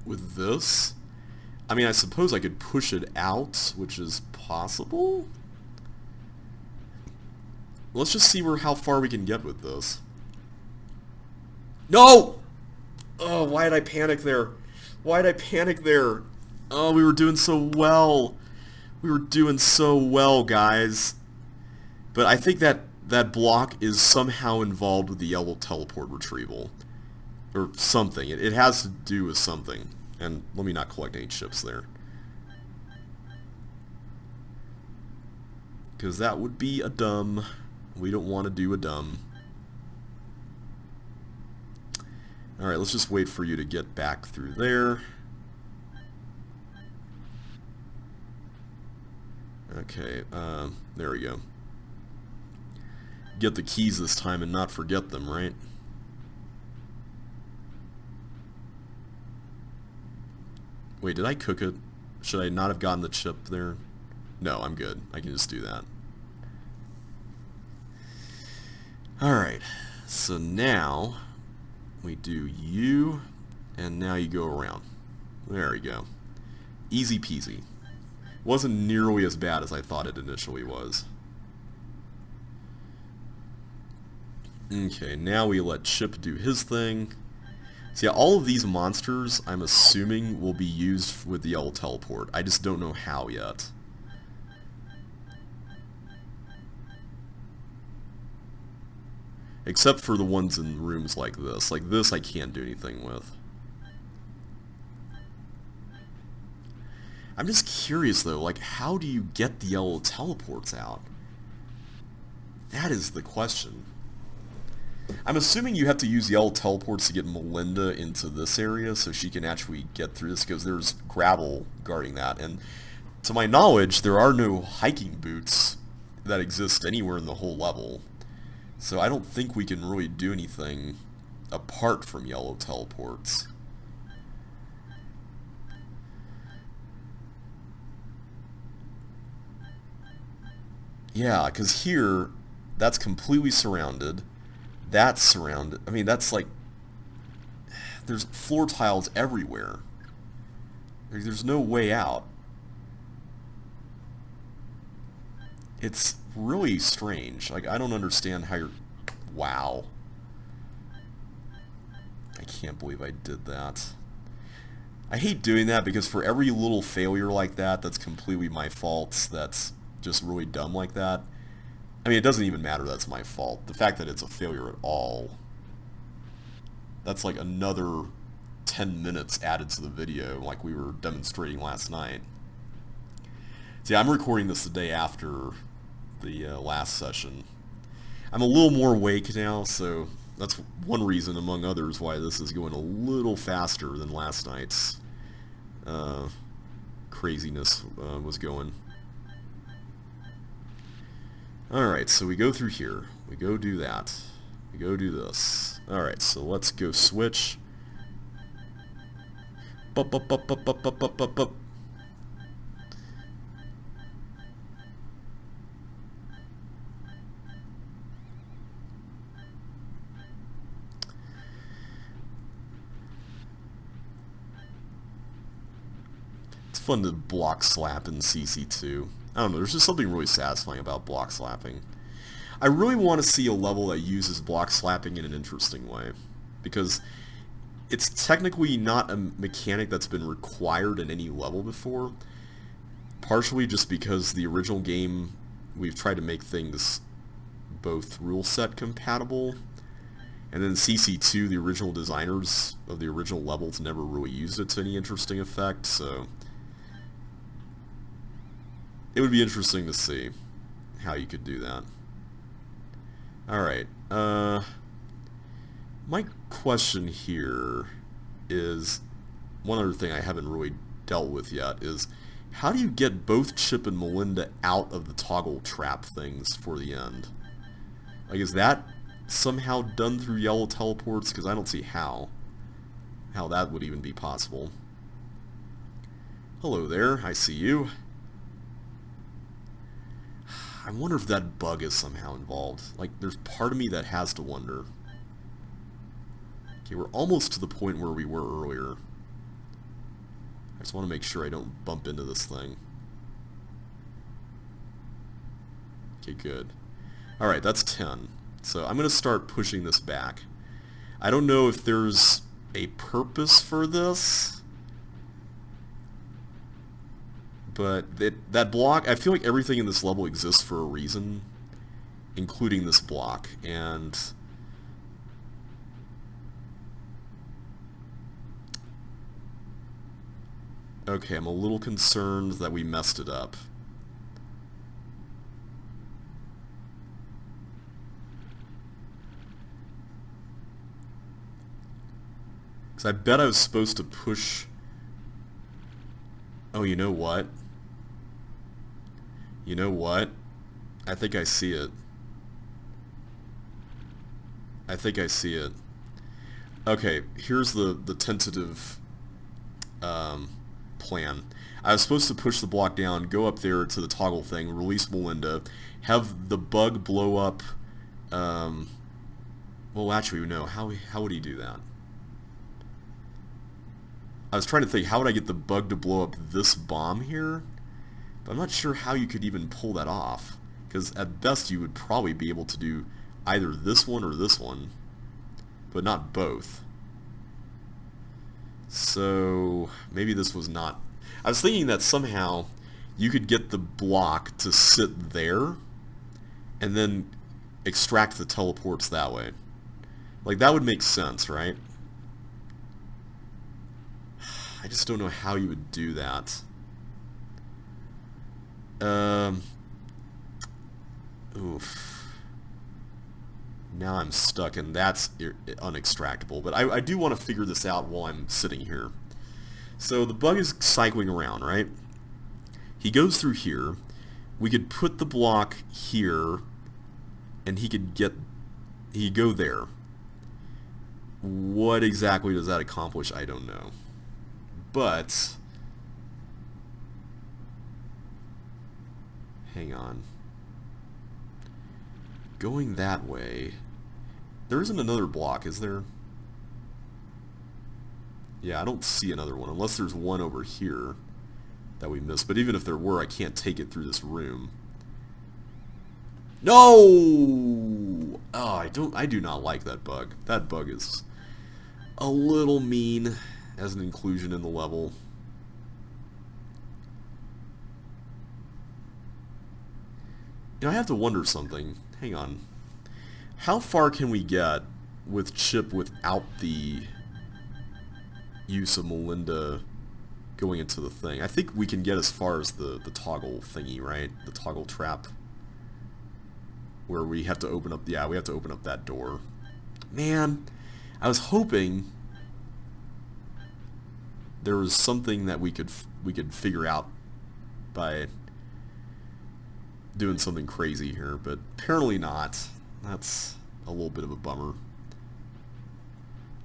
A: with this, I mean, I suppose I could push it out, which is possible. Let's just see how far we can get with this. No! Oh, why did I panic there? Why did I panic there? Oh, we were doing so well. We were doing so well, guys. But I think that block is somehow involved with the yellow teleport retrieval. Or something. It has to do with something. And let me not collect any chips there. Because that would be a dumb. We don't want to do a dumb. Alright, let's just wait for you to get back through there. Okay, there we go. Get the keys this time and not forget them, right? Wait, did I cook it? Should I not have gotten the chip there? No, I'm good. I can just do that. Alright, so now we do you, and now you go around. There we go. Easy peasy. Wasn't nearly as bad as I thought it initially was. Okay, now we let Chip do his thing. So yeah, all of these monsters, I'm assuming, will be used with the yellow teleport. I just don't know how yet. Except for the ones in rooms like this. Like this I can't do anything with. I'm just curious though, like how do you get the yellow teleports out? That is the question. I'm assuming you have to use yellow teleports to get Melinda into this area so she can actually get through this, because there's gravel guarding that. And to my knowledge, there are no hiking boots that exist anywhere in the whole level. So I don't think we can really do anything apart from yellow teleports. Yeah, because here, that's completely surrounded. That's surrounded. I mean, that's like... There's floor tiles everywhere. There's no way out. It's really strange. Like, I don't understand how you're... Wow. I can't believe I did that. I hate doing that because for every little failure like that, that's completely my fault. That's just really dumb like that. I mean, it doesn't even matter that's my fault. The fact that it's a failure at all, that's like another 10 minutes added to the video like we were demonstrating last night. See, I'm recording this the day after the last session. I'm a little more awake now, so that's one reason, among others, why this is going a little faster than last night's craziness was going. Alright, so we go through here. We go do that. We go do this. Alright, so let's go switch. Bup, bup, bup, bup, bup, bup, bup, bup, bup. It's fun to block slap in CC2. I don't know, there's just something really satisfying about block slapping. I really want to see a level that uses block slapping in an interesting way, because it's technically not a mechanic that's been required in any level before, partially just because the original game, we've tried to make things both rule set compatible, and then CC2, the original designers of the original levels, never really used it to any interesting effect, so it would be interesting to see how you could do that. Alright, my question here is, one other thing I haven't really dealt with yet, is how do you get both Chip and Melinda out of the toggle trap things for the end? Like, is that somehow done through yellow teleports? Because I don't see how that would even be possible. Hello there, I see you. I wonder if that bug is somehow involved. Like, there's part of me that has to wonder. Okay, we're almost to the point where we were earlier. I just want to make sure I don't bump into this thing. Okay, good. Alright, that's 10. So I'm going to start pushing this back. I don't know if there's a purpose for this, but that block, I feel like everything in this level exists for a reason, including this block, and okay, I'm a little concerned that we messed it up. Because I bet I was supposed to push... Oh, you know what? You know what? I think I see it. I think I see it. Okay, here's the tentative plan. I was supposed to push the block down, go up there to the toggle thing, release Melinda, have the bug blow up... well, actually, no. How would he do that? I was trying to think, how would I get the bug to blow up this bomb here? But I'm not sure how you could even pull that off. Because at best you would probably be able to do either this one or this one. But not both. So maybe this was not... I was thinking that somehow you could get the block to sit there and then extract the teleports that way. Like, that would make sense, right? I just don't know how you would do that. Oof. Now I'm stuck, and that's unextractable. But I do want to figure this out while I'm sitting here. So the bug is cycling around, right? He goes through here. We could put the block here, and he could go there. What exactly does that accomplish? I don't know. But hang on. Going that way, there isn't another block, is there? Yeah, I don't see another one, unless there's one over here that we missed. But even if there were, I can't take it through this room. No! Oh, I do not like that bug. That bug is a little mean as an inclusion in the level. I have to wonder something. Hang on. How far can we get with Chip without the use of Melinda going into the thing? I think we can get as far as the toggle thingy, right? The toggle trap. Where we have to open up, yeah, we have to open up that door. Man, I was hoping there was something that we could figure out by doing something crazy here, but apparently not. That's a little bit of a bummer.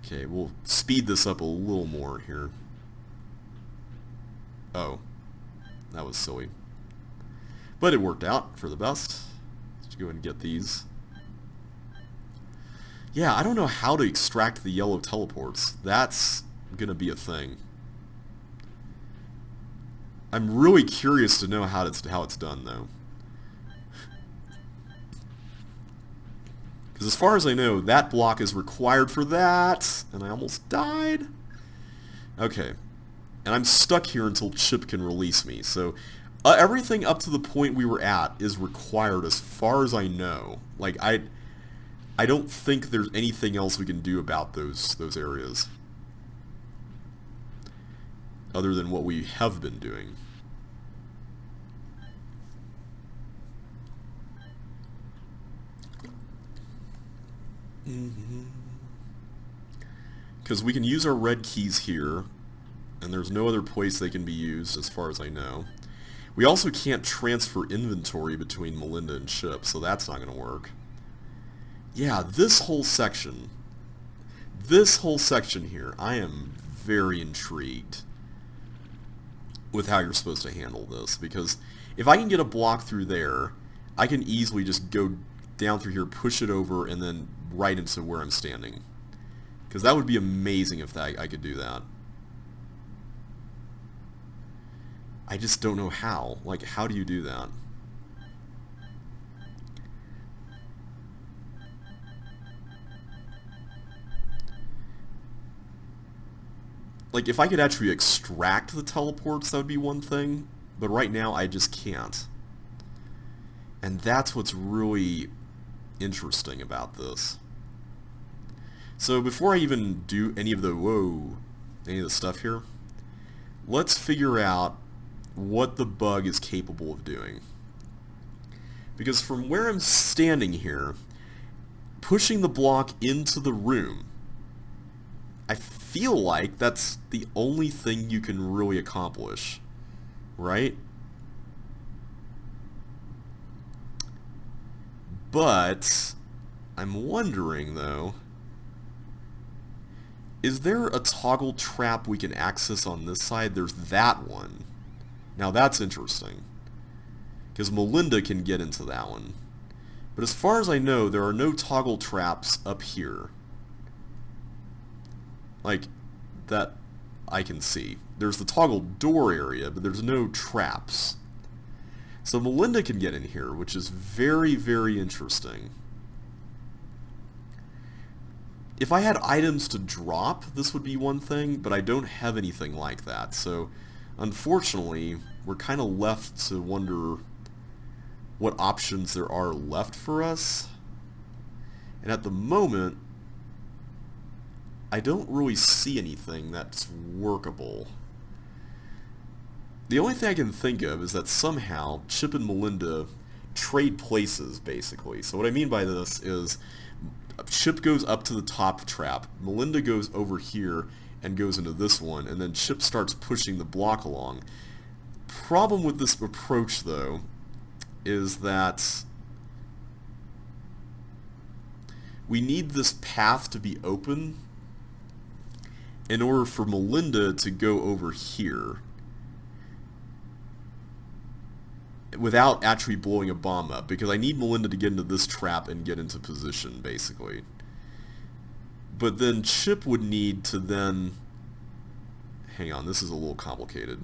A: Okay, we'll speed this up a little more here. Oh, that was silly. But it worked out for the best. Let's go ahead and get these. Yeah, I don't know how to extract the yellow teleports. That's gonna be a thing. I'm really curious to know how it's done, though. Because as far as I know, that block is required for that, and I almost died. Okay, and I'm stuck here until Chip can release me. So everything up to the point we were at is required, as far as I know. Like I don't think there's anything else we can do about those areas, other than what we have been doing. Because we can use our red keys here, and there's no other place they can be used as far as I know. We also can't transfer inventory between Melinda and Chip, so that's not going to work. Yeah, this whole section here, I am very intrigued with how you're supposed to handle this, because if I can get a block through there, I can easily just go down through here, push it over, and then right into where I'm standing. Because that would be amazing if I could do that. I just don't know how. Like, how do you do that? Like, if I could actually extract the teleports, that would be one thing. But right now, I just can't. And that's what's really interesting about this. So before I even do any of the stuff here, let's figure out what the bug is capable of doing. Because from where I'm standing here, pushing the block into the room, I feel like that's the only thing you can really accomplish, right? But I'm wondering, though, is there a toggle trap we can access on this side? There's that one. Now that's interesting, because Melinda can get into that one. But as far as I know, there are no toggle traps up here. Like, that I can see. There's the toggle door area, but there's no traps. So Melinda can get in here, which is very, very interesting. If I had items to drop, this would be one thing, but I don't have anything like that. So, unfortunately, we're kind of left to wonder what options there are left for us. And at the moment, I don't really see anything that's workable. The only thing I can think of is that somehow Chip and Melinda trade places, basically. So what I mean by this is Chip goes up to the top trap, Melinda goes over here and goes into this one, and then Chip starts pushing the block along. Problem with this approach, though, is that we need this path to be open in order for Melinda to go over here without actually blowing a bomb up, because I need Melinda to get into this trap and get into position, basically. But then Chip would need to then... Hang on, this is a little complicated.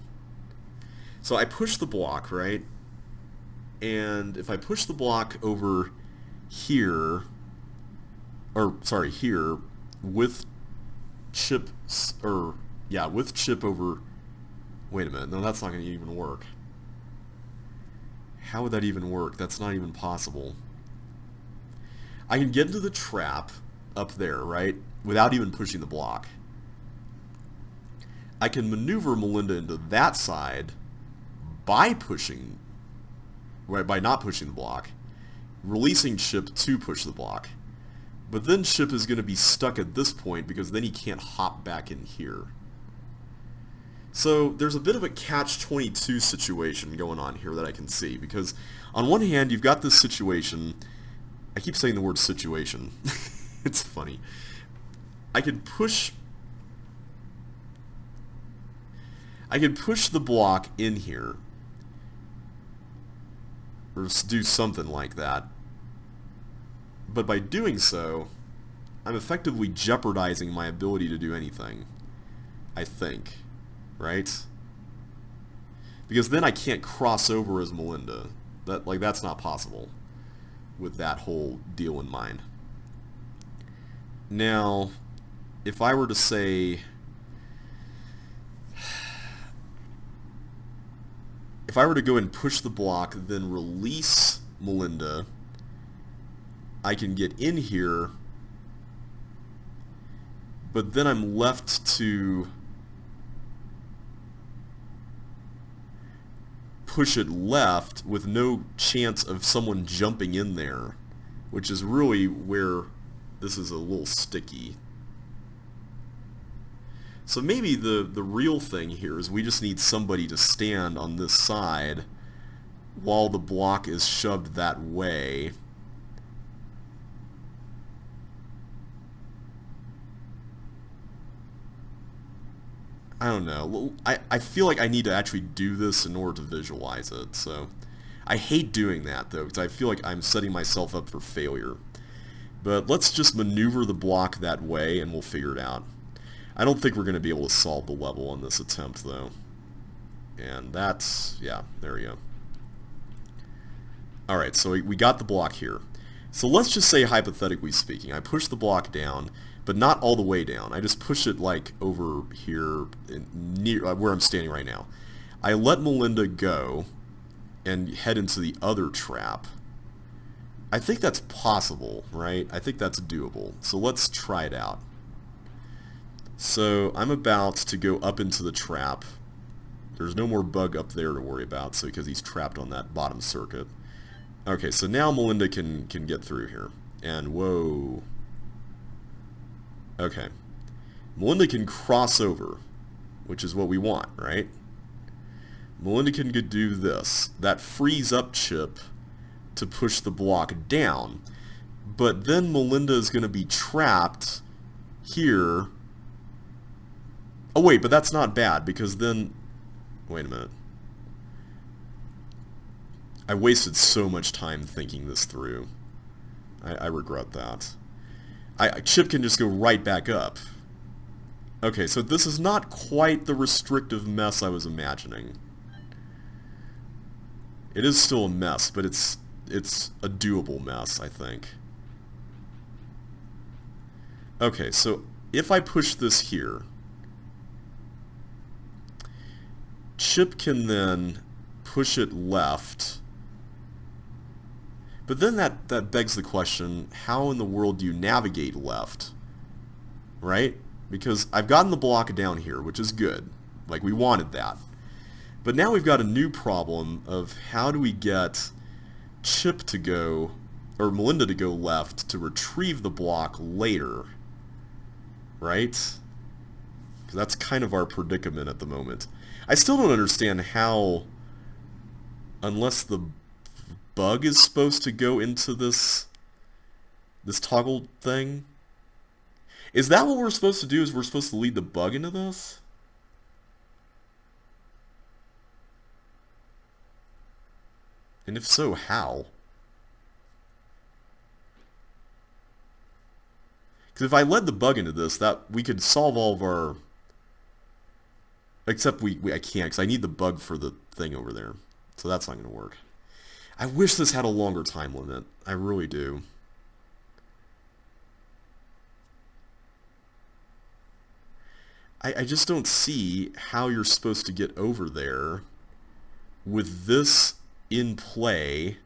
A: So I push the block, right? And if I push the block over here, or sorry, here, with Chip, with Chip over... Wait a minute, no, that's not going to even work. How would that even work? That's not even possible. I can get into the trap up there, right? Without even pushing the block. I can maneuver Melinda into that side by pushing, right, by not pushing the block, releasing Chip to push the block. But then Chip is going to be stuck at this point because then he can't hop back in here. So there's a bit of a catch-22 situation going on here that I can see, because on one hand you've got this situation. I keep saying the word situation. It's funny. I could push the block in here, or do something like that. But by doing so, I'm effectively jeopardizing my ability to do anything, I think, right? Because then I can't cross over as Melinda. That's not possible with that whole deal in mind. Now, if I were to say, if I were to go and push the block, then release Melinda, I can get in here, but then I'm left to push it left with no chance of someone jumping in there, which is really where this is a little sticky. So maybe the real thing here is we just need somebody to stand on this side while the block is shoved that way. I don't know. I feel like I need to actually do this in order to visualize it, so I hate doing that, though, because I feel like I'm setting myself up for failure. But let's just maneuver the block that way, and we'll figure it out. I don't think we're going to be able to solve the level on this attempt, though. And that's, yeah, there we go. Alright, so we got the block here. So let's just say, hypothetically speaking, I push the block down, but not all the way down. I just push it like over here near where I'm standing right now. I let Melinda go and head into the other trap. I think that's possible, right? I think that's doable. So let's try it out. So I'm about to go up into the trap. There's no more bug up there to worry about, so because he's trapped on that bottom circuit. Okay, so now Melinda can get through here. And whoa. Okay. Melinda can cross over, which is what we want, right? Melinda can do this. That frees up Chip to push the block down. But then Melinda is going to be trapped here. Oh wait, but that's not bad, because then... Wait a minute. I wasted so much time thinking this through. I regret that. Chip can just go right back up. Okay, so this is not quite the restrictive mess I was imagining. It is still a mess, but it's a doable mess, I think. Okay, so if I push this here, Chip can then push it left. But then that begs the question, how in the world do you navigate left? Right? Because I've gotten the block down here, which is good. Like, we wanted that. But now we've got a new problem of how do we get Chip to go, or Melinda to go left to retrieve the block later. Right? Because that's kind of our predicament at the moment. I still don't understand how, unless the bug is supposed to go into this toggle thing. Is that what we're supposed to do? Is we're supposed to lead the bug into this? And if so, how? Because if I led the bug into this, that we could solve all of our... Except I can't, because I need the bug for the thing over there. So that's not going to work. I wish this had a longer time limit. I really do. I just don't see how you're supposed to get over there with this in play.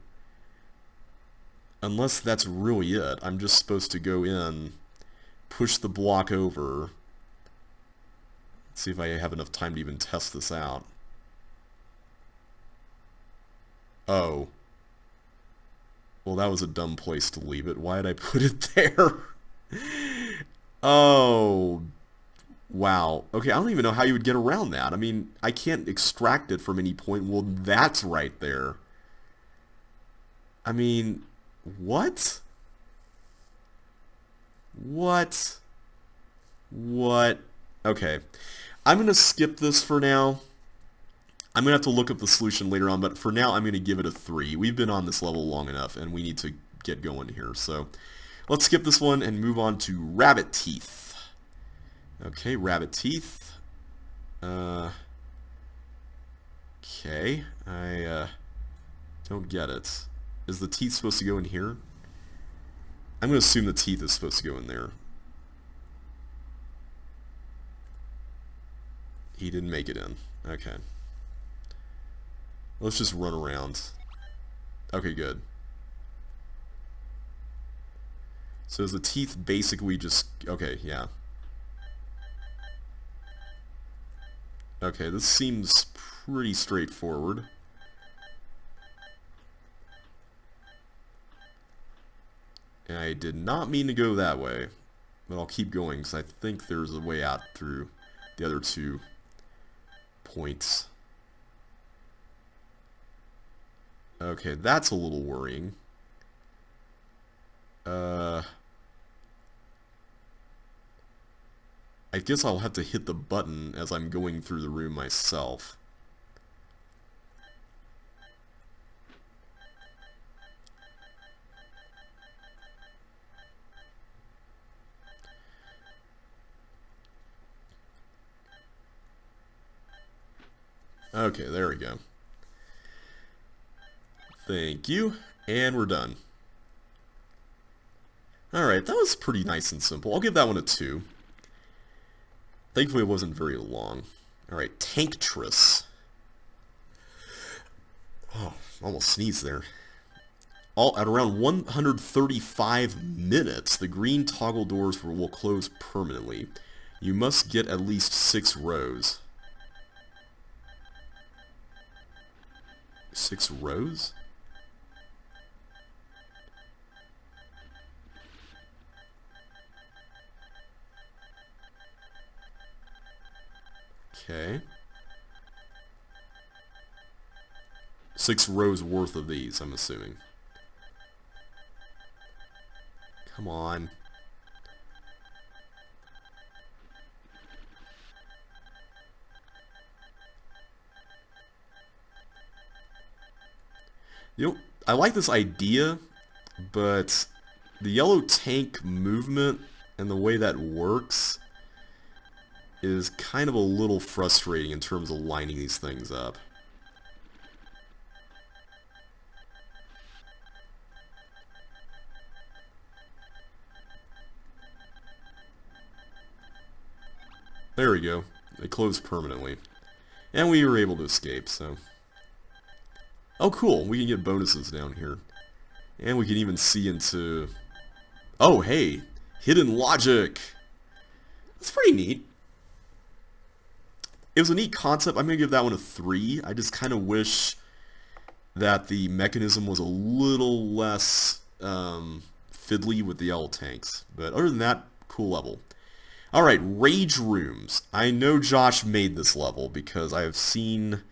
A: Unless that's really it. I'm just supposed to go in, push the block over. See if I have enough time to even test this out. Oh. Well, that was a dumb place to leave it. Why did I put it there? Oh. Wow. Okay, I don't even know how you would get around that. I mean, I can't extract it from any point. Well, that's right there. I mean, what? What? What? Okay. I'm going to skip this for now. I'm going to have to look up the solution later on, but for now I'm going to give it a 3. We've been on this level long enough, and we need to get going here. So let's skip this one and move on to rabbit teeth. Okay, rabbit teeth. Okay, I don't get it. Is the teeth supposed to go in here? I'm going to assume the teeth is supposed to go in there. He didn't make it in. Okay. Let's just run around. Okay, good. So is the teeth basically just... Okay, yeah. Okay, this seems pretty straightforward. And I did not mean to go that way, but I'll keep going because I think there's a way out through the other 2 points. Okay, that's a little worrying. I guess I'll have to hit the button as I'm going through the room myself. Okay, there we go. Thank you, and we're done. Alright, that was pretty nice and simple. I'll give that one a 2. Thankfully it wasn't very long. Alright, Tinktrous. Oh, almost sneezed there. At around 135 minutes, the green toggle doors will close permanently. You must get at least 6 rows. 6 rows? Okay. 6 rows worth of these, I'm assuming. Come on. You know, I like this idea, but the yellow tank movement and the way that works is kind of a little frustrating in terms of lining these things up. There we go. It closed permanently. And we were able to escape, so... Oh, cool. We can get bonuses down here. And we can even see into... Oh, hey! Hidden logic! That's pretty neat. It was a neat concept. I'm going to give that one a 3. I just kind of wish that the mechanism was a little less fiddly with the yellow tanks. But other than that, cool level. Alright, Rage Rooms. I know Josh made this level because I have seen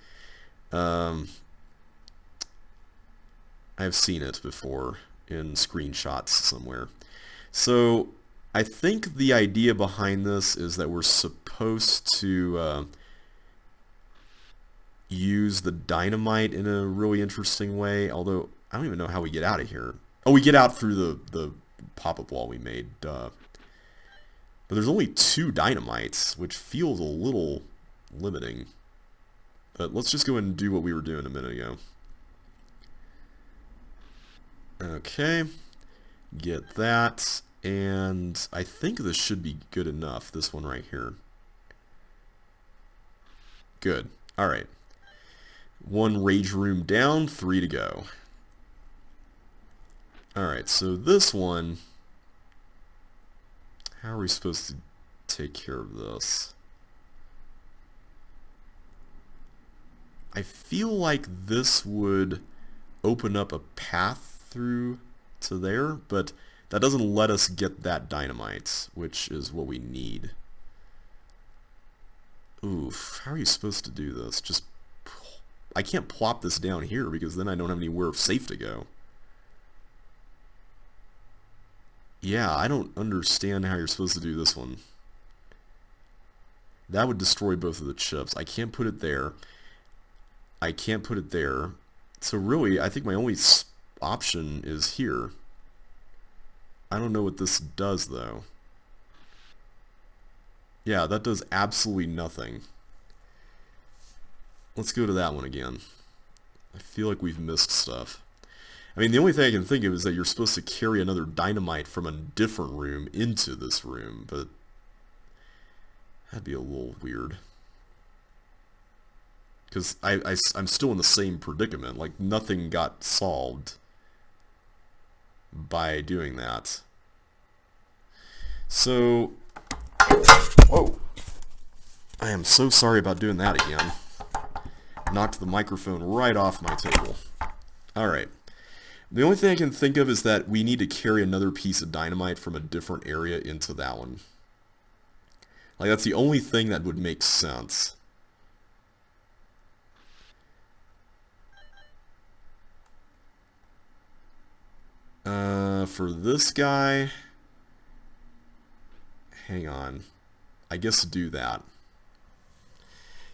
A: it before in screenshots somewhere. So I think the idea behind this is that we're supposed to use the dynamite in a really interesting way, although I don't even know how we get out of here. Oh, we get out through the pop-up wall we made, duh. But there's only 2 dynamites, which feels a little limiting. But let's just go and do what we were doing a minute ago. Okay, get that, and I think this should be good enough, this one right here. Good, alright. One rage room down, 3 to go. Alright, so this one, how are we supposed to take care of this? I feel like this would open up a path through to there, but that doesn't let us get that dynamite, which is what we need. Oof, how are you supposed to do this? Just, I can't plop this down here because then I don't have anywhere safe to go. Yeah, I don't understand how you're supposed to do this one. That would destroy both of the chips. I can't put it there. I can't put it there. So really, I think my only option is here. I don't know what this does, though. Yeah, that does absolutely nothing. Let's go to that one again. I feel like we've missed stuff. I mean, the only thing I can think of is that you're supposed to carry another dynamite from a different room into this room, but that'd be a little weird. Because I'm still in the same predicament. Like, nothing got solved by doing that. So, whoa. I am so sorry about doing that again. Knocked the microphone right off my table. Alright. The only thing I can think of is that we need to carry another piece of dynamite from a different area into that one. Like, that's the only thing that would make sense. For this guy, hang on, I guess do that.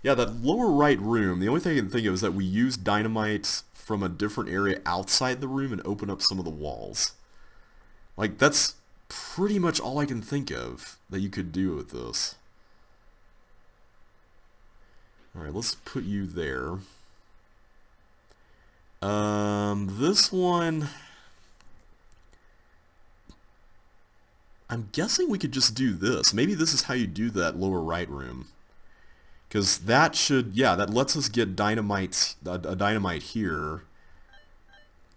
A: Yeah, that lower right room, the only thing I can think of is that we use dynamite from a different area outside the room and open up some of the walls. Like, that's pretty much all I can think of that you could do with this. Alright, let's put you there. This one, I'm guessing we could just do this. Maybe this is how you do that lower right room. Because that should, yeah, that lets us get dynamite, a dynamite here.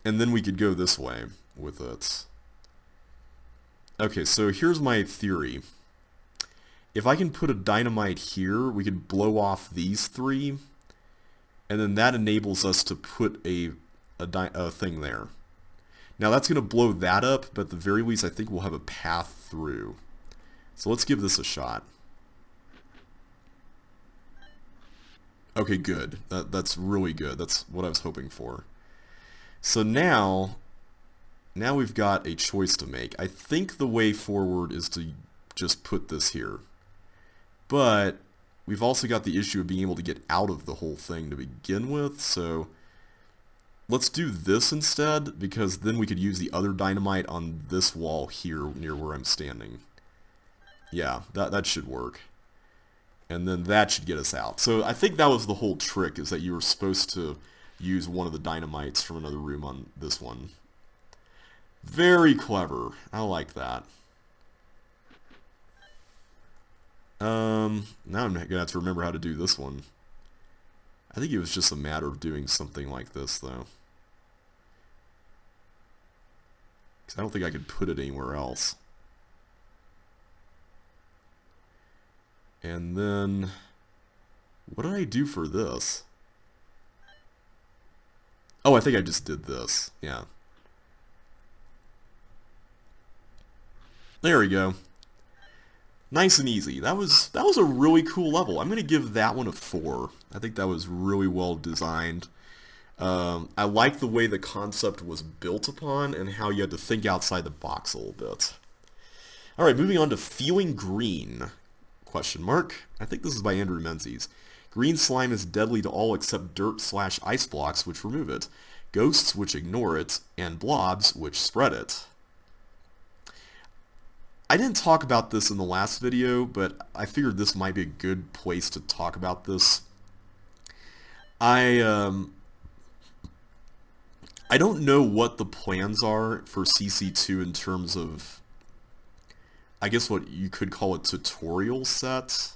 A: And then we could go this way with it. Okay, so here's my theory. If I can put a dynamite here, we could blow off these three. And then that enables us to put a thing there. Now that's going to blow that up, but at the very least I think we'll have a path through. So let's give this a shot. Okay, good. That's really good. That's what I was hoping for. So now we've got a choice to make. I think the way forward is to just put this here. But we've also got the issue of being able to get out of the whole thing to begin with, so let's do this instead, because then we could use the other dynamite on this wall here near where I'm standing. Yeah, that should work. And then that should get us out. So I think that was the whole trick, is that you were supposed to use one of the dynamites from another room on this one. Very clever. I like that. Now I'm going to have to remember how to do this one. I think it was just a matter of doing something like this, though. Because I don't think I could put it anywhere else. And then, what did I do for this? Oh, I think I just did this. Yeah. There we go. Nice and easy. That was a really cool level. I'm going to give that one a 4. I think that was really well designed. I like the way the concept was built upon and how you had to think outside the box a little bit. Alright, moving on to Feeling Green. Question mark. I think this is by Andrew Menzies. Green slime is deadly to all except dirt/ice blocks, which remove it, ghosts, which ignore it, and blobs, which spread it. I didn't talk about this in the last video, but I figured this might be a good place to talk about this. I don't know what the plans are for CC2 in terms of, I guess what you could call a tutorial set,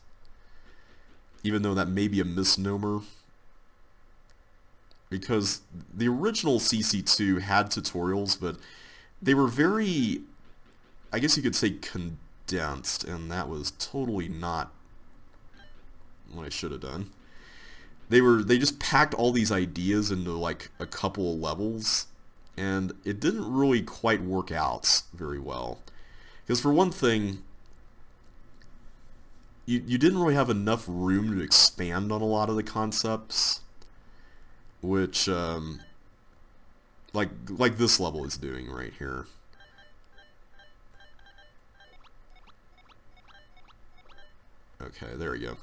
A: even though that may be a misnomer. because the original CC2 had tutorials, but they were very, I guess you could say, condensed, and that was totally not what I should have done. They just packed all these ideas into like a couple of levels, and it didn't really quite work out very well. Because for one thing, you didn't really have enough room to expand on a lot of the concepts, which like this level is doing right here. Okay, there we go.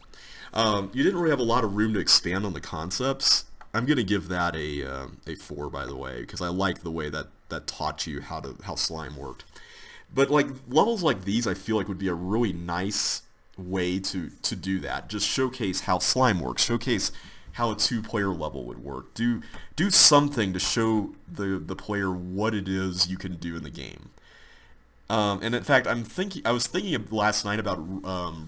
A: You didn't really have a lot of room to expand on the concepts. I'm gonna give that a 4, by the way, because I like the way that taught you how slime worked. But like levels like these, I feel like would be a really nice way to do that. Just showcase how slime works. Showcase how a 2-player level would work. Do something to show the player what it is you can do in the game. And in fact, I was thinking last night about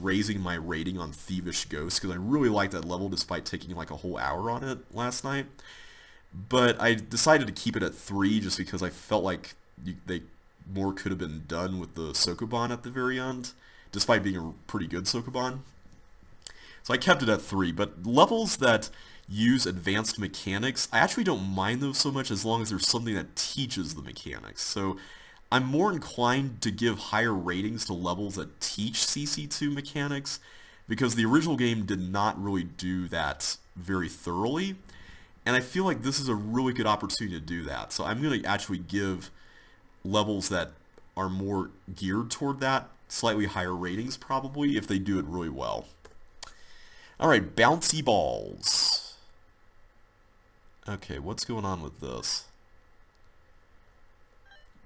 A: raising my rating on Thievish Ghost, because I really liked that level despite taking like a whole hour on it last night. But I decided to keep it at 3 just because I felt like more could have been done with the Sokoban at the very end, despite being a pretty good Sokoban. So I kept it at 3, but levels that use advanced mechanics, I actually don't mind those so much as long as there's something that teaches the mechanics. So I'm more inclined to give higher ratings to levels that teach CC2 mechanics, because the original game did not really do that very thoroughly, and I feel like this is a really good opportunity to do that. So I'm going to actually give levels that are more geared toward that slightly higher ratings, probably, if they do it really well. Alright, bouncy balls. Okay, what's going on with this?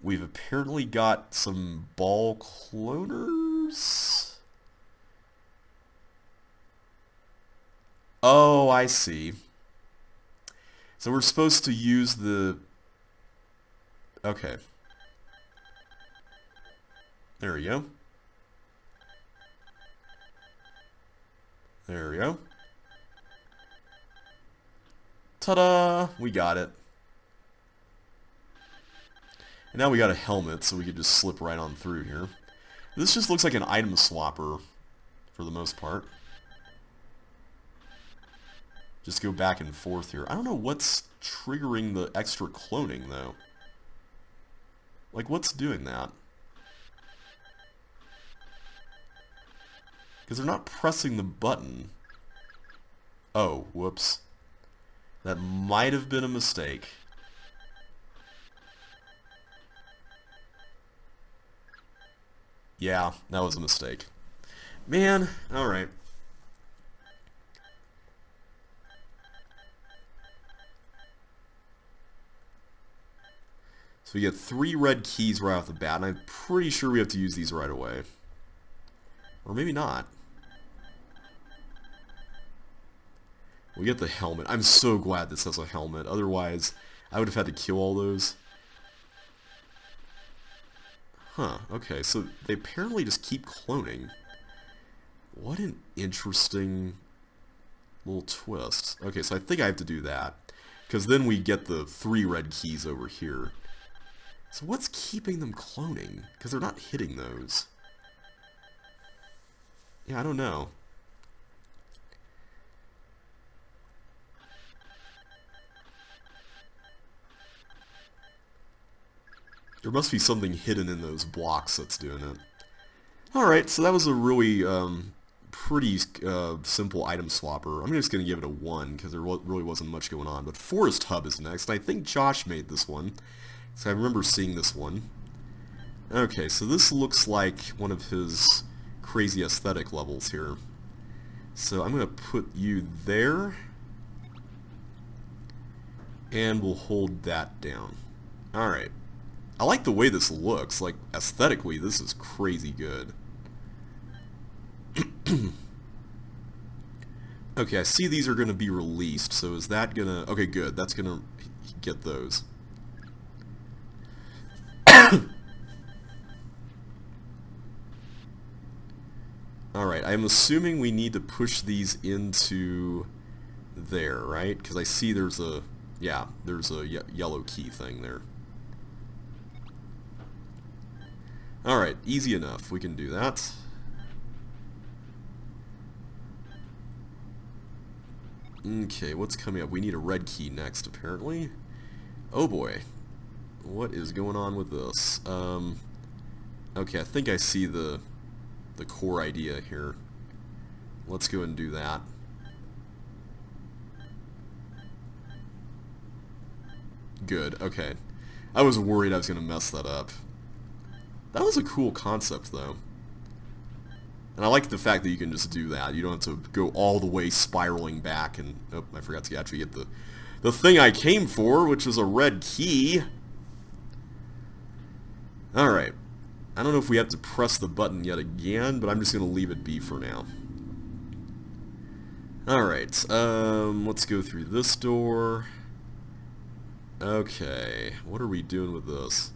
A: We've apparently got some ball cloners. Oh, I see. So we're supposed to use the... Okay. There we go. There we go. Ta-da! We got it. And now we got a helmet, so we could just slip right on through here. This just looks like an item swapper, for the most part. Just go back and forth here. I don't know what's triggering the extra cloning, though. Like, what's doing that? Because they're not pressing the button. Oh, whoops. That might have been a mistake. Yeah, that was a mistake. Man, alright. So we get 3 red keys right off the bat, and I'm pretty sure we have to use these right away. Or maybe not. We get the helmet. I'm so glad this has a helmet. Otherwise, I would have had to kill all those. Huh, okay, so they apparently just keep cloning. What an interesting little twist. Okay, so I think I have to do that, because then we get the 3 red keys over here. So what's keeping them cloning? Because they're not hitting those. Yeah, I don't know. There must be something hidden in those blocks that's doing it. Alright, so that was a really pretty simple item swapper. I'm just going to give it a 1 because there really wasn't much going on. But Forest Hub is next. I think Josh made this one, so I remember seeing this one. Okay, so this looks like one of his crazy aesthetic levels here. So I'm going to put you there, and we'll hold that down. Alright. I like the way this looks. Like, aesthetically, this is crazy good. Okay, I see these are going to be released, so is that going to... Okay, good. That's going to get those. Alright, I'm assuming we need to push these into there, right? Because I see there's a Yeah, there's a yellow key thing there. Alright, easy enough. We can do that. Okay, what's coming up? We need a red key next, apparently. Oh boy. What is going on with this? Okay, I think I see the core idea here. Let's go and do that. Good, okay. I was worried I was going to mess that up. That was a cool concept, though. And I like the fact that you can just do that. You don't have to go all the way spiraling back and... Oh, I forgot to actually get the thing I came for, which was a red key. Alright. I don't know if we have to press the button yet again, but I'm just going to leave it be for now. Alright, let's go through this door. Okay, what are we doing with this?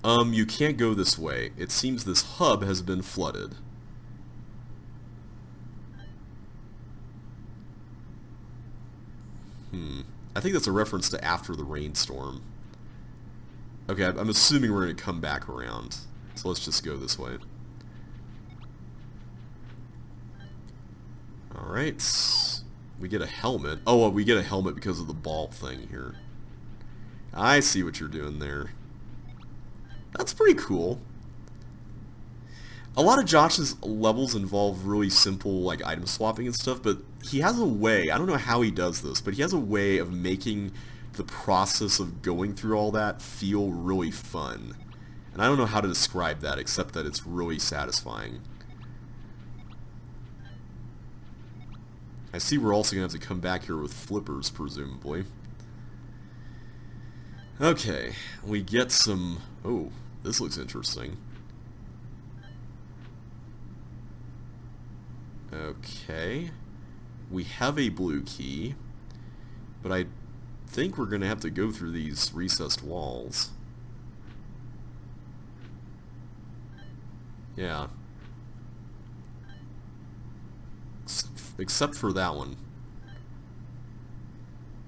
A: You can't go this way. It seems this hub has been flooded. I think that's a reference to after the rainstorm. Okay, I'm assuming we're going to come back around. So let's just go this way. Alright. We get a helmet. Oh, well, we get a helmet because of the ball thing here. I see what you're doing there. That's pretty cool. A lot of Josh's levels involve really simple like item swapping and stuff, but he has a way, I don't know how he does this, but he has a way of making the process of going through all that feel really fun. And I don't know how to describe that except that it's really satisfying. I see we're also going to have to come back here with flippers, presumably. Okay, we get some... Oh, this looks interesting. Okay. We have a blue key, but I think we're going to have to go through these recessed walls. Yeah. Except for that one.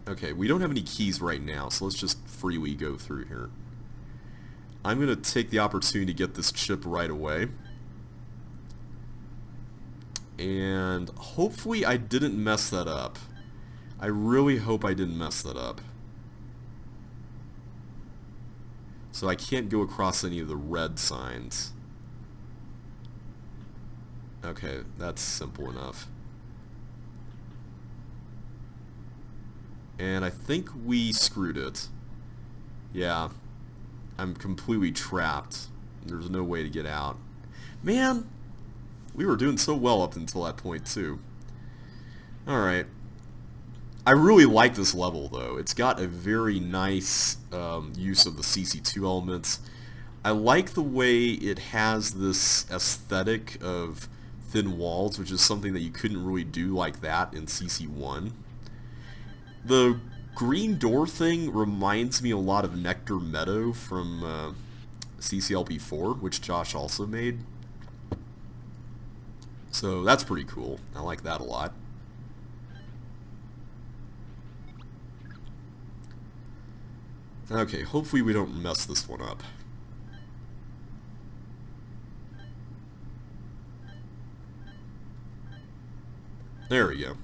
A: Okay, we don't have any keys right now, so let's just freely go through here. I'm going to take the opportunity to get this chip right away. And hopefully I didn't mess that up. I really hope I didn't mess that up. So I can't go across any of the red signs. Okay, that's simple enough. And I think we screwed it. Yeah. I'm completely trapped. There's no way to get out. Man! We were doing so well up until that point, too. Alright. I really like this level, though. It's got a very nice use of the CC2 elements. I like the way it has this aesthetic of thin walls, which is something that you couldn't really do like that in CC1. The green door thing reminds me a lot of Nectar Meadow from CCLP4, which Josh also made. So that's pretty cool. I like that a lot. Okay, hopefully we don't mess this one up. There we go.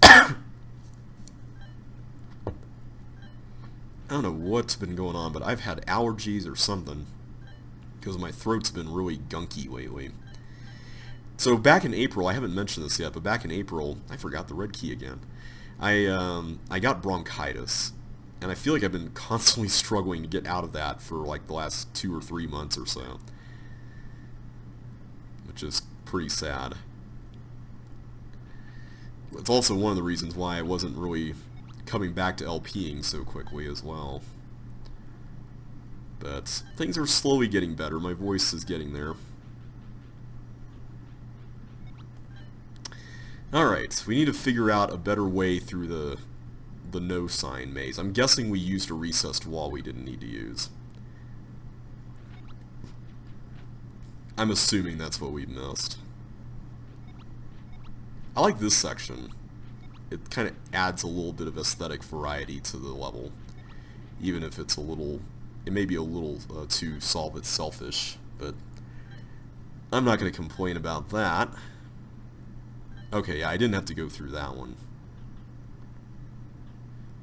A: I don't know what's been going on, but I've had allergies or something, because my throat's been really gunky lately. So back in April, I haven't mentioned this yet, but back in April, I forgot the red key again. I got bronchitis, and I feel like I've been constantly struggling to get out of that for like the last 2 or 3 months or so, which is pretty sad. It's also one of the reasons why I wasn't really coming back to LPing so quickly as well. But things are slowly getting better. My voice is getting there. Alright, we need to figure out a better way through the no sign maze. I'm guessing we used a recessed wall we didn't need to use. I'm assuming that's what we missed. I like this section. it kind of adds a little bit of aesthetic variety to the level, even if it's a little, it may be a little too solve it selfish, but I'm not going to complain about that. Okay, yeah, I didn't have to go through that one.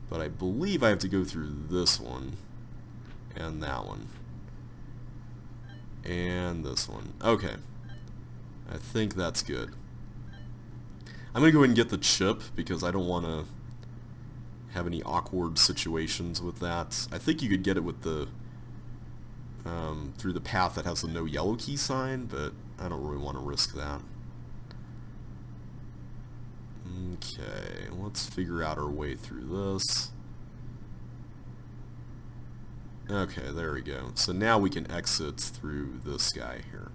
A: But I believe I have to go through this one, and that one, and this one. Okay, I think that's good. I'm going to go ahead and get the chip, because I don't want to have any awkward situations with that. I think you could get it with the, through the path that has the no yellow key sign, but I don't really want to risk that. Okay, let's figure out our way through this. Okay, there we go. So now we can exit through this guy here.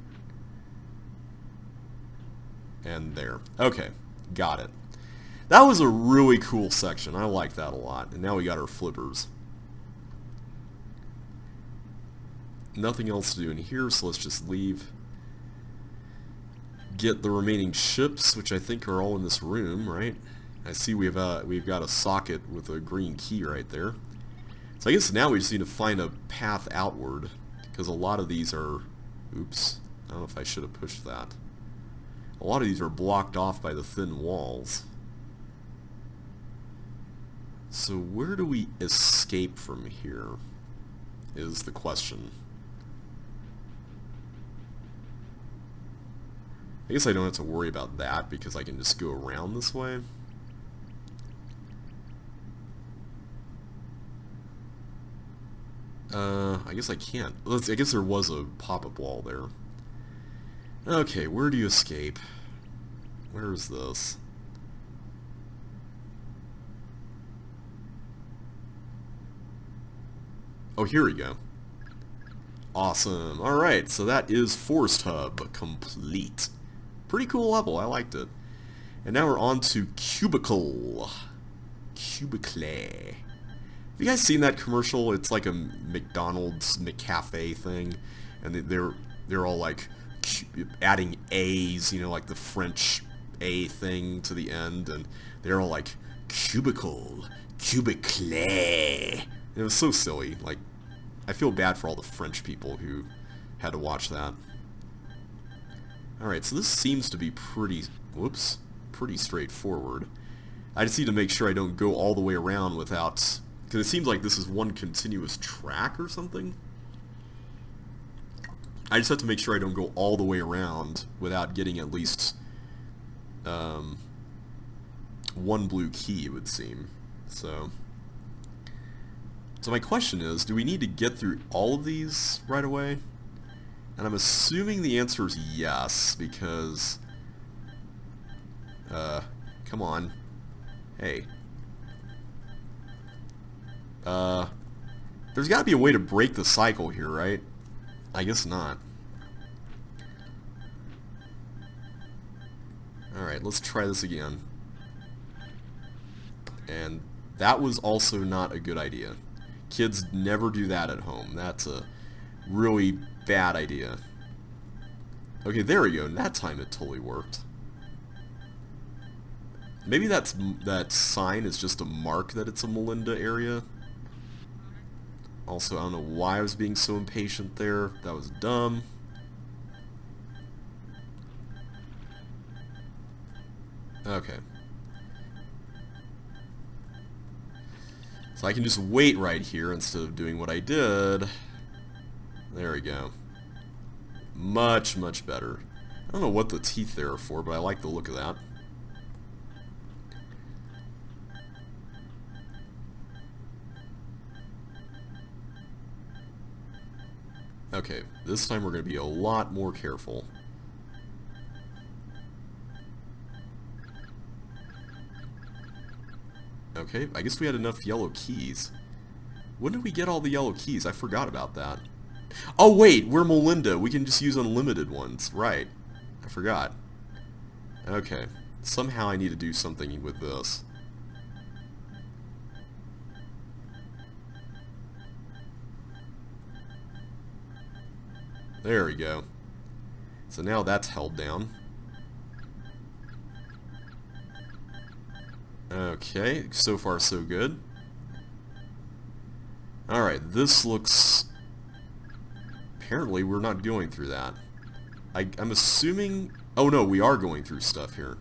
A: And there. Okay, got it. That was a really cool section. I like that a lot. And now we got our flippers. Nothing else to do in here, so let's just leave. Get the remaining ships, which I think are all in this room, right? I see we've got a socket with a green key right there. So I guess now we just need to find a path outward, because a lot of these are... Oops, I don't know if I should have pushed that. A lot of these are blocked off by the thin walls. So where do we escape from here, is the question. I guess I don't have to worry about that, because I can just go around this way. I guess I can't. I guess there was a pop-up wall there. Okay, where do you escape? Where is this? Oh, here we go. Awesome. Alright, so that is Forest Hub complete. Pretty cool level, I liked it. And now we're on to Cubicle. Cubicle. Have you guys seen that commercial? It's like a McDonald's McCafe thing, and they're all like adding A's, you know, like the French A thing to the end, and they're all like Cubicle, Cubicle. It was so silly. Like, I feel bad for all the French people who had to watch that. Alright, so this seems to be pretty straightforward. I just need to make sure I don't go all the way around without... Because it seems like this is one continuous track or something. I just have to make sure I don't go all the way around without getting at least one blue key, it would seem. So my question is, do we need to get through all of these right away? And I'm assuming the answer is yes, because... come on. Hey. There's got to be a way to break the cycle here, right? I guess not. Alright, let's try this again. And that was also not a good idea. Kids never do that at home. That's a really bad idea. Okay, there we go. And that time it totally worked. Maybe that sign is just a mark that it's a Melinda area. Also, I don't know why I was being so impatient there. That was dumb. Okay. So I can just wait right here instead of doing what I did. There we go. Much, much better. I don't know what the teeth there are for, but I like the look of that. Okay, this time we're going to be a lot more careful. Okay, I guess we had enough yellow keys. When did we get all the yellow keys? I forgot about that. Oh wait, we're Melinda. We can just use unlimited ones. Right. I forgot. Okay. Somehow I need to do something with this. There we go. So now that's held down. Okay, so far so good. Alright, this looks... Apparently we're not going through that. I'm assuming... Oh no, we are going through stuff here.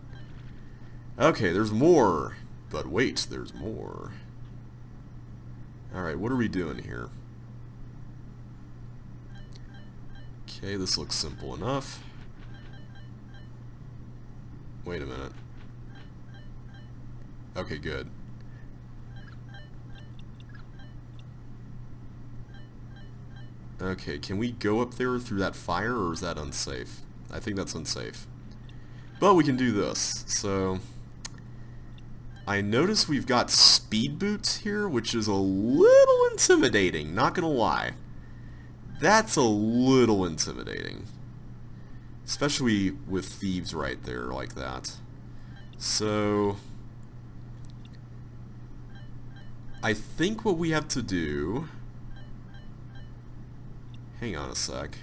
A: Okay, there's more. But wait, there's more. Alright, what are we doing here? Okay, this looks simple enough. Wait a minute. Okay, good. Okay, can we go up there through that fire, or is that unsafe? I think that's unsafe. But we can do this. So, I notice we've got speed boots here, which is a little intimidating, not gonna lie. That's a little intimidating. Especially with thieves right there like that. So, I think what we have to do... Hang on a sec.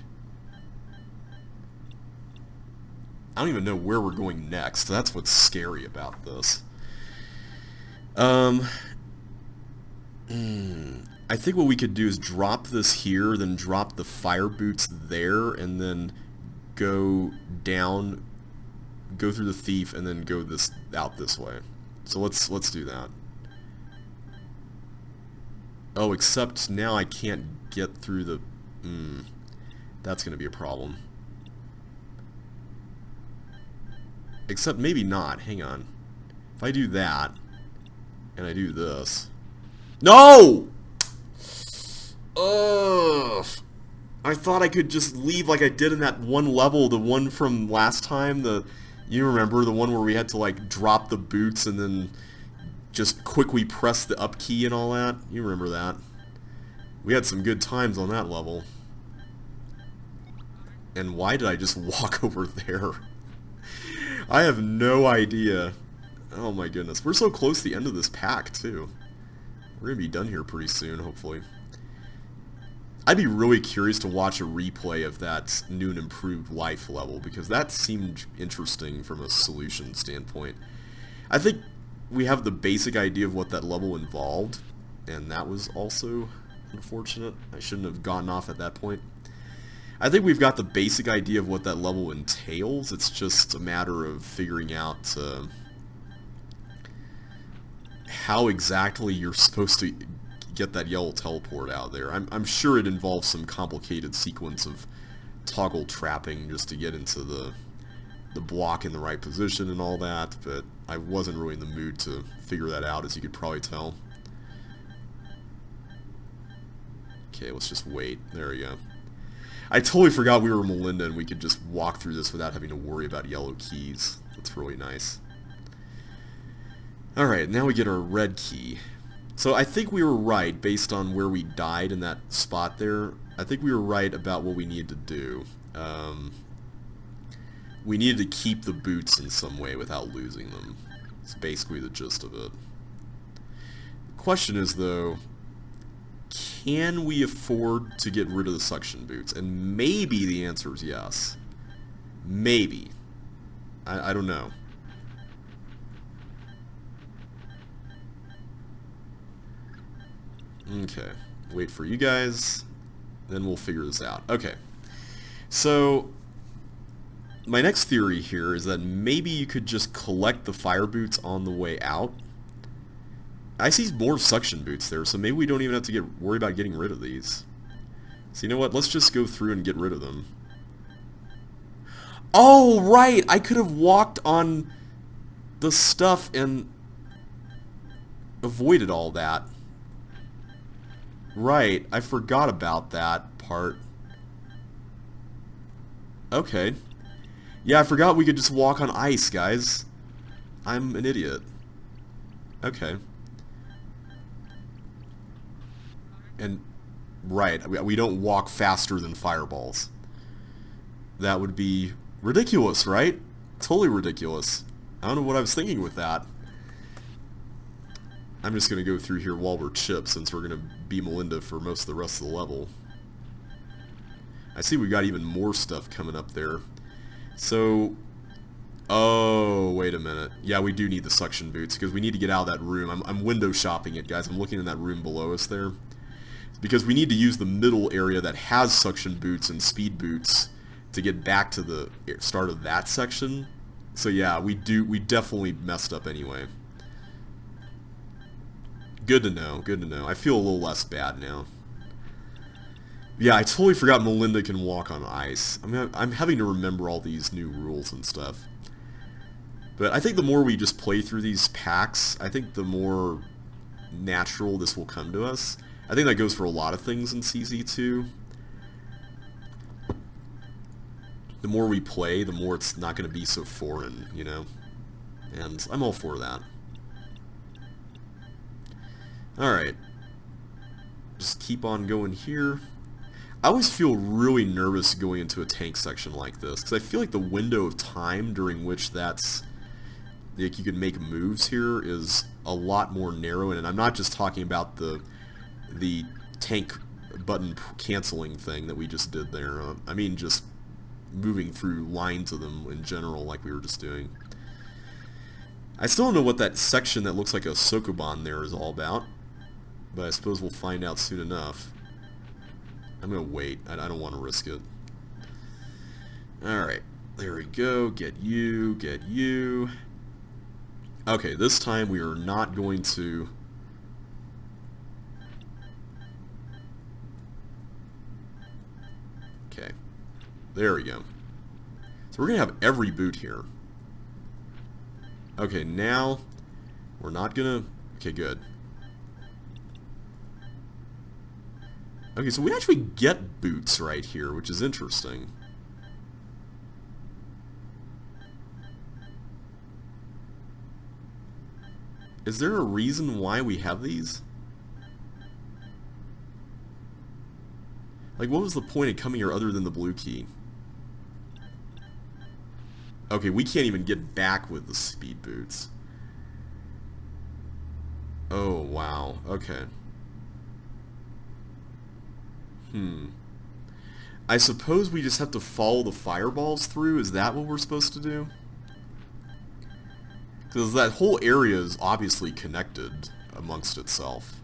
A: I don't even know where we're going next. That's what's scary about this. I think what we could do is drop this here, then drop the fire boots there, and then go down, go through the thief, and then go out this way. So let's do that. Oh, except now I can't get through the... that's going to be a problem. Except maybe not. Hang on. If I do that, and I do this... No! Ugh! I thought I could just leave like I did in that one level, the one from last time, you remember, the one where we had to like drop the boots and then just quickly press the up key and all that? You remember that. We had some good times on that level. And why did I just walk over there? I have no idea. Oh my goodness. We're so close to the end of this pack, too. We're going to be done here pretty soon, hopefully. I'd be really curious to watch a replay of that new and improved life level, because that seemed interesting from a solution standpoint. I think we have the basic idea of what that level involved, and that was also unfortunate. I shouldn't have gotten off at that point. I think we've got the basic idea of what that level entails. It's just a matter of figuring out how exactly you're supposed to get that yellow teleport out there. I'm sure it involves some complicated sequence of toggle trapping just to get into the block in the right position and all that, but I wasn't really in the mood to figure that out, as you could probably tell. Okay, let's just wait. There we go. I totally forgot we were Melinda and we could just walk through this without having to worry about yellow keys. That's really nice. Alright, now we get our red key. So I think we were right based on where we died in that spot there. I think we were right about what we needed to do. We needed to keep the boots in some way without losing them. It's basically the gist of it. The question is, though, can we afford to get rid of the suction boots? And maybe the answer is yes. Maybe. I don't know. Okay. Wait for you guys. Then we'll figure this out. Okay. So, my next theory here is that maybe you could just collect the fire boots on the way out. I see more suction boots there, so maybe we don't even have to worry about getting rid of these. So you know what? Let's just go through and get rid of them. Oh, right! I could have walked on the stuff and avoided all that. Right, I forgot about that part. Okay. Yeah, I forgot we could just walk on ice, guys. I'm an idiot. Okay. And, right, we don't walk faster than fireballs. That would be ridiculous, right? Totally ridiculous. I don't know what I was thinking with that. I'm just going to go through here while we're chipped, since we're going to be Melinda for most of the rest of the level. I see we've got even more stuff coming up there. So, Oh, wait a minute. Yeah, we do need the suction boots because we need to get out of that room. I'm window shopping it, guys. I'm looking in that room below us there. Because we need to use the middle area that has suction boots and speed boots to get back to the start of that section. So yeah, we definitely messed up anyway. Good to know, good to know. I feel a little less bad now. Yeah, I totally forgot Melinda can walk on ice. I'm having to remember all these new rules and stuff. But I think the more we just play through these packs, I think the more natural this will come to us. I think that goes for a lot of things in CC2. The more we play, the more it's not going to be so foreign, you know? And I'm all for that. Alright. Just keep on going here. I always feel really nervous going into a tank section like this, because I feel like the window of time during which that's... like you can make moves here is a lot more narrow, and I'm not just talking about the tank button canceling thing that we just did there. I mean just moving through lines of them in general like we were just doing. I still don't know what that section that looks like a Sokoban there is all about, but I suppose we'll find out soon enough. I'm gonna wait. I don't want to risk it. Alright, there we go. Get you, get you. Okay, this time we are not going to... Okay, there we go. So we're going to have every boot here. Okay, now we're not going to... Okay, good. Okay, so we actually get boots right here, which is interesting. Is there a reason why we have these? Like, what was the point of coming here other than the blue key? Okay, we can't even get back with the speed boots. Oh, wow. Okay. I suppose we just have to follow the fireballs through? Is that what we're supposed to do? Because that whole area is obviously connected amongst itself.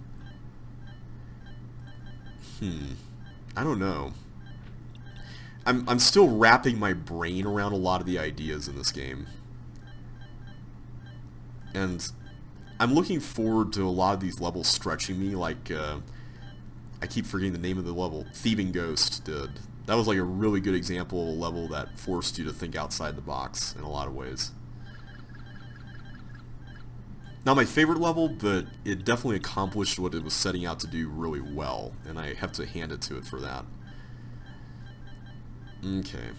A: I don't know. I'm still wrapping my brain around a lot of the ideas in this game. And I'm looking forward to a lot of these levels stretching me, like, I keep forgetting the name of the level, Thieving Ghost did. That was like a really good example of a level that forced you to think outside the box in a lot of ways. Not my favorite level, but it definitely accomplished what it was setting out to do really well, and I have to hand it to it for that. Okay.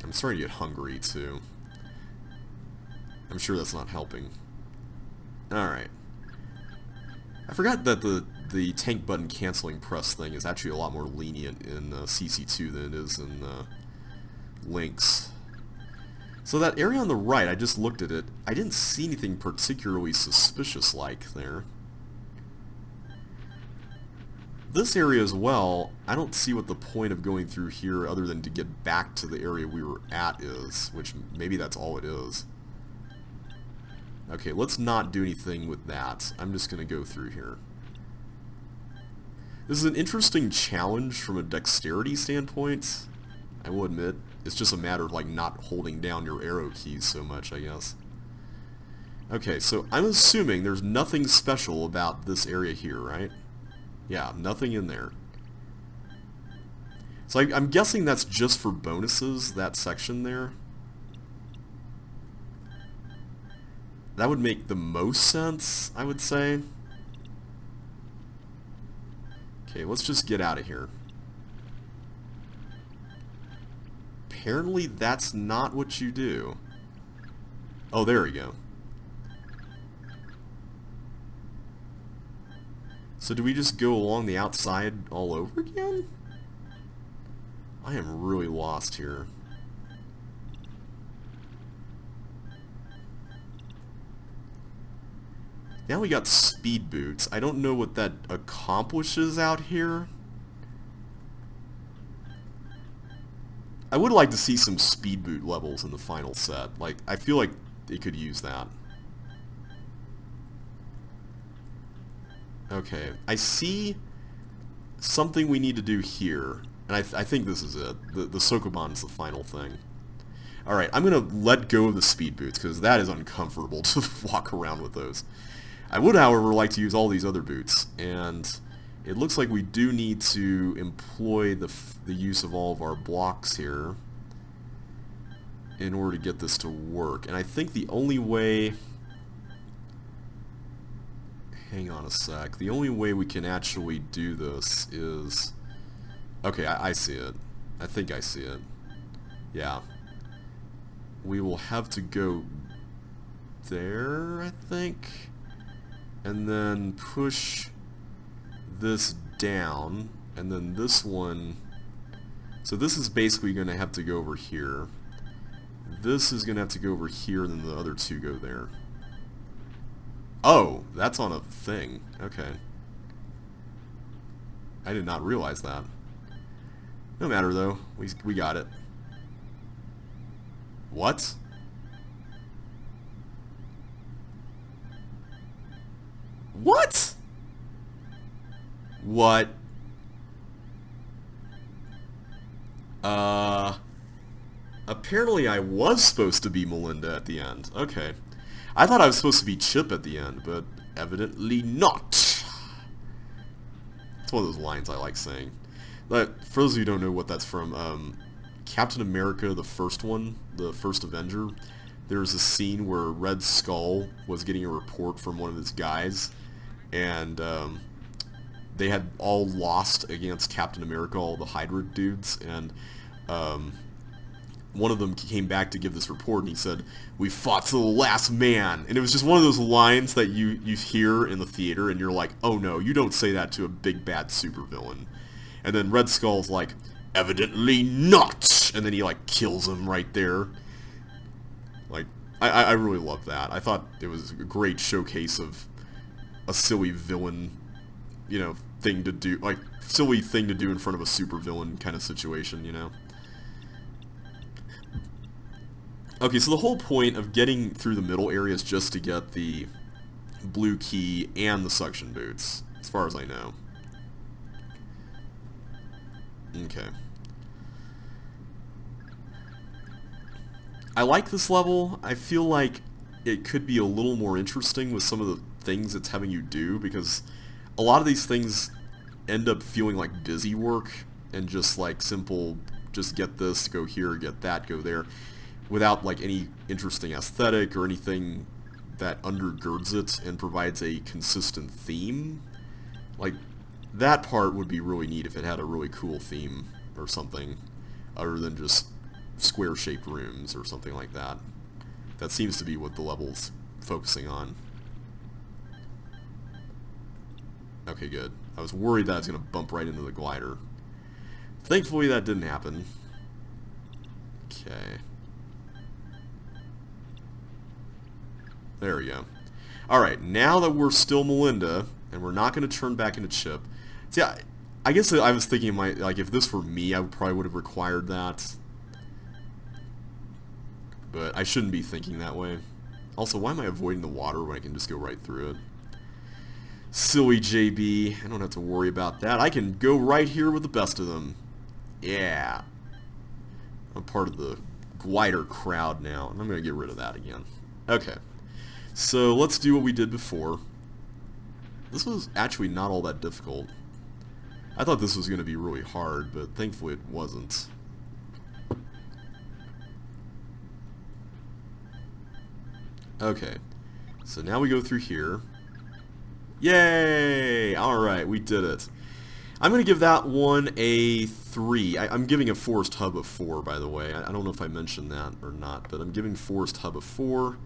A: I'm starting to get hungry, too. I'm sure that's not helping. Alright. I forgot that the tank button canceling press thing is actually a lot more lenient in CC2 than it is in Lynx. So that area on the right, I just looked at it. I didn't see anything particularly suspicious-like there. This area as well, I don't see what the point of going through here other than to get back to the area we were at is, which maybe that's all it is. Okay, let's not do anything with that. I'm just going to go through here. This is an interesting challenge from a dexterity standpoint, I will admit. It's just a matter of like not holding down your arrow keys so much, I guess. Okay, so I'm assuming there's nothing special about this area here, right? Yeah, nothing in there. So I'm guessing that's just for bonuses, that section there. That would make the most sense, I would say. Okay, let's just get out of here. Apparently that's not what you do. Oh, there we go. So do we just go along the outside all over again? I am really lost here. Now we got speed boots. I don't know what that accomplishes out here. I would like to see some speed boot levels in the final set. Like, I feel like it could use that. Okay, I see something we need to do here. And I think this is it. The Sokoban is the final thing. Alright, I'm going to let go of the speed boots, because that is uncomfortable to walk around with those. I would, however, like to use all these other boots, and it looks like we do need to employ the use of all of our blocks here in order to get this to work. And I think the only way... Hang on a sec. The only way we can actually do this is... Okay, I see it. I think I see it. Yeah. We will have to go there, I think. And then push this down. And then this one... So this is basically going to have to go over here. This is going to have to go over here, and then the other two go there. Oh, that's on a thing. Okay. I did not realize that. No matter, though. We got it. What? What? What? Apparently I was supposed to be Melinda at the end. Okay. I thought I was supposed to be Chip at the end, but evidently not. It's one of those lines I like saying. But for those of you who don't know what that's from, Captain America, the first one, the first Avenger, there's a scene where Red Skull was getting a report from one of his guys, and they had all lost against Captain America, all the Hydra dudes, and one of them came back to give this report, and he said, "We fought to the last man." And it was just one of those lines that you hear in the theater, and you're like, oh no, you don't say that to a big bad supervillain. And then Red Skull's like, "Evidently not!" And then he like kills him right there. Like, I really love that. I thought it was a great showcase of a silly villain, you know, thing to do, like, silly thing to do in front of a supervillain kind of situation, you know? Okay, so the whole point of getting through the middle area is just to get the blue key and the suction boots, as far as I know. Okay. I like this level. I feel like it could be a little more interesting with some of the things it's having you do, because a lot of these things end up feeling like busy work and just like simple, just get this, go here, get that, go there, without like any interesting aesthetic or anything that undergirds it and provides a consistent theme. Like, that part would be really neat if it had a really cool theme or something, other than just square-shaped rooms or something like that. That seems to be what the level's focusing on. Okay, good. I was worried that I was going to bump right into the glider. Thankfully, that didn't happen. Okay. There we go. Alright, now that we're still Melinda, and we're not going to turn back into Chip. See, I guess I was thinking, like, if this were me, I probably would have required that. But I shouldn't be thinking that way. Also, why am I avoiding the water when I can just go right through it? Silly JB. I don't have to worry about that. I can go right here with the best of them. Yeah. I'm part of the glider crowd now, and I'm going to get rid of that again. Okay. So let's do what we did before. This was actually not all that difficult. I thought this was going to be really hard, but thankfully it wasn't. Okay, so now we go through here. Yay! Alright, we did it. I'm going to give that one a 3. I'm giving a Forest Hub a 4, by the way. I don't know if I mentioned that or not, but I'm giving Forest Hub a 4.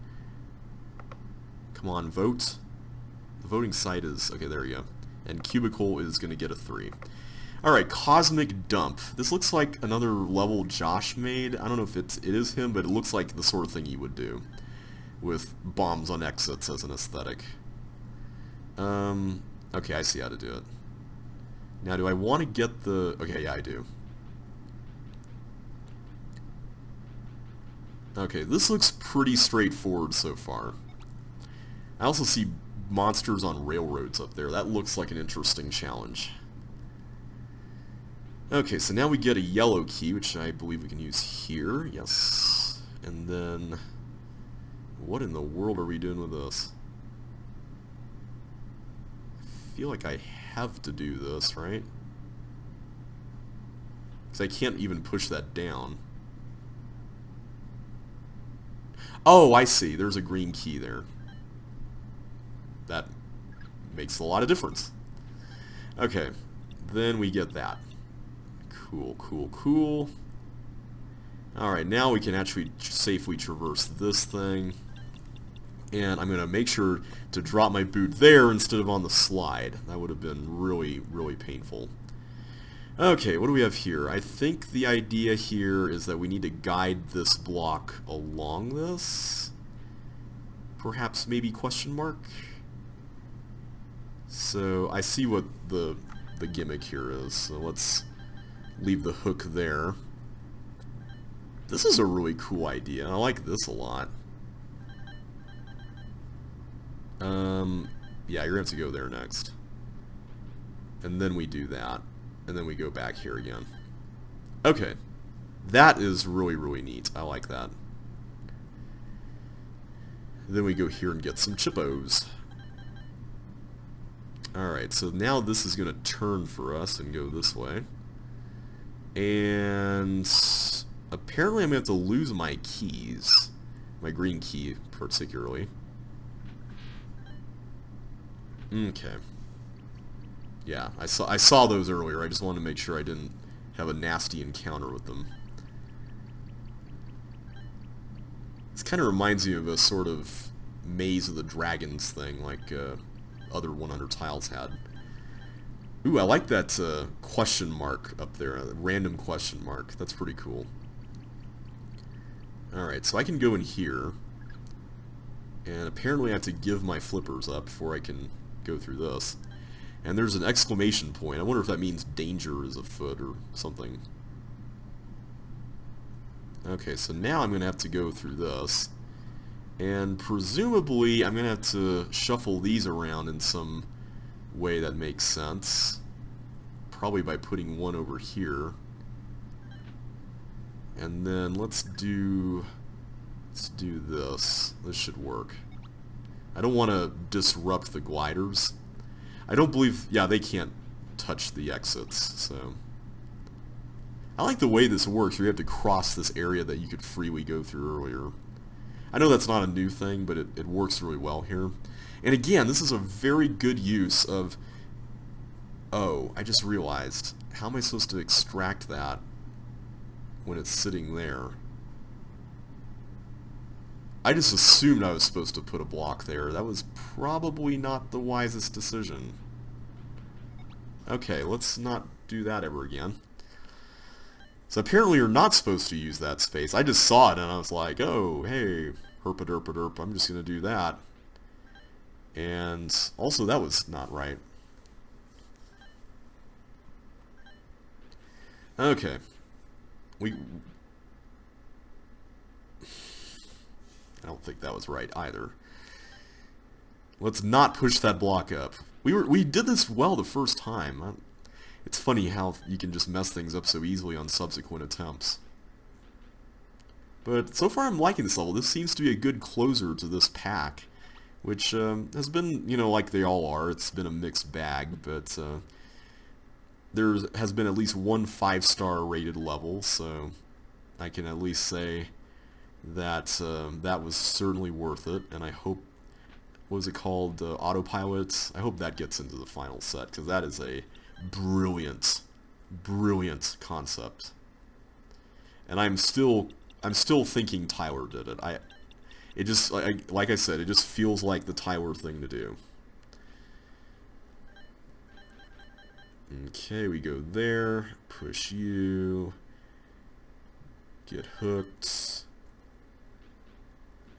A: Come on, vote. The voting site is... Okay, there we go. And Cubicle is going to get a 3. Alright, Cosmic Dump. This looks like another level Josh made. I don't know if it is him, but it looks like the sort of thing he would do, with bombs on exits as an aesthetic. Okay, I see how to do it. Now, do I want to get the... Okay, yeah, I do. Okay, this looks pretty straightforward so far. I also see monsters on railroads up there. That looks like an interesting challenge. Okay, so now we get a yellow key, which I believe we can use here. Yes. And then, what in the world are we doing with this? I feel like I have to do this, right? Because I can't even push that down. Oh, I see. There's a green key there. That makes a lot of difference. Okay, then we get that. Cool, cool, cool. Alright, now we can actually safely traverse this thing. And I'm going to make sure to drop my boot there instead of on the slide. That would have been really, really painful. Okay, what do we have here? I think the idea here is that we need to guide this block along this. Perhaps maybe question mark? So I see what the gimmick here is. So let's leave the hook there. This is a really cool idea. I like this a lot. Yeah, you're going to have to go there next. And then we do that. And then we go back here again. Okay. That is really, really neat. I like that. Then we go here and get some chippos. Alright, so now this is going to turn for us and go this way. And apparently I'm going to have to lose my keys. My green key, particularly. Okay. Yeah, I saw those earlier. I just wanted to make sure I didn't have a nasty encounter with them. This kind of reminds me of a sort of Maze of the Dragons thing, like other 100 Tiles had. Ooh, I like that question mark up there, a random question mark. That's pretty cool. Alright, so I can go in here, and apparently I have to give my flippers up before I can go through this. And there's an exclamation point. I wonder if that means danger is afoot or something. Okay, so now I'm going to have to go through this. And presumably I'm going to have to shuffle these around in some way that makes sense. Probably by putting one over here. And then let's do this. This should work. I don't want to disrupt the gliders. I don't believe, yeah, they can't touch the exits, so. I like the way this works, where you have to cross this area that you could freely go through earlier. I know that's not a new thing, but it works really well here. And again, this is a very good use of, oh, I just realized, how am I supposed to extract that when it's sitting there? I just assumed I was supposed to put a block there. That was probably not the wisest decision. Okay, let's not do that ever again. So apparently you're not supposed to use that space. I just saw it and I was like, oh, hey, herpa-derpa-derp, I'm just going to do that. And also that was not right. Okay. I don't think that was right either. Let's not push that block up. We did this well the first time. It's funny how you can just mess things up so easily on subsequent attempts. But so far I'm liking this level. This seems to be a good closer to this pack, which has been, you know, like they all are. It's been a mixed bag, but there has been at least one 5-star rated level, so I can at least say that that was certainly worth it, and I hope, what was it called, Autopilots? I hope that gets into the final set, because that is a brilliant, brilliant concept. And I'm still thinking Tyler did it. It just, like I said, it just feels like the Tyler thing to do. Okay, we go there, push you, get hooked.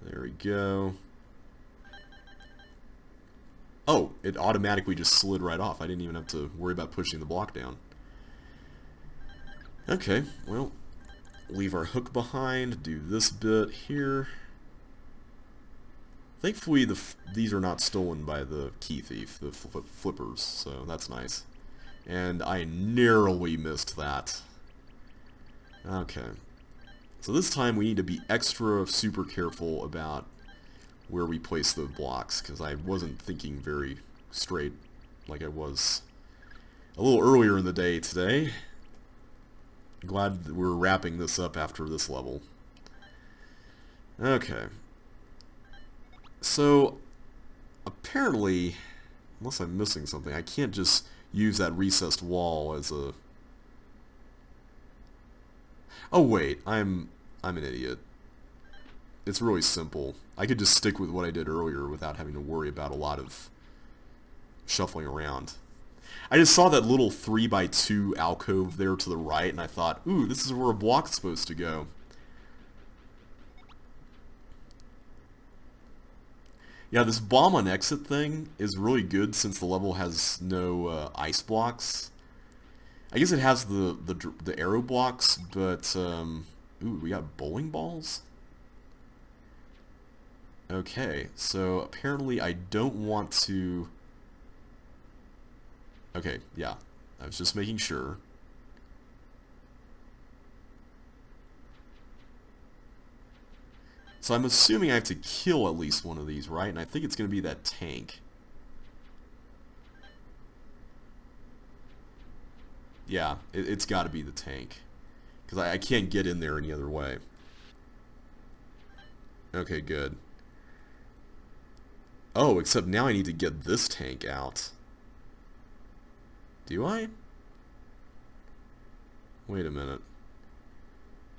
A: There we go. Oh, it automatically just slid right off. I didn't even have to worry about pushing the block down. Okay, well, leave our hook behind, do this bit here. Thankfully, these are not stolen by the key thief, the flippers, so that's nice. And I narrowly missed that. Okay. So this time we need to be extra super careful about where we place the blocks, because I wasn't thinking very straight like I was a little earlier in the day today. Glad that we're wrapping this up after this level. Okay. So, apparently, unless I'm missing something, I can't just use that recessed wall as a... Oh wait, I'm an idiot. It's really simple. I could just stick with what I did earlier without having to worry about a lot of shuffling around. I just saw that little 3x2 alcove there to the right, and I thought, ooh, this is where a block's supposed to go. Yeah, this bomb on exit thing is really good since the level has no ice blocks. I guess it has the arrow blocks, but ooh, we got bowling balls? Okay, so apparently I don't want to... Okay, yeah, I was just making sure. So I'm assuming I have to kill at least one of these, right? And I think it's going to be that tank. Yeah, it's got to be the tank. Because I can't get in there any other way. Okay, good. Oh, except now I need to get this tank out. Do I? Wait a minute.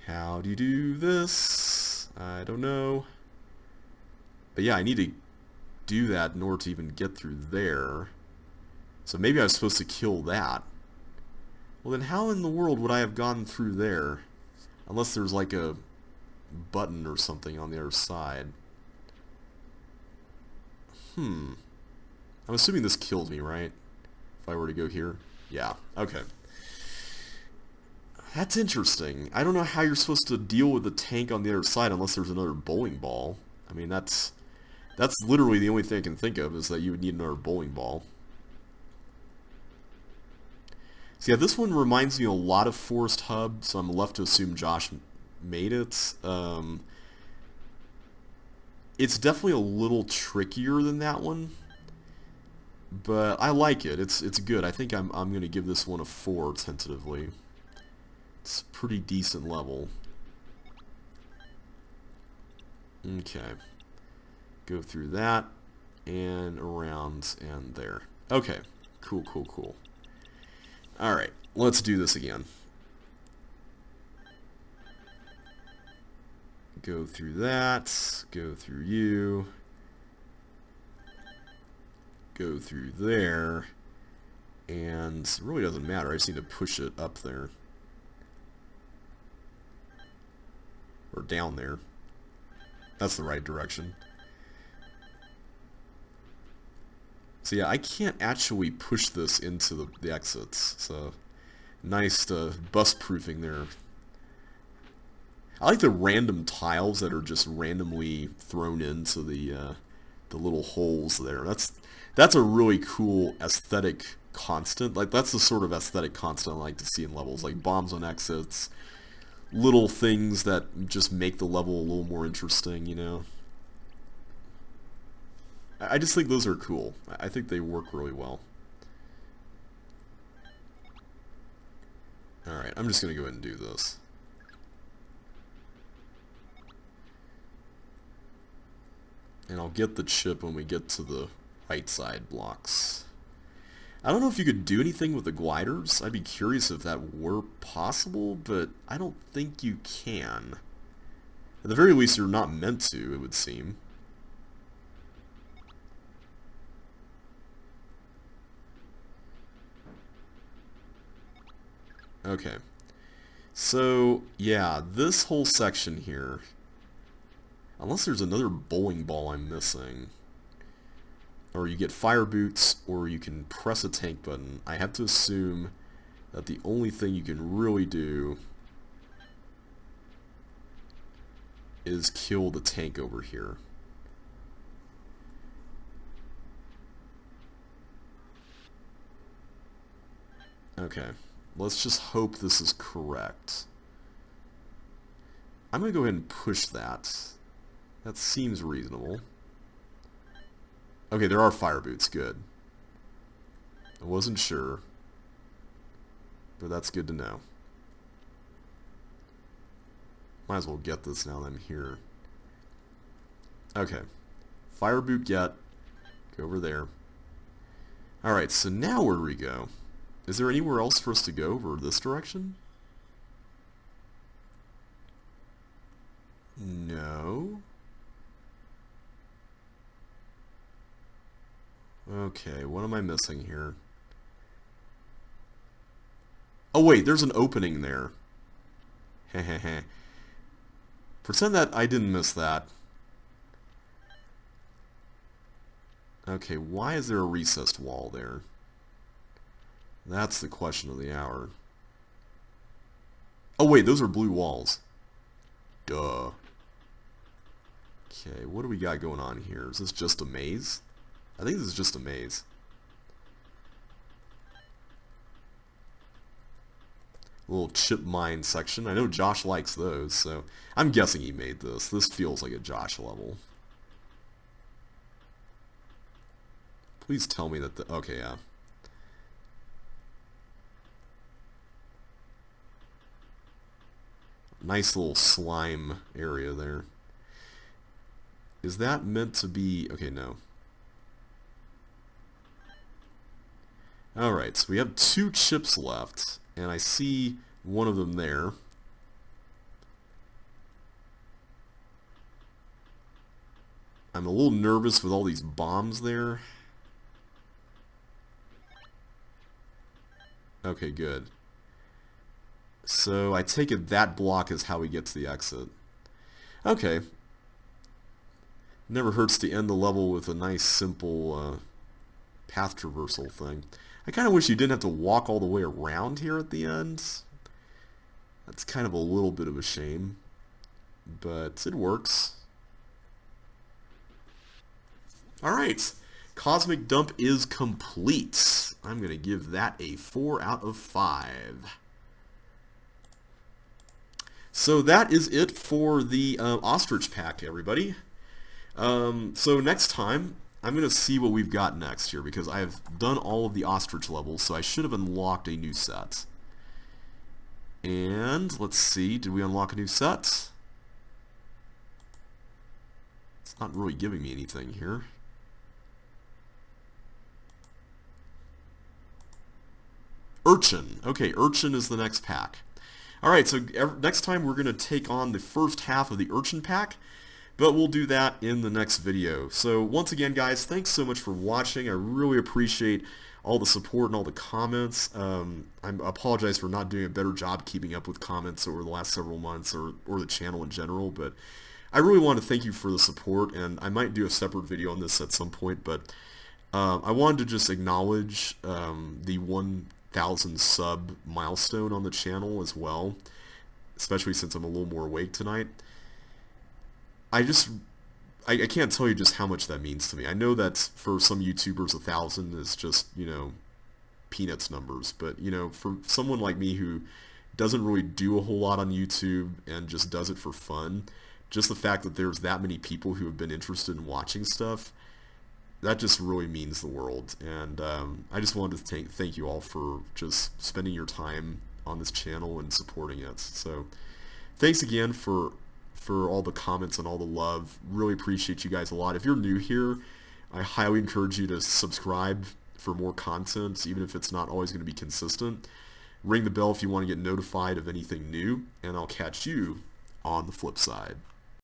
A: How do you do this? I don't know. But yeah, I need to do that in order to even get through there. So maybe I was supposed to kill that. Well then how in the world would I have gone through there? Unless there's like a button or something on the other side. I'm assuming this kills me, right? If I were to go here? Yeah, okay. That's interesting. I don't know how you're supposed to deal with the tank on the other side unless there's another bowling ball. I mean, that's literally the only thing I can think of, is that you would need another bowling ball. So yeah, this one reminds me a lot of Forest Hub, so I'm left to assume Josh made it. It's definitely a little trickier than that one, but I like it. It's good. I think I'm going to give this one a 4 tentatively. It's a pretty decent level. Okay. Go through that and around and there. Okay. Cool, cool, cool. Alright, let's do this again. Go through that, go through you, go through there, and it really doesn't matter, I just need to push it up there. Or down there. That's the right direction. So yeah, I can't actually push this into the exits, so nice bust-proofing there. I like the random tiles that are just randomly thrown into the little holes there. That's a really cool aesthetic constant. Like that's the sort of aesthetic constant I like to see in levels, like bombs on exits, little things that just make the level a little more interesting, you know. I just think those are cool. I think they work really well. Alright, I'm just going to go ahead and do this. And I'll get the chip when we get to the right side blocks. I don't know if you could do anything with the gliders. I'd be curious if that were possible, but I don't think you can. At the very least, you're not meant to, it would seem. Okay. So, yeah, this whole section here, unless there's another bowling ball I'm missing, or you get fire boots, or you can press a tank button, I have to assume that the only thing you can really do is kill the tank over here. Okay, let's just hope this is correct. I'm going to go ahead and push that. That seems reasonable. Okay, there are fire boots, good. I wasn't sure, but that's good to know. Might as well get this now that I'm here. Okay, fire boot get. Go over there. Alright, so now where do we go? Is there anywhere else for us to go over this direction? No. Okay, what am I missing here? Oh wait, there's an opening there. Hehehe. Pretend that I didn't miss that. Okay, why is there a recessed wall there? That's the question of the hour. Oh wait, those are blue walls. Duh. Okay, what do we got going on here? Is this just a maze? I think this is just a maze. A little chip mine section. I know Josh likes those, so I'm guessing he made this. This feels like a Josh level. Please tell me that the... Okay, yeah. Nice little slime area there. Is that meant to be... Okay, no. Alright, so we have 2 chips left, and I see one of them there. I'm a little nervous with all these bombs there. Okay, good. So I take it that block is how we get to the exit. Okay. Never hurts to end the level with a nice, simple path traversal thing. I kind of wish you didn't have to walk all the way around here at the end. That's kind of a little bit of a shame, but it works. Alright, Cosmic Dump is complete. I'm going to give that a 4 out of 5. So that is it for the Ostrich pack, everybody. So next time, I'm going to see what we've got next here, because I've done all of the Ostrich levels, so I should have unlocked a new set. And, let's see, did we unlock a new set? It's not really giving me anything here. Urchin. Okay, Urchin is the next pack. Alright, so next time we're going to take on the first half of the Urchin pack, but we'll do that in the next video. So once again, guys, thanks so much for watching. I really appreciate all the support and all the comments. I apologize for not doing a better job keeping up with comments over the last several months, or the channel in general, but I really want to thank you for the support, and I might do a separate video on this at some point, but I wanted to just acknowledge the 1,000 sub milestone on the channel as well, especially since I'm a little more awake tonight. I can't tell you just how much that means to me. I know that for some YouTubers 1,000 is just, you know, peanuts numbers, but, you know, for someone like me who doesn't really do a whole lot on YouTube and just does it for fun, just the fact that there's that many people who have been interested in watching stuff, that just really means the world. And I just wanted to thank you all for just spending your time on this channel and supporting it. So thanks again for all the comments and all the love. Really appreciate you guys a lot. If you're new here, I highly encourage you to subscribe for more content, even if it's not always going to be consistent. Ring the bell if you want to get notified of anything new, and I'll catch you on the flip side.